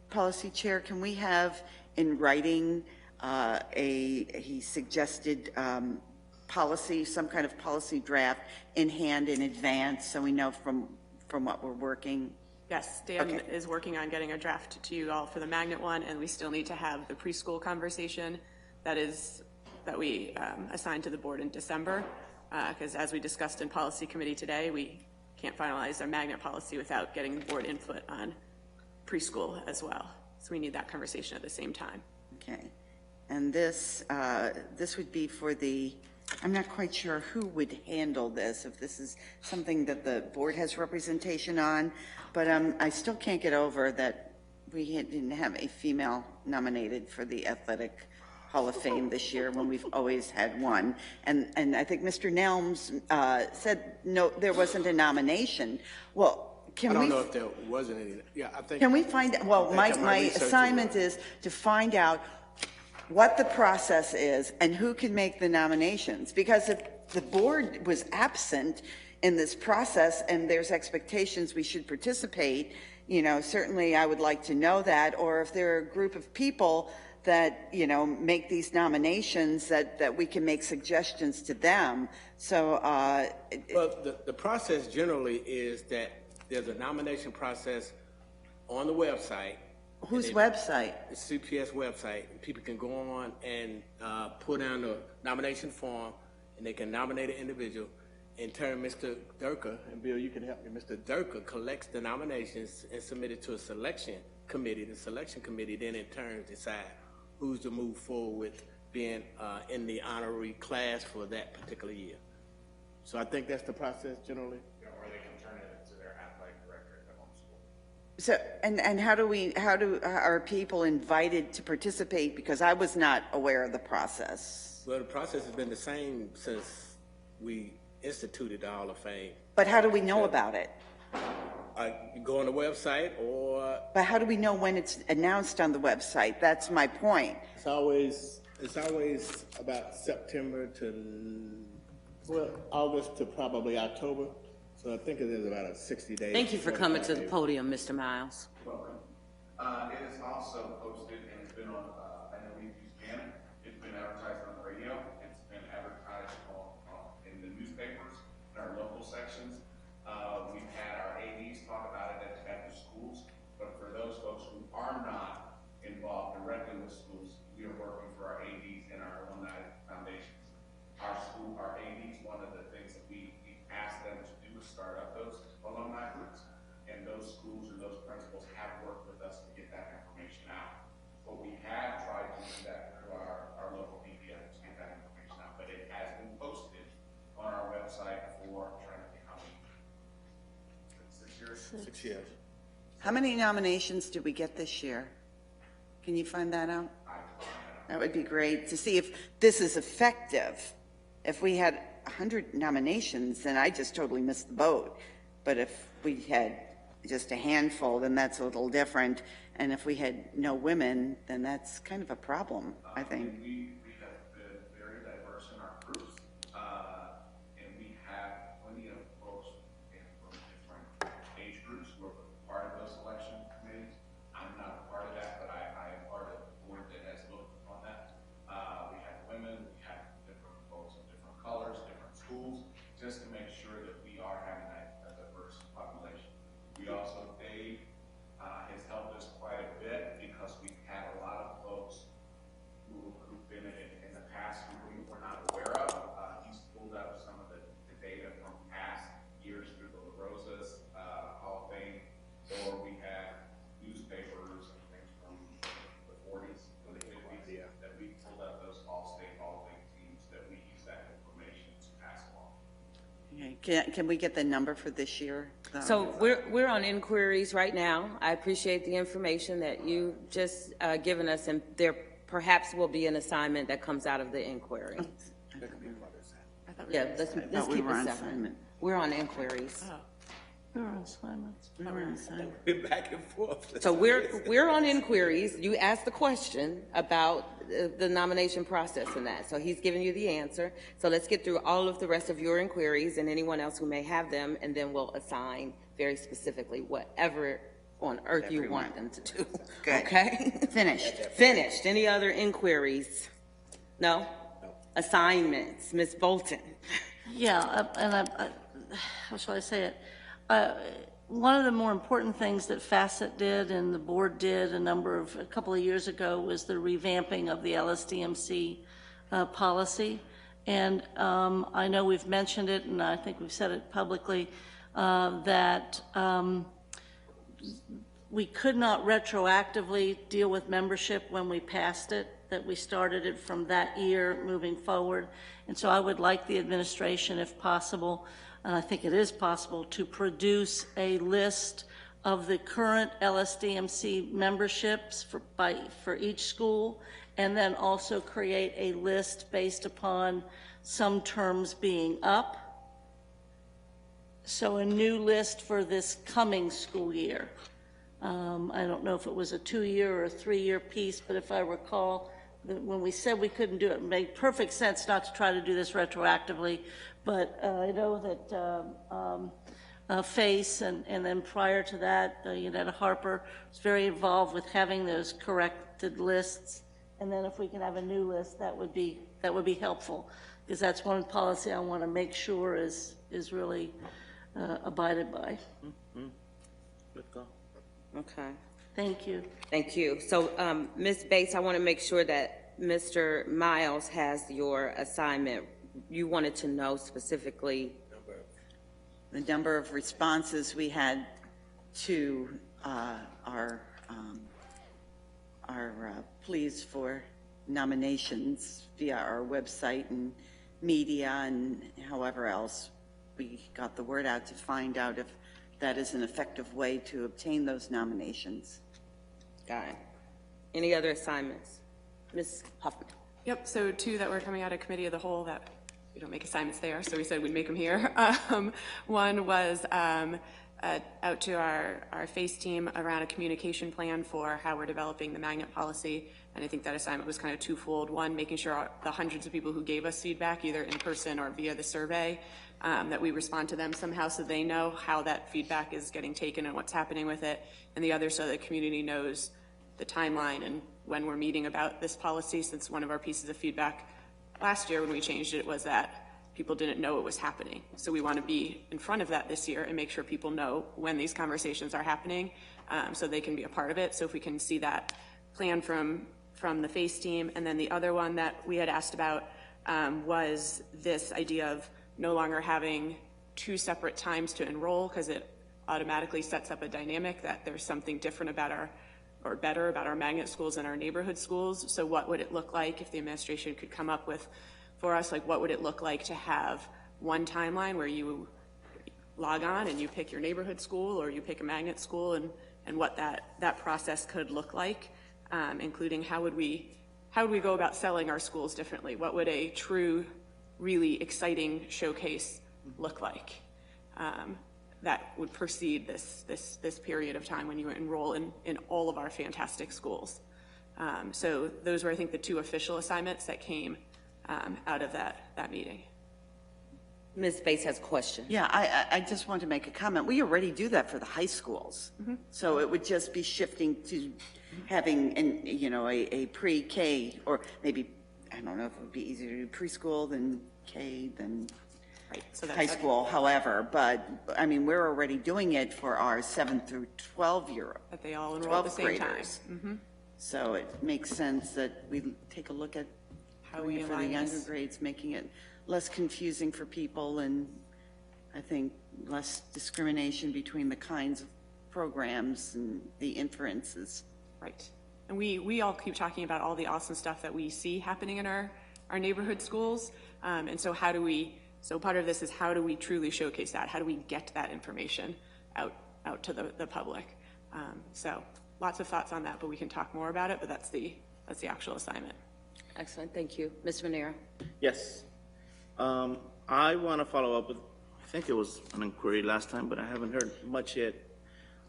B: Policy Chair, can we have in writing he suggested policy, some kind of policy draft in hand in advance so we know from what we're working?
J: Yes, Dan is working on getting a draft to you all for the magnet one, and we still need to have the preschool conversation that we assigned to the board in December, because as we discussed in policy committee today, we can't finalize our magnet policy without getting board input on preschool as well. So we need that conversation at the same time.
B: Okay. And this would be for I'm not quite sure who would handle this, if this is something that the board has representation on, but I still can't get over that we didn't have a female nominated for the Athletic Hall of Fame this year when we've always had one. And I think Mr. Nelms said, no, there wasn't a nomination. Well,
M: I don't know if there wasn't any. Yeah, I think.
B: Can we find, well, my assignment is to find out what the process is and who can make the nominations. Because if the board was absent in this process and there's expectations we should participate, certainly I would like to know that. Or if there are a group of people that, make these nominations, that we can make suggestions to them. So,
M: well, the process generally is that there's a nomination process on the website.
B: Whose website?
M: The CPS website. People can go on and put down the nomination form, and they can nominate an individual. In turn, Mr. Durka, and Bill, you can help me. Mr. Durka collects the nominations and submit it to a selection committee. The selection committee then in turn decide who's to move forward with being in the honorary class for that particular year. So I think that's the process generally.
N: Or they can turn it into their athletic director at the home school.
B: So, and how are people invited to participate? Because I was not aware of the process.
M: Well, the process has been the same since we instituted the Hall of Fame.
B: But how do we know about it?
M: You go on the website or...
B: But how do we know when it's announced on the website? That's my point.
M: It's always about September to, August to probably October. So I think it is about a 60 days.
A: Thank you for coming to the podium, Mr. Miles.
N: Welcome. It is also posted, and it's been on, I know we've used Janet, it's been advertised on the radio, it's been advertised in the newspapers, in our local sections. We've had our ADs talk about it at the schools, but for those folks who are not involved directly with schools, we are working for our ADs and our alumni foundations. Our ADs, one of the things that we asked them to do is start up those alumni groups, and those schools or those principals have worked with us to get that information out. But we have tried to do that through our local PPS to get that information out, but it has been posted on our website for trying to think how many. 6 years?
M: 6 years.
B: How many nominations did we get this year? Can you find that out? That would be great to see if this is effective. If we had 100 nominations, then I just totally missed the boat. But if we had just a handful, then that's a little different. And if we had no women, then that's kind of a problem, I think.
N: We have been very diverse in our groups, and we have plenty of folks from different age groups who are part of those selection committees. I'm not a part of that, but I am part of
B: Can we get the number for this year?
A: So we're on inquiries right now. I appreciate the information that you just given us, and there perhaps will be an assignment that comes out of the inquiry. Yeah, let's keep it separate. We're on inquiries.
D: We're on assignments.
M: We're back and forth.
A: So we're on inquiries. You asked the question about the nomination process and that. So he's given you the answer. So let's get through all of the rest of your inquiries and anyone else who may have them, and then we'll assign very specifically whatever on earth you want them to do.
B: Good.
A: Okay?
B: Finished.
A: Finished. Any other inquiries? No? Assignments. Ms. Bolton.
D: Yeah, how shall I say it? One of the more important things that Facet did and the board did a couple of years ago was the revamping of the LSDMC policy. And I know we've mentioned it, and I think we've said it publicly, that we could not retroactively deal with membership when we passed it, that we started it from that year moving forward. And so I would like the administration, if possible, and I think it is possible, to produce a list of the current LSDMC memberships for each school, and then also create a list based upon some terms being up. So a new list for this coming school year. I don't know if it was a 2-year or a 3-year piece, but if I recall, when we said we couldn't do it, it made perfect sense not to try to do this retroactively. But I know that FACE and then prior to that, Yanetta Harper was very involved with having those corrected lists. And then if we can have a new list, that would be helpful, because that's one policy I want to make sure is really abided by.
K: Mm-hmm. Good call.
A: Okay.
D: Thank you.
A: Thank you. So, Ms. Bates, I want to make sure that Mr. Miles has your assignment. You wanted to know specifically
B: the number of responses we had to our pleas for nominations via our website and media and however else we got the word out, to find out if that is an effective way to obtain those nominations.
A: Got it. Any other assignments? Ms. Huffman.
J: Yep, so 2 that were coming out of committee of the whole that we don't make assignments there, so we said we'd make them here. One was out to our FACE team around a communication plan for how we're developing the magnet policy, and I think that assignment was kind of twofold. One, making sure the hundreds of people who gave us feedback, either in person or via the survey, that we respond to them somehow so they know how that feedback is getting taken and what's happening with it, and the other so the community knows the timeline and when we're meeting about this policy, since one of our pieces of feedback last year when we changed it was that people didn't know it was happening. So we want to be in front of that this year and make sure people know when these conversations are happening, so they can be a part of it. So if we can see that plan from the FACE team. And then the other one that we had asked about was this idea of no longer having 2 separate times to enroll, because it automatically sets up a dynamic that there's something different about better about our magnet schools and our neighborhood schools. So what would it look like if the administration could come up with for us, like what would it look like to have one timeline where you log on and you pick your neighborhood school or you pick a magnet school, and what that process could look like, including how would we go about selling our schools differently? What would a true, really exciting showcase look like that would precede this period of time when you enroll in all of our fantastic schools? So those were, I think, the 2 official assignments that came out of that meeting.
A: Ms. Bates has a question.
B: Yeah, I just want to make a comment. We already do that for the high schools.
J: Mm-hmm.
B: So it would just be shifting to having a pre-K, or maybe, I don't know if it would be easier to do preschool than K than high school, however. But, I mean, we're already doing it for our 7 through 12 year.
J: That they all enroll at the same time. Mm-hmm.
B: So it makes sense that we take a look at
J: how we
B: for the younger grades, making it less confusing for people, and I think less discrimination between the kinds of programs and the inferences.
J: Right. And we all keep talking about all the awesome stuff that we see happening in our neighborhood schools. And so how do we So part of this is how do we truly showcase that? How do we get that information out to the public? So lots of thoughts on that, but we can talk more about it, but that's the actual assignment.
O: Excellent, thank you. Ms. Manera?
K: Yes. I want to follow up with, I think it was an inquiry last time, but I haven't heard much yet.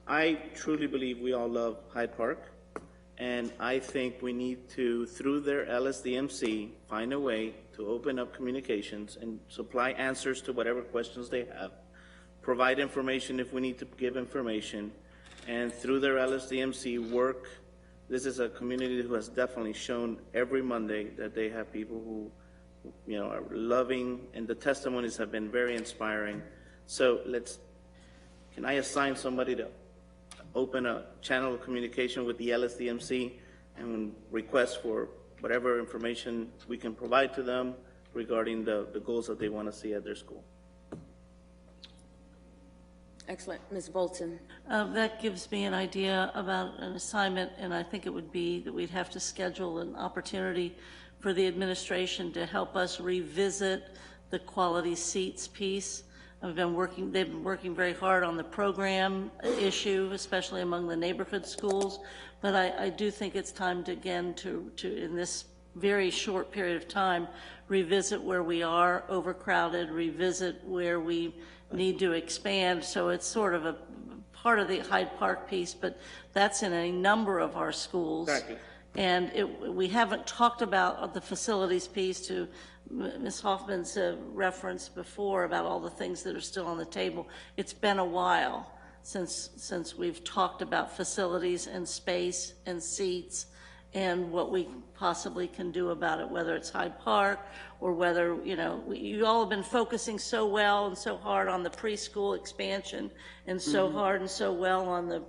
K: I truly believe we all love Hyde Park, and I think we need to, through their LSDMC, find a way to open up communications and supply answers to whatever questions they have, provide information if we need to give information, and through their LSDMC work. This is a community who has definitely shown every Monday that they have people who, you know, are loving, and the testimonies have been very inspiring. So can I assign somebody to open a channel of communication with the LSDMC and request for whatever information we can provide to them regarding the goals that they want to see at their school?
O: Excellent. Ms. Bolton?
D: That gives me an idea about an assignment, and I think it would be that we'd have to schedule an opportunity for the administration to help us revisit the quality seats piece. They've been working very hard on the program issue, especially among the neighborhood schools. But I do think it's time to, again, to in this very short period of time, revisit where we are overcrowded, revisit where we need to expand. So it's sort of a part of the Hyde Park piece, but that's in a number of our schools.
K: Exactly.
D: And we haven't talked about the facilities piece, to Ms. Hoffman's reference before about all the things that are still on the table. It's been a while since we've talked about facilities and space and seats and what we possibly can do about it, whether it's Hyde Park or whether, you know, you all have been focusing so well and so hard on the preschool expansion and so hard and so well on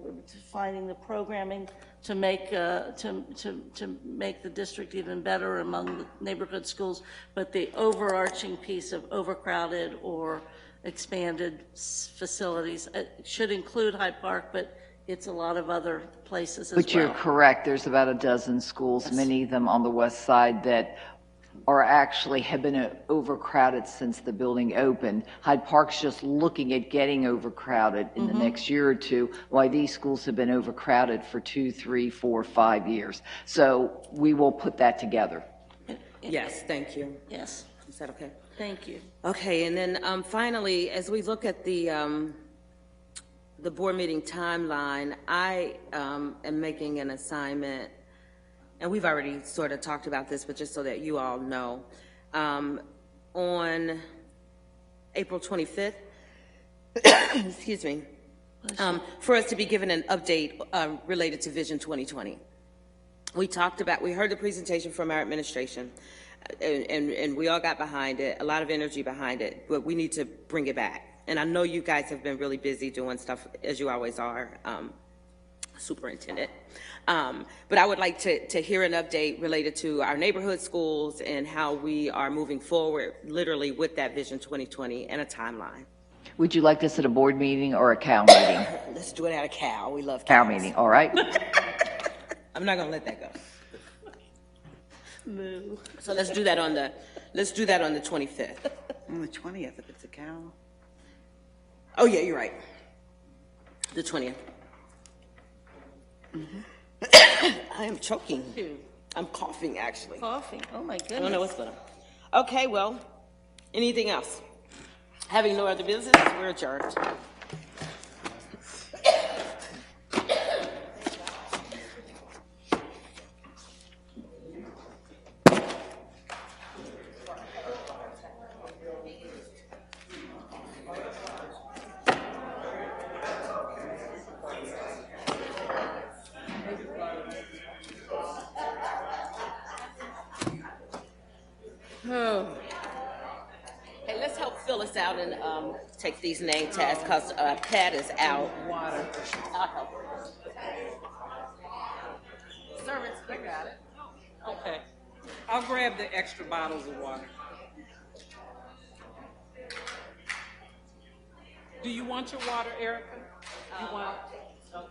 D: finding the programming to make to make the district even better among the neighborhood schools. But the overarching piece of overcrowded or expanded facilities should include Hyde Park, but it's a lot of other places as well.
H: But you're correct, there's about a dozen schools, many of them on the west side, that are actually have been overcrowded since the building opened. Hyde Park's just looking at getting overcrowded in the next year or two, while these schools have been overcrowded for 2, 3, 4, 5 years. So we will put that together.
O: Yes, thank you.
D: Yes.
O: Is that okay?
D: Thank you.
O: Okay, and then finally, as we look at the board meeting timeline, I am making an assignment, and we've already sort of talked about this, but just so that you all know, on April 25th, excuse me, for us to be given an update related to Vision 2020. We heard the presentation from our administration, and we all got behind it, a lot of energy behind it, but we need to bring it back. And I know you guys have been really busy doing stuff, as you always are, Superintendent. But I would like to hear an update related to our neighborhood schools and how we are moving forward, literally with that Vision 2020 and a timeline.
H: Would you like this at a board meeting or a CAL meeting?
O: Let's do it at a CAL. We love
H: CAL
O: CALs.
H: meeting, all right?
O: I'm not gonna let that go.
D: Moo.
O: So let's do that on the 25th.
B: On the 20th, if it's a cow.
O: Oh yeah, you're right. The 20th. I am choking. I'm coughing, actually.
D: Coughing. Oh my goodness.
O: I don't know what's going on. Okay, well, anything else? Having no other business, we're adjourned. Hey, let's help fill us out and take these name tags, because Pat is out. Water. I'll help her.
P: Servants, they got it. Okay. I'll grab the extra bottles of water. Do you want your water, Erica? You want? Okay.